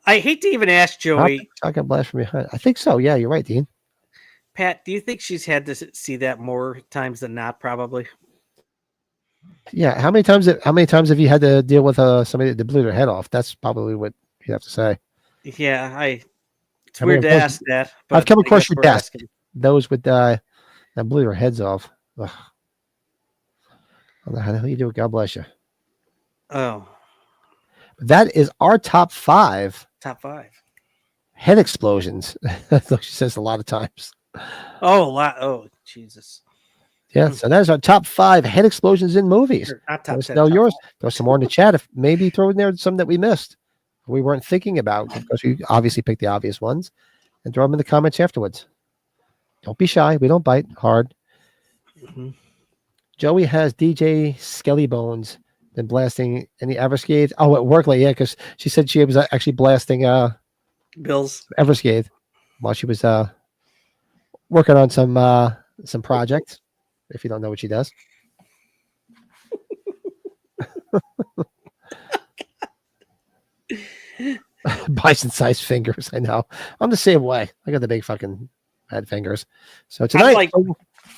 Speaker 2: I hate to even ask Joey.
Speaker 1: Shotgun blast from behind. I think so. Yeah, you're right, Dean.
Speaker 2: Pat, do you think she's had to see that more times than not? Probably.
Speaker 1: Yeah. How many times have you had to deal with somebody that blew their head off? That's probably what you have to say.
Speaker 2: Yeah, it's
Speaker 1: I mean,
Speaker 2: weird to ask that.
Speaker 1: I've come
Speaker 2: I
Speaker 1: across
Speaker 2: guess
Speaker 1: your
Speaker 2: we're
Speaker 1: desk.
Speaker 2: asking.
Speaker 1: Those with that blew their heads off. Ugh. I don't know how the hell you do it. God bless you.
Speaker 2: Oh,
Speaker 1: That is our top 5
Speaker 2: top 5.
Speaker 1: head explosions. That's what she says a lot of times.
Speaker 2: Oh, oh, Jesus.
Speaker 1: Yeah, so that is our top 5 head explosions in movies.
Speaker 2: Or not top
Speaker 1: Let us
Speaker 2: 10.
Speaker 1: know
Speaker 2: top
Speaker 1: yours.
Speaker 2: 5.
Speaker 1: There's some more in the chat. If maybe throw in there some that we missed, we weren't thinking about, because we obviously picked the obvious ones, and throw them in the comments afterwards. Don't be shy. We don't bite hard.
Speaker 2: Mhm.
Speaker 1: Joey has DJ Skelly Bones been blasting any Everscathe? Oh, at work, like, yeah, because she said she was actually blasting
Speaker 2: Bills.
Speaker 1: Everscathe while she was working on some projects. If you don't know what she does. Bison-sized fingers. I know. I'm the same way. I got the big fucking bad fingers. So tonight,
Speaker 2: like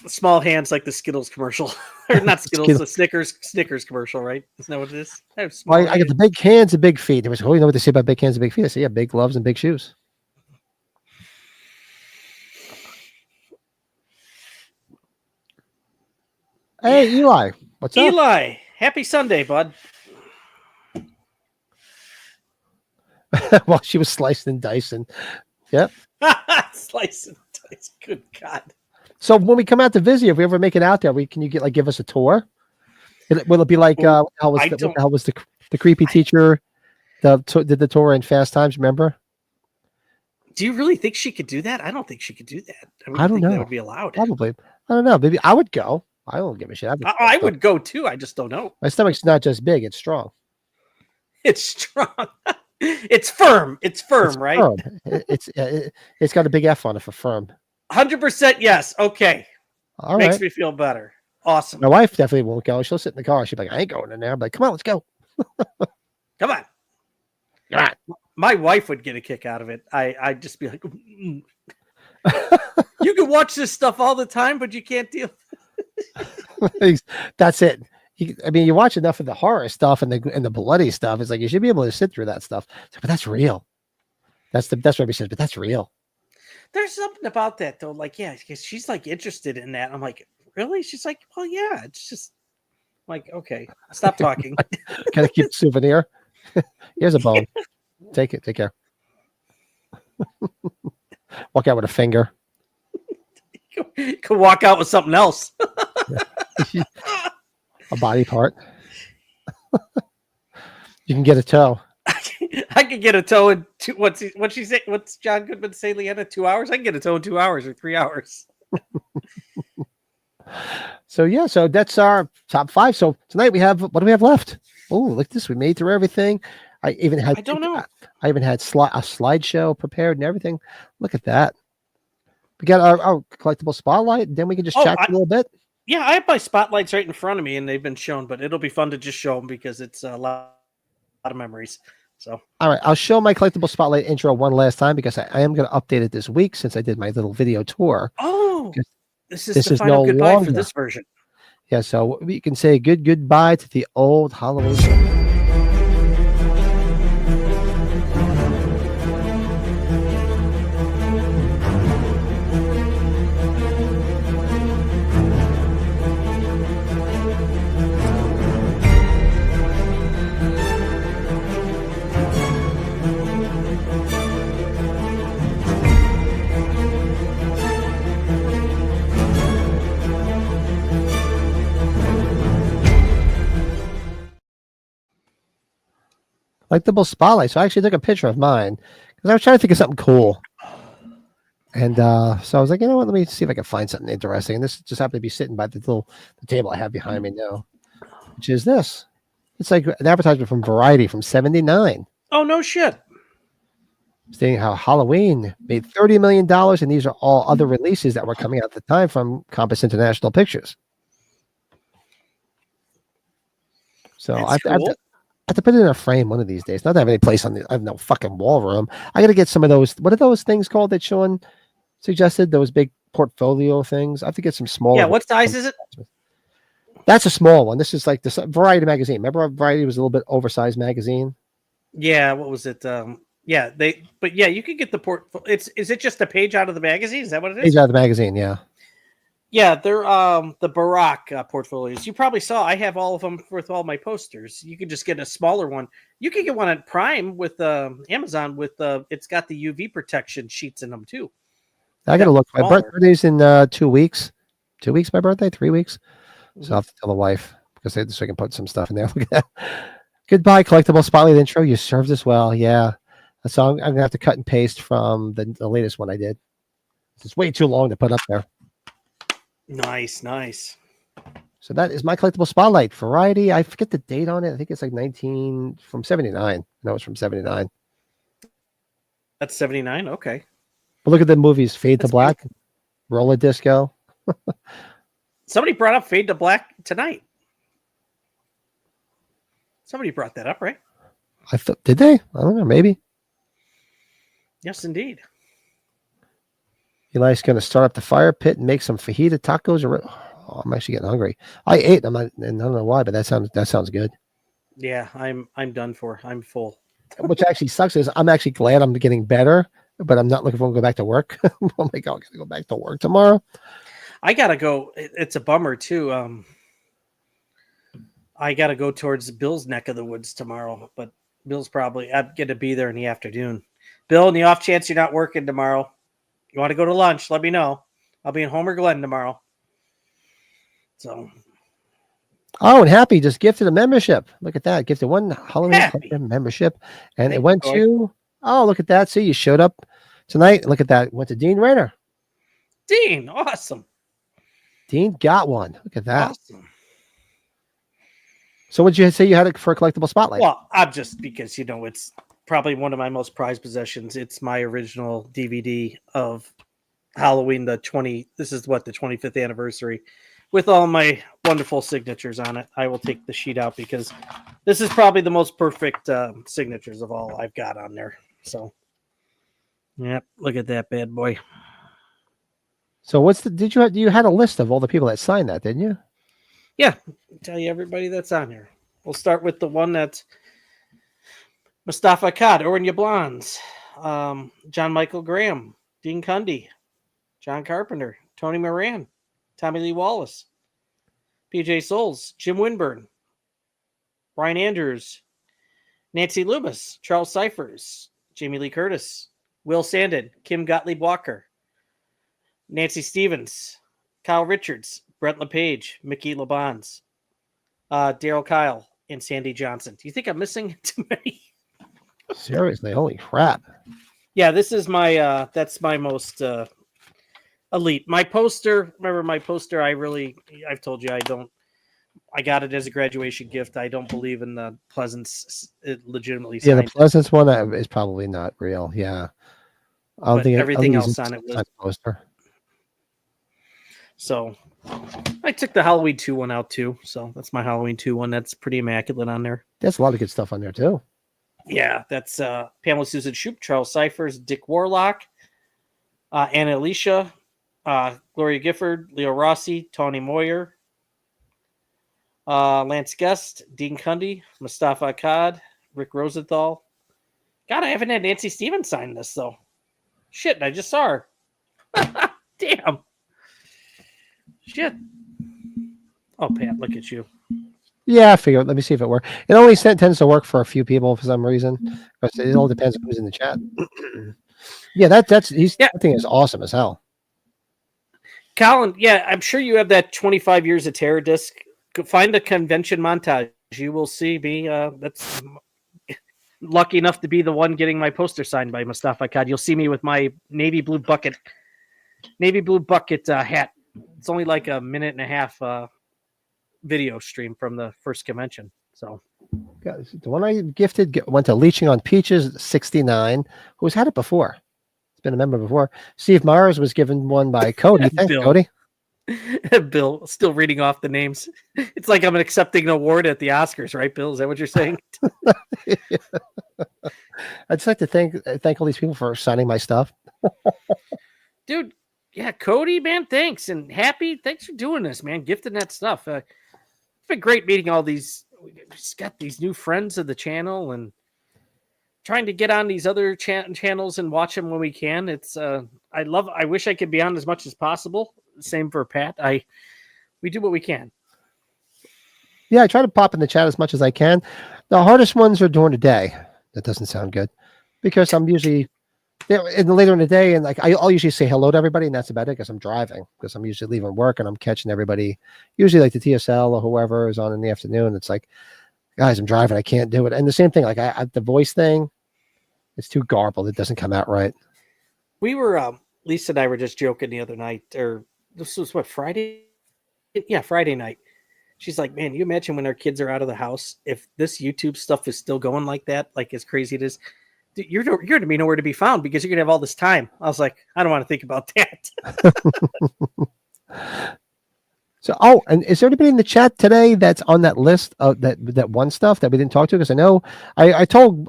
Speaker 2: small hands, like the Skittles commercial, or not Skittles, the Snickers commercial, right? Isn't that what it is? I have small
Speaker 1: I got the big hands and big feet. It was, oh, you know what they say about big hands and big feet? I say, yeah, big gloves and big shoes. Hey, Eli, what's up?
Speaker 2: Eli, happy Sunday, bud.
Speaker 1: While she was slicing and dicing. Yep.
Speaker 2: Slice and dice. Good God.
Speaker 1: So when we come out to visit, if we ever make it out there, can you give us a tour? Will it be like what the hell was the creepy teacher did the tour in Fast Times? Remember?
Speaker 2: Do you really think she could do that? I don't think she could do that.
Speaker 1: I don't know.
Speaker 2: That would be allowed.
Speaker 1: Probably. I don't know. Maybe I would go. I don't give a shit.
Speaker 2: I would go too. I just don't know.
Speaker 1: My stomach's not just big; it's strong.
Speaker 2: It's strong. It's firm. It's firm, right?
Speaker 1: Firm. It's got a big F on it for firm.
Speaker 2: 100% yes. Okay.
Speaker 1: All
Speaker 2: Makes
Speaker 1: right.
Speaker 2: me feel better. Awesome.
Speaker 1: My wife definitely won't go. She'll sit in the car. She'll be like, I ain't going in there. I'm like, come on, let's go.
Speaker 2: Come on.
Speaker 1: All right.
Speaker 2: My wife would get a kick out of it. I'd just be like, you can watch this stuff all the time, but you can't deal.
Speaker 1: That's it. You watch enough of the horror stuff and the bloody stuff. It's like you should be able to sit through that stuff. But that's real. That's what everybody says. But that's real.
Speaker 2: There's something about that though. Like, yeah, because she's like interested in that. I'm like, really? She's like, well, yeah. It's just like, okay, stop talking.
Speaker 1: Can I keep a souvenir? Here's a bone. Take it. Take care. Walk out with a finger.
Speaker 2: You can walk out with something else.
Speaker 1: A body part. You can get a toe.
Speaker 2: I could get a toe in what's she say? What's John Goodman say, Leanna? 2 hours? I can get a toe in 2 hours or 3 hours.
Speaker 1: So that's our top 5. So tonight what do we have left? Oh, look at this. We made through everything. I don't know. I even had a slideshow prepared and everything. Look at that. We got our collectible spotlight, and then we can just chat a little bit.
Speaker 2: Yeah, I have my spotlights right in front of me, and they've been shown, but it'll be fun to just show them because it's a lot of memories. So, all
Speaker 1: right, I'll show my collectible spotlight intro one last time because I am going to update it this week since I did my little video tour.
Speaker 2: Oh, this is the final goodbye for this version.
Speaker 1: Yeah, so we can say goodbye to the old Halloween show. Collectible spotlight. So I actually took a picture of mine because I was trying to think of something cool. And so I was like, you know what? Let me see if I can find something interesting. And this just happened to be sitting by the table I have behind me now, which is this. It's like an advertisement from Variety from '79.
Speaker 2: Oh, no shit.
Speaker 1: Saying how Halloween made $30 million, and these are all other releases that were coming out at the time from Compass International Pictures. So
Speaker 2: That's
Speaker 1: I have
Speaker 2: cool.
Speaker 1: to put it in a frame one of these days. Not to have any place I have no fucking wall room. I got to get some of those. What are those things called that Sean suggested? Those big portfolio things. I have to get some smaller.
Speaker 2: Yeah, what size is it?
Speaker 1: That's a small one. This is like the Variety magazine. Remember, Variety was a little bit oversized magazine.
Speaker 2: Yeah, what was it? Yeah, you could get the is it just a page out of the magazine? Is that what it is?
Speaker 1: Page out of the magazine, yeah.
Speaker 2: Yeah, they're the Barack portfolios. You probably saw I have all of them with all my posters. You could just get a smaller one. You could get one at Prime with Amazon with it's got the UV protection sheets in them too.
Speaker 1: I got to look. My
Speaker 2: smaller.
Speaker 1: birthday's in 2 weeks. 2 weeks, my birthday, 3 weeks. So I have to tell the wife because so I can put some stuff in there. Look at that. Goodbye, collectible spotlight intro. You served us well. Yeah. So I'm going to have to cut and paste from the latest one I did. It's way too long to put up there.
Speaker 2: Nice.
Speaker 1: So that is my collectible spotlight. Variety. I forget the date on it. I think it's like from 79. No, it's from 79.
Speaker 2: That's 79. Okay.
Speaker 1: But look at the movies. Fade
Speaker 2: That's
Speaker 1: to Black, Roller Disco.
Speaker 2: Somebody brought up Fade to Black tonight. Somebody brought that up, right?
Speaker 1: I thought, did they? I don't know. Maybe.
Speaker 2: Yes, indeed.
Speaker 1: Eli's going to start up the fire pit and make some fajita tacos. Oh, I'm actually getting hungry. I ate them. I don't know why, but that sounds good.
Speaker 2: Yeah, I'm done for. I'm full.
Speaker 1: Which actually sucks is I'm actually glad I'm getting better, but I'm not looking forward to go back to work. Oh my God, I got to go back to work tomorrow.
Speaker 2: I gotta go. It's a bummer too. I gotta go towards Bill's neck of the woods tomorrow, but Bill's probably I'm gonna be there in the afternoon. Bill, in the off chance you're not working tomorrow, you want to go to lunch? Let me know. I'll be in Homer Glen tomorrow. So.
Speaker 1: Oh, and Happy just gifted a membership. Look at that. Gifted one Halloween membership. And it went to, oh, look at that. See, you showed up tonight. Look at that. Went to Dean Rayner.
Speaker 2: Dean, awesome.
Speaker 1: Dean got one. Look at that.
Speaker 2: Awesome.
Speaker 1: So what did you say you had it for a collectible spotlight?
Speaker 2: Well, I'm just because, it's probably one of my most prized possessions. It's my original DVD of Halloween, this is the 25th anniversary, with all my wonderful signatures on it. I will take the sheet out because this is probably the most perfect signatures of all I've got on there. So, yep, look at that bad boy.
Speaker 1: So you had a list of all the people that signed that, didn't you?
Speaker 2: Yeah, I'll tell you everybody that's on here. We'll start with the one that's Mustafa Akkad, Oren Yablans, John Michael Graham, Dean Cundy, John Carpenter, Tony Moran, Tommy Lee Wallace, PJ Souls, Jim Winburn, Brian Andrews, Nancy Loomis, Charles Cyphers, Jamie Lee Curtis, Will Sandin, Kim Gottlieb Walker, Nancy Stevens, Kyle Richards, Brent LePage, Mickey LeBons, Daryl Kyle, and Sandy Johnson. Do you think I'm missing too many?
Speaker 1: Seriously, holy crap.
Speaker 2: Yeah, this is my that's my most elite. My poster, remember my poster, I've told you I got it as a graduation gift. I don't believe in the Pleasance. It legitimately
Speaker 1: the Pleasance one is probably not real. Yeah. I don't think
Speaker 2: everything else on it was
Speaker 1: poster.
Speaker 2: So I took the Halloween 2 one out too. So that's my Halloween 2 one. That's pretty immaculate on there.
Speaker 1: There's a lot of good stuff on there too.
Speaker 2: Yeah, that's Pamela Susan Shoup, Charles Cyphers, Dick Warlock, Anna Alicia, Gloria Gifford, Leo Rossi, Tony Moyer, Lance Guest, Dean Cundy, Mustafa Akkad, Rick Rosenthal. God, I haven't had Nancy Stevens sign this though. Shit, I just saw her. Damn. Shit. Oh, Pat, look at you.
Speaker 1: Yeah, I figured. Let me see if it works. It only tends to work for a few people for some reason. But it all depends on who's in the chat. Yeah, that thing is awesome as hell.
Speaker 2: Colin, yeah, I'm sure you have that 25 years of terror disc. Find the convention montage. You will see me. That's lucky enough to be the one getting my poster signed by Mustafa Akkad. You'll see me with my navy blue bucket hat. It's only like a minute and a half video stream from the first convention. So
Speaker 1: the one I gifted went to Leeching on Peaches 69, who's had it before. It's been a member before. Steve Myers was given one by Cody. Thanks,
Speaker 2: Bill.
Speaker 1: Cody.
Speaker 2: Bill, still reading off the names. It's like I'm accepting an award at the Oscars, right, Bill? Is that what you're saying?
Speaker 1: I'd just like to thank all these people for signing my stuff.
Speaker 2: Dude, yeah, Cody, man, thanks. And Happy, thanks for doing this, man. Gifting that stuff. It's been great meeting all these. We just got these new friends of the channel and trying to get on these other channels and watch them when we can. It's I wish I could be on as much as possible. Same for Pat. We do what we can.
Speaker 1: Yeah, I try to pop in the chat as much as I can. The hardest ones are during the day. That doesn't sound good because I'm usually later in the day, and like I'll usually say hello to everybody, and that's about it because I'm driving. Because I'm usually leaving work and I'm catching everybody. Usually, like the TSL or whoever is on in the afternoon. It's like, guys, I'm driving. I can't do it. And the same thing, like the voice thing, it's too garbled. It doesn't come out right.
Speaker 2: We were Lisa and I were just joking the other night, or this was what, Friday? Yeah, Friday night. She's like, man, you imagine when our kids are out of the house, if this YouTube stuff is still going like that, like as crazy it is, you're going to be nowhere to be found because you're going to have all this time. I was like, I don't want to think about that.
Speaker 1: So, and is there anybody in the chat today that's on that list of that one stuff that we didn't talk to? Because I know I told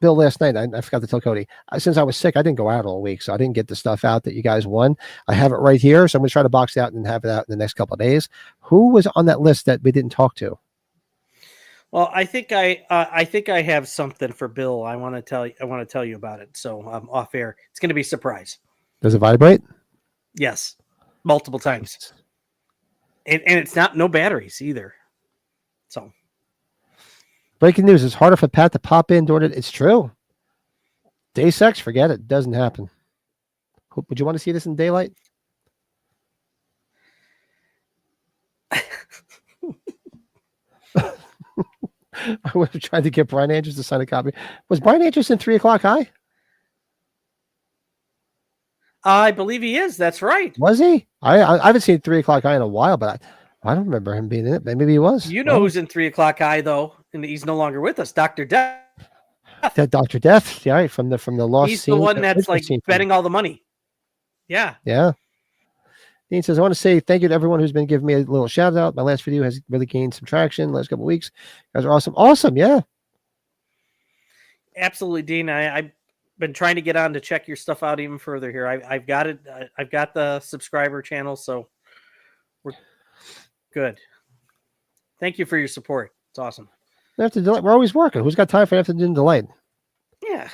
Speaker 1: Bill last night, I forgot to tell Cody, since I was sick, I didn't go out all week, so I didn't get the stuff out that you guys won. I have it right here, so I'm going to try to box it out and have it out in the next couple of days. Who was on that list that we didn't talk to?
Speaker 2: Well, I think I have something for Bill. I want to tell you about it. So off air, it's going to be a surprise.
Speaker 1: Does it vibrate?
Speaker 2: Yes, multiple times, and it's no batteries either. So.
Speaker 1: Breaking news: it's harder for Pat to pop in during it. It's true. Day sex, forget it. Doesn't happen. Would you want to see this in daylight? I would have tried to get Brian Andrews to sign a copy. Was Brian Andrews in 3 o'clock high?
Speaker 2: I believe he is. That's right.
Speaker 1: Was he? I haven't seen 3 o'clock high in a while, but I don't remember him being in it. Maybe he was.
Speaker 2: You know who's in 3 o'clock high though, and he's no longer with us. Dr. Death.
Speaker 1: That Dr. Death, yeah, from the lost.
Speaker 2: He's the one that's like betting all the money. Yeah.
Speaker 1: Yeah. Dean says, I want to say thank you to everyone who's been giving me a little shout out. My last video has really gained some traction last couple of weeks. You guys are awesome. Awesome. Yeah.
Speaker 2: Absolutely, Dean. I've been trying to get on to check your stuff out even further here. I've got it. I've got the subscriber channel, so we're good. Thank you for your support. It's awesome.
Speaker 1: After delay, we're always working. Who's got time for afternoon delayed?
Speaker 2: Yeah.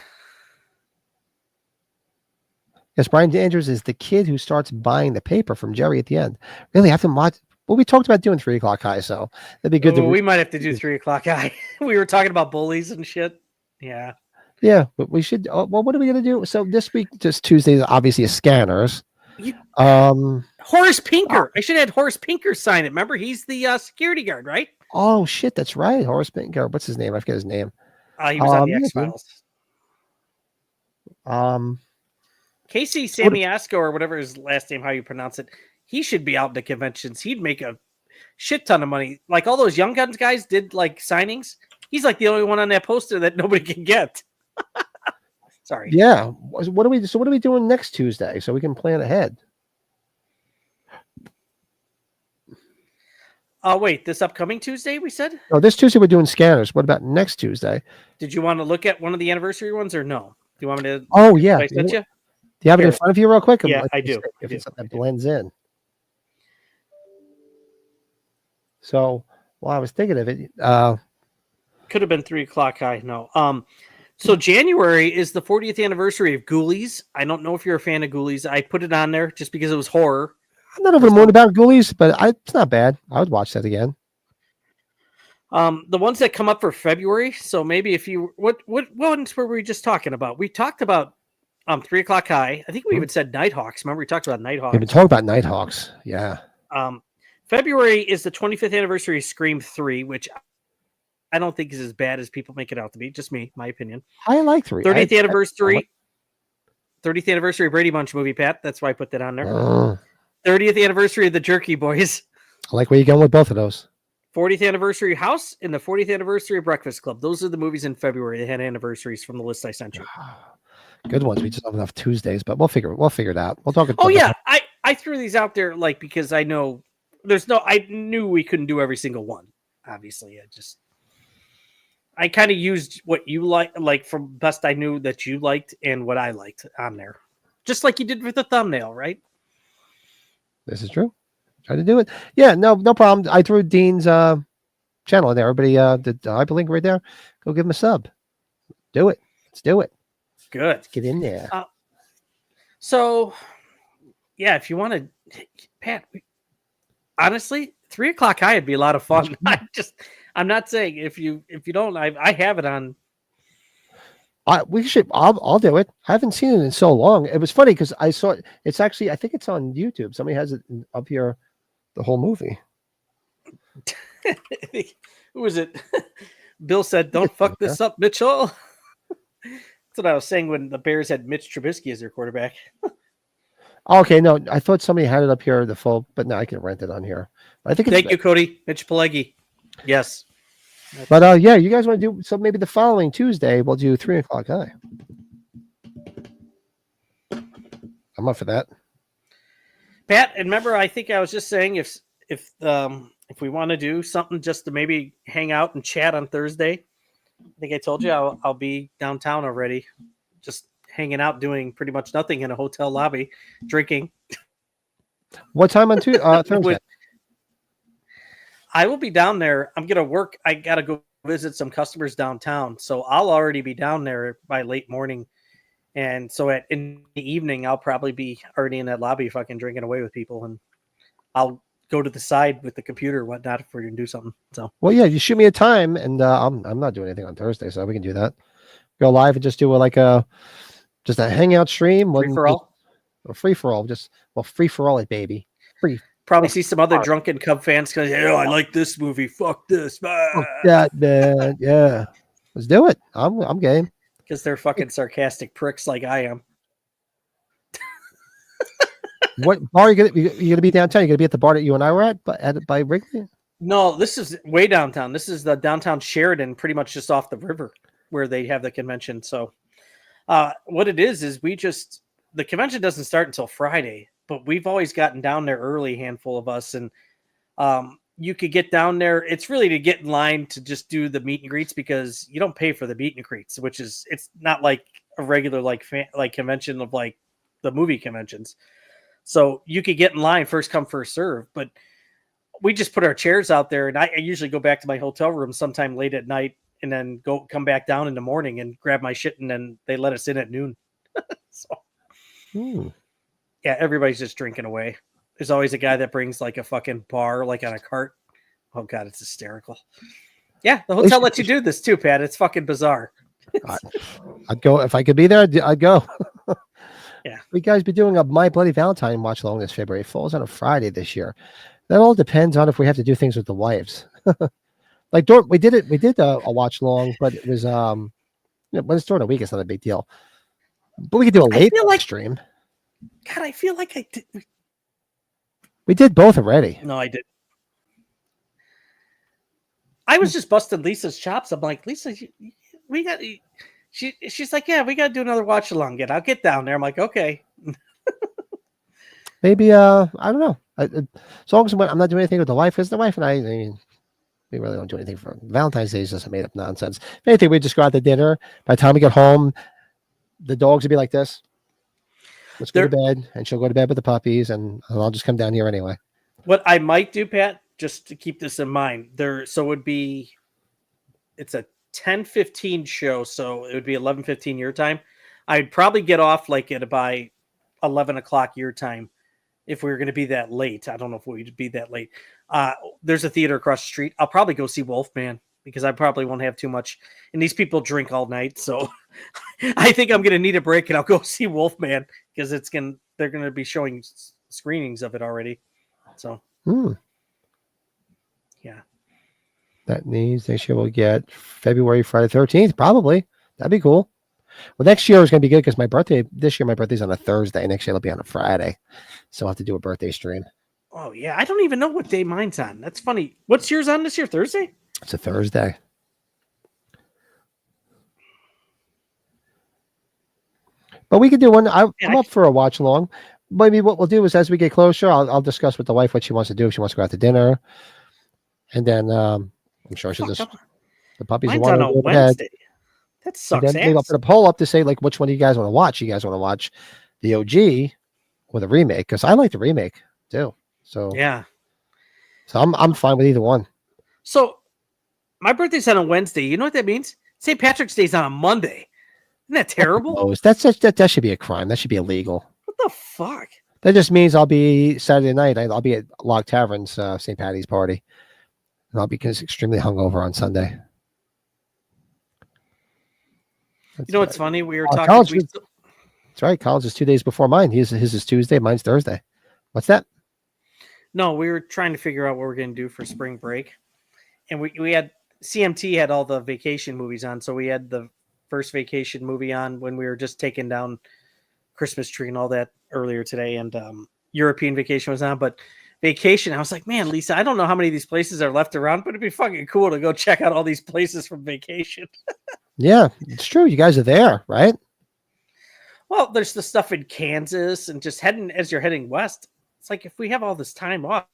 Speaker 1: Yes, Brian Andrews is the kid who starts buying the paper from Jerry at the end. Really, I have to watch. Well, we talked about doing 3 o'clock high, so that'd be good.
Speaker 2: We might have to do 3 o'clock high. We were talking about bullies and shit. Yeah.
Speaker 1: Yeah, but we should. Well, what are we gonna do? So this week, just Tuesday, obviously, is scanners.
Speaker 2: Horace Pinker. I should have had Horace Pinker sign it. Remember, he's the security guard, right?
Speaker 1: Oh shit, that's right. Horace Pinker. What's his name? I forget his name.
Speaker 2: He was on the X-Files. Casey Samiasco, or whatever his last name, how you pronounce it, he should be out in the conventions. He'd make a shit ton of money. Like all those Young Guns guys did like signings. He's like the only one on that poster that nobody can get. Sorry.
Speaker 1: Yeah. What are we doing next Tuesday so we can plan ahead?
Speaker 2: Wait, this upcoming Tuesday, we said?
Speaker 1: No, this Tuesday we're doing scanners. What about next Tuesday?
Speaker 2: Did you want to look at one of the anniversary ones or no? Do you want me to?
Speaker 1: Oh, yeah.
Speaker 2: I sent you?
Speaker 1: Do you have it in front of you real quick?
Speaker 2: Yeah, I do.
Speaker 1: If it's something that blends in. So, I was thinking of it.
Speaker 2: Could have been 3 o'clock high. No. So January is the 40th anniversary of Ghoulies. I don't know if you're a fan of Ghoulies. I put it on there just because it was horror.
Speaker 1: I'm not over the moon about Ghoulies, but it's not bad. I would watch that again.
Speaker 2: The ones that come up for February. So maybe if you what ones were we just talking about? We talked about 3 o'clock high. I think we even said Nighthawks. Remember we talked about Nighthawks.
Speaker 1: We've been talking about Nighthawks. Yeah.
Speaker 2: February is the 25th anniversary of Scream 3, which I don't think is as bad as people make it out to be. Just me, my opinion.
Speaker 1: I like 3.
Speaker 2: 30th anniversary. 30th anniversary Brady Bunch movie, Pat. That's why I put that on there. 30th anniversary of the Jerky Boys.
Speaker 1: I like where you're going with both of those.
Speaker 2: 40th anniversary House and the 40th anniversary of Breakfast Club. Those are the movies in February. They had anniversaries from the list I sent you.
Speaker 1: Good ones. We just don't have enough Tuesdays, but we'll figure it out. We'll talk.
Speaker 2: Oh yeah, I threw these out there like because I know I knew we couldn't do every single one. Obviously, I kind of used what you like from best I knew that you liked and what I liked on there, just like you did with the thumbnail, right?
Speaker 1: This is true. Try to do it. Yeah, no problem. I threw Dean's channel in there. Everybody, the hyperlink right there. Go give him a sub. Do it. Let's do it.
Speaker 2: Good.
Speaker 1: Let's get in there.
Speaker 2: So, yeah, if you want to, Pat, honestly, 3 o'clock high would be a lot of fun. I'm not saying if you don't, I have it on.
Speaker 1: I'll do it. I haven't seen it in so long. It was funny because I saw it. It's actually, I think it's on YouTube. Somebody has it up here, the whole movie.
Speaker 2: Who was it? Bill said, "Don't fuck this up, Mitchell." That's what I was saying when the Bears had Mitch Trubisky as their quarterback.
Speaker 1: Okay, no, I thought somebody had it up here, the full, but now I can rent it on here. I think.
Speaker 2: Thank you, Cody. Mitch Pileggi. Yes.
Speaker 1: But yeah, you guys want to do so? Maybe the following Tuesday we'll do 3 o'clock high. I'm up for that.
Speaker 2: Pat, and remember, I think I was just saying if we want to do something just to maybe hang out and chat on Thursday, I think I told you I'll be downtown already, just hanging out, doing pretty much nothing in a hotel lobby, drinking.
Speaker 1: What time on Thursday?
Speaker 2: I will be down there. I'm going to work. I got to go visit some customers downtown. So I'll already be down there by late morning. And so in the evening, I'll probably be already in that lobby fucking drinking away with people. And I'll go to the side with the computer or whatnot if we're going to do something. So,
Speaker 1: well, yeah, you shoot me a time and I'm not doing anything on Thursday, so we can do that. Go live and just do just a hangout stream.
Speaker 2: Free for all.
Speaker 1: Free for all. Free for all it, baby. Free.
Speaker 2: Probably see some other drunken Cub fans because, I like this movie. Fuck this.
Speaker 1: Fuck that, man. Yeah. Let's do it. I'm game.
Speaker 2: Because they're fucking sarcastic pricks like I am.
Speaker 1: What bar are you gonna be downtown? You gonna be at the bar that you and I were at by Wrigley?
Speaker 2: No, this is way downtown. This is the downtown Sheridan, pretty much just off the river where they have the convention. So what it is the convention doesn't start until Friday. But we've always gotten down there early, handful of us, and you could get down there. It's really to get in line to just do the meet and greets because you don't pay for the meet and greets, it's not like a regular like convention of like the movie conventions. So you could get in line, first come, first serve. But we just put our chairs out there, and I usually go back to my hotel room sometime late at night, and then come back down in the morning and grab my shit, and then they let us in at noon. So. Yeah, everybody's just drinking away. There's always a guy that brings like a fucking bar, like on a cart. Oh God, it's hysterical. Yeah, the hotel lets you do this too, Pat. It's fucking bizarre.
Speaker 1: I'd go if I could be there. I'd go.
Speaker 2: Yeah,
Speaker 1: we guys be doing a My Bloody Valentine watch along this February. It falls on a Friday this year. That all depends on if we have to do things with the wives. Like we did a watch long, but it was when it's during a week, it's not a big deal. But we could do a late stream.
Speaker 2: God, I feel like I did.
Speaker 1: We did both already.
Speaker 2: No, I did. I was just busting Lisa's chops. I'm like, Lisa, we got. She's like, yeah, we got to do another watch along. I'll get down there. I'm like, okay.
Speaker 1: Maybe I don't know. As long as I'm not doing anything with the wife, because the wife and I mean, we really don't do anything for Valentine's Day. Is just a made up nonsense. If anything, we just go out to dinner. By the time we get home, the dogs would be like this. Let's go to bed, and she'll go to bed with the puppies, and I'll just come down here anyway.
Speaker 2: What I might do, Pat, just to keep this in mind, it's a 10:15 show, so it would be 11:15 your time. I'd probably get off like at by 11 o'clock your time if we were going to be that late. I don't know if we'd be that late. There's a theater across the street. I'll probably go see Wolfman because I probably won't have too much. And these people drink all night, so I think I'm going to need a break, and I'll go see Wolfman because they're going to be showing screenings of it already. So, yeah.
Speaker 1: That means next year we'll get February, Friday 13th, probably. That'd be cool. Well, next year is going to be good because my birthday's on a Thursday. Next year it'll be on a Friday. So I'll have to do a birthday stream.
Speaker 2: Oh, yeah. I don't even know what day mine's on. That's funny. What's yours on this year? Thursday?
Speaker 1: It's a Thursday. But we could do one. I'm up for a watch along. maybe what we'll do is as we get closer, I'll discuss with the wife what she wants to do. If she wants to go out to dinner, and then I'm sure she'll
Speaker 2: Fuck,
Speaker 1: just the puppies will
Speaker 2: mine's
Speaker 1: want
Speaker 2: on
Speaker 1: to
Speaker 2: a
Speaker 1: go to bed.
Speaker 2: Wednesday. That
Speaker 1: And
Speaker 2: sucks
Speaker 1: then maybe I'll
Speaker 2: ass.
Speaker 1: put a poll up to say like which one do you guys want to watch? You guys want to watch the OG or the remake? Because I like the remake too. So
Speaker 2: Yeah.
Speaker 1: so I'm fine with either one.
Speaker 2: So my birthday's on a Wednesday. You know what that means? St. Patrick's Day's on a Monday. Isn't that terrible?
Speaker 1: Oh, that should be a crime. That should be illegal.
Speaker 2: What the fuck?
Speaker 1: That just means I'll be Saturday night. I'll be at Log Tavern's St. Patty's party, and I'll be extremely hungover on Sunday.
Speaker 2: You know what's funny? We were
Speaker 1: college
Speaker 2: talking.
Speaker 1: is- That's right. College is 2 days before mine. His is Tuesday. Mine's Thursday. What's that?
Speaker 2: No, we were trying to figure out what we're going to do for spring break, and we had CMT had all the vacation movies on, so we had the first vacation movie on when we were just taking down Christmas tree and all that earlier today, and European Vacation was on, but Vacation, I was like, man, Lisa, I don't know how many of these places are left around, but it'd be fucking cool to go check out all these places from Vacation.
Speaker 1: Yeah, it's true. You guys are there, right?
Speaker 2: Well, there's the stuff in Kansas and just heading as you're heading west. It's like if we have all this time off,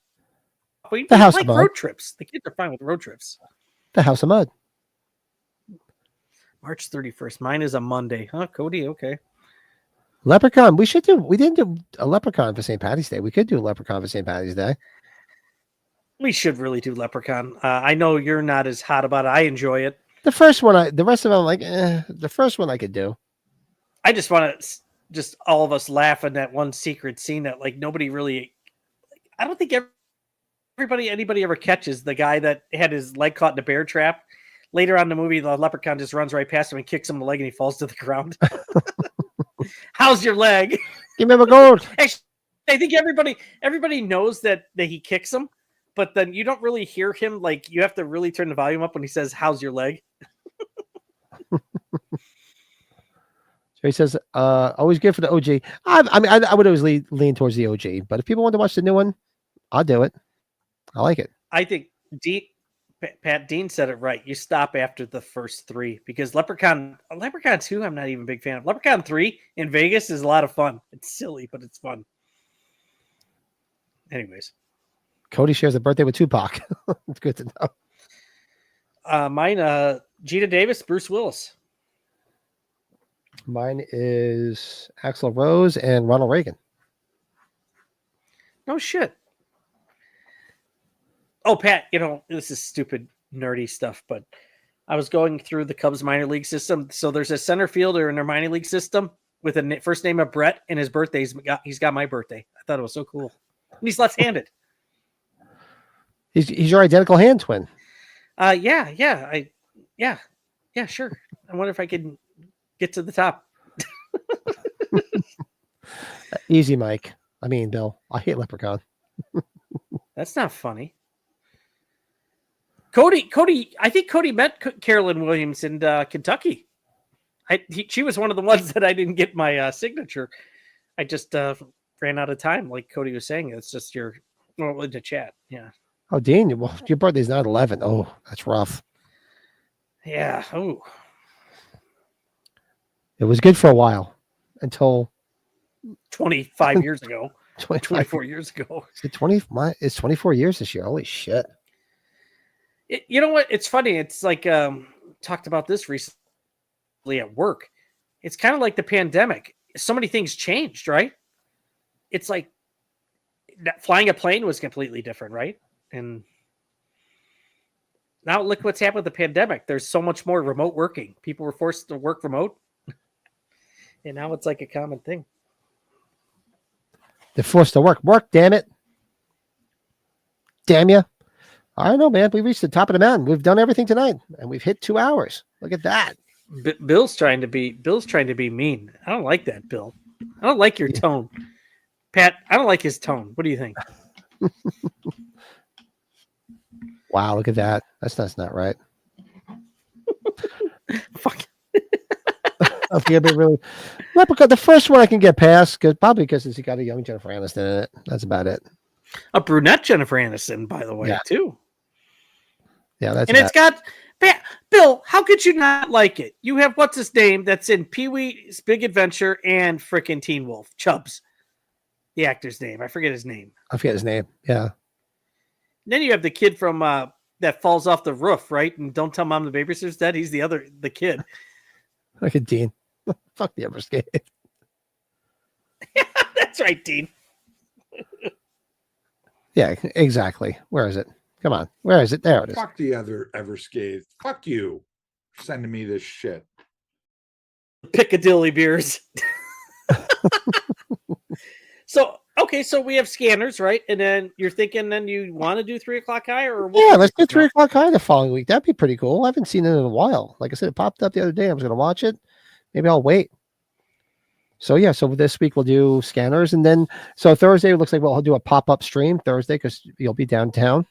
Speaker 2: we
Speaker 1: The House
Speaker 2: like
Speaker 1: of Mud.
Speaker 2: road trips. The kids are fine with road trips.
Speaker 1: The House of Mud.
Speaker 2: March 31st. Mine is a Monday. Huh, Cody? Okay.
Speaker 1: Leprechaun. We didn't do a Leprechaun for St. Patty's Day. We could do a Leprechaun for St. Patty's Day.
Speaker 2: We should really do Leprechaun. I know you're not as hot about it. I enjoy it.
Speaker 1: The first one, the rest of them, I'm like, the first one I could do.
Speaker 2: I just want to just all of us laugh in that one secret scene that like nobody really. I don't think anybody ever catches the guy that had his leg caught in a bear trap. Later on in the movie, the leprechaun just runs right past him and kicks him in the leg, and he falls to the ground. How's your leg?
Speaker 1: Give me my gold.
Speaker 2: Actually, I think everybody knows that he kicks him, but then you don't really hear him. Like you have to really turn the volume up when he says, "How's your leg?"
Speaker 1: So he says, always good for the OG. I would always lean towards the OG, but if people want to watch the new one, I'll do it. I like it.
Speaker 2: I think Pat Dean said it right. You stop after the first three because Leprechaun 2, I'm not even a big fan of. Leprechaun 3 in Vegas is a lot of fun. It's silly, but it's fun. Anyways.
Speaker 1: Cody shares a birthday with Tupac. It's good to know.
Speaker 2: Mine, Gina Davis, Bruce Willis.
Speaker 1: Mine is Axl Rose and Ronald Reagan.
Speaker 2: No shit. Oh, Pat, this is stupid, nerdy stuff, but I was going through the Cubs minor league system. So there's a center fielder in their minor league system with a first name of Brett, and his birthday, he's got my birthday. I thought it was so cool. And he's left-handed.
Speaker 1: He's your identical hand twin.
Speaker 2: Yeah, sure. I wonder if I can get to the top.
Speaker 1: Easy, Mike. I mean, Bill. I hate Leprechaun.
Speaker 2: That's not funny. Cody. I think Cody met Carolyn Williams in Kentucky. She was one of the ones that I didn't get my signature. I just ran out of time, like Cody was saying. It's just in the chat. Yeah.
Speaker 1: Oh, Dean, well, your birthday's not 11. Oh, that's rough.
Speaker 2: Yeah. Oh.
Speaker 1: It was good for a while until
Speaker 2: 25 years ago.
Speaker 1: 24
Speaker 2: years ago.
Speaker 1: Is it 20? It's 24 years this year. Holy shit.
Speaker 2: You know what? It's funny. It's like talked about this recently at work. It's kind of like the pandemic. So many things changed, right? It's like flying a plane was completely different, right? And now look what's happened with the pandemic. There's so much more remote working. People were forced to work remote. And now it's like a common thing.
Speaker 1: They're forced to work. Work, damn it. Damn you. I don't know, man. We reached the top of the mountain. We've done everything tonight, and we've hit 2 hours. Look at that.
Speaker 2: Bill's trying to be mean. I don't like that, Bill. I don't like your tone. Pat, I don't like his tone. What do you think?
Speaker 1: Wow, look at that. That's not right.
Speaker 2: Fuck.
Speaker 1: Okay, but really, Leprechaun, the first one I can get past, probably because it's got a young Jennifer Aniston in it. That's about it.
Speaker 2: A brunette Jennifer Aniston, by the way,
Speaker 1: Yeah.
Speaker 2: too.
Speaker 1: Yeah, that's
Speaker 2: And it's got Bill. How could you not like it? You have what's his name that's in Pee-wee's Big Adventure and frickin' Teen Wolf, Chubbs. The actor's name. I forget his name.
Speaker 1: I forget his name. Yeah.
Speaker 2: Then you have the kid from that falls off the roof, right? And don't tell mom the babysitter's dead. He's the kid.
Speaker 1: Look at Dean. Fuck the Everscape.
Speaker 2: That's right, Dean.
Speaker 1: Yeah, exactly. Where is it? Come on. Where is it? There it is.
Speaker 3: Fuck the other Everscape. Fuck you for sending me this shit.
Speaker 2: Piccadilly beers. So we have scanners, right? And then you're thinking, then you want to do 3 o'clock high, or what?
Speaker 1: Yeah, let's do 3 o'clock high the following week. That'd be pretty cool. I haven't seen it in a while. Like I said, it popped up the other day. I was going to watch it. Maybe I'll wait. So yeah, so this week we'll do scanners, and then so Thursday it looks like we'll do a pop-up stream Thursday because you'll be downtown.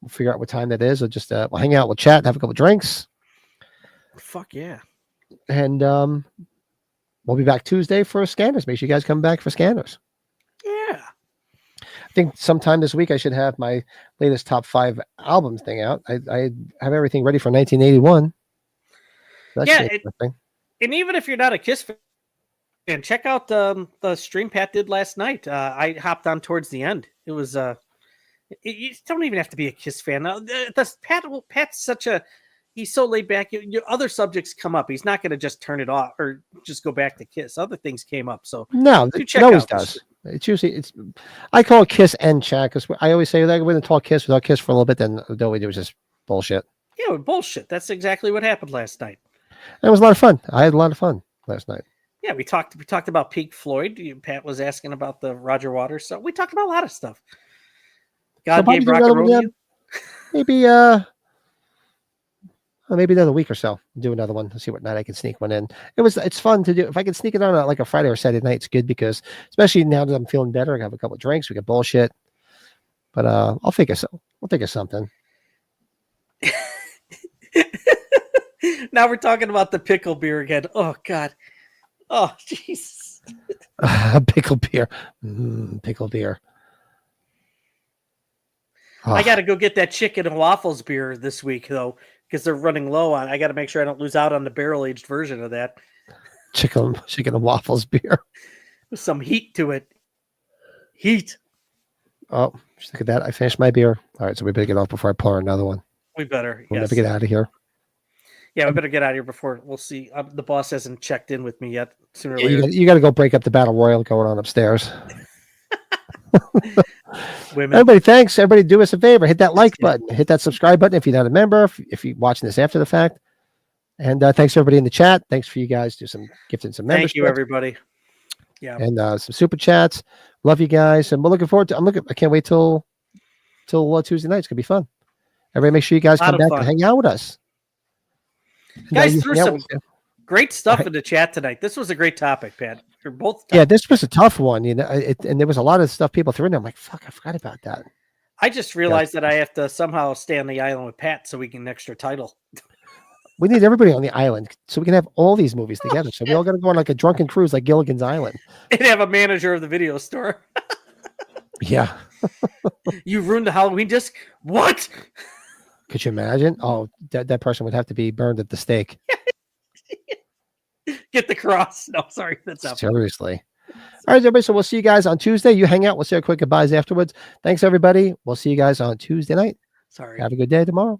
Speaker 1: We'll figure out what time that is. We'll just we'll hang out, we'll chat, have a couple drinks.
Speaker 2: Fuck yeah.
Speaker 1: And we'll be back Tuesday for scanners. Make sure you guys come back for scanners.
Speaker 2: Yeah.
Speaker 1: I think sometime this week I should have my latest top 5 albums thing out. I have everything ready for 1981. That's interesting.
Speaker 2: And even if you're not a Kiss fan, check out the stream Pat did last night. I hopped on towards the end. It was you don't even have to be a Kiss fan. Pat's such a, he's so laid back. Your other subjects come up. He's not going to just turn it off or just go back to Kiss. Other things came up. So
Speaker 1: no, it always does. It's usually I call it Kiss and chat because I always say that we're going to talk Kiss without Kiss for a little bit. Then all we do is just bullshit.
Speaker 2: Yeah, bullshit. That's exactly what happened last night.
Speaker 1: It was a lot of fun. I had a lot of fun last night.
Speaker 2: Yeah, we talked about Pink Floyd. Pat was asking about the Roger Waters. So we talked about a lot of stuff. God gave rock and roll.
Speaker 1: Maybe maybe another week or so. Do another one. Let's see what night I can sneak one in. It's fun to do. If I can sneak it on like a Friday or Saturday night, it's good because especially now that I'm feeling better, I have a couple of drinks. We got bullshit. But I'll think of something.
Speaker 2: Now we're talking about the pickle beer again. Oh God. Oh Jesus.
Speaker 1: Pickle beer. Pickle beer. Oh.
Speaker 2: I got to go get that chicken and waffles beer this week though, because they're running low on. I got to make sure I don't lose out on the barrel aged version of that.
Speaker 1: Chicken and waffles beer.
Speaker 2: With some heat to it. Heat.
Speaker 1: Oh, just look at that. I finished my beer. All right, so we better get off before I pour another one.
Speaker 2: We better.
Speaker 1: We'll never get out of here.
Speaker 2: Yeah, we better get out of here before we'll see. The boss hasn't checked in with me yet. Sooner or later.
Speaker 1: You got to go break up the battle royal going on upstairs.
Speaker 2: Women.
Speaker 1: Everybody, thanks. Everybody, do us a favor. Hit that like button. Hit that subscribe button if you're not a member. If you're watching this after the fact. And thanks everybody in the chat. Thanks for you guys do some gifting some membership.
Speaker 2: Thank you, everybody. Yeah.
Speaker 1: And some super chats. Love you guys. And we're looking forward to. I can't wait till Tuesday night. It's gonna be fun. Everybody, make sure you guys come back and hang out with us.
Speaker 2: Guys threw some great stuff in the chat tonight. This was a great topic, Pat. You're both.
Speaker 1: Yeah, this was a tough one. You know, and there was a lot of stuff people threw in there. I'm like, fuck, I forgot about that.
Speaker 2: I just realized that I have to somehow stay on the island with Pat so we can get an extra title.
Speaker 1: We need everybody on the island so we can have all these movies together. So we all got to go on like a drunken cruise, like Gilligan's Island,
Speaker 2: and have a manager of the video store.
Speaker 1: Yeah.
Speaker 2: You ruined the Halloween disc. What?
Speaker 1: Could you imagine? Oh, that person would have to be burned at the stake.
Speaker 2: Get the cross. No, sorry. That's up.
Speaker 1: Seriously. All right, everybody. So we'll see you guys on Tuesday. You hang out. We'll say our quick goodbyes afterwards. Thanks, everybody. We'll see you guys on Tuesday night.
Speaker 2: Sorry.
Speaker 1: Have a good day tomorrow.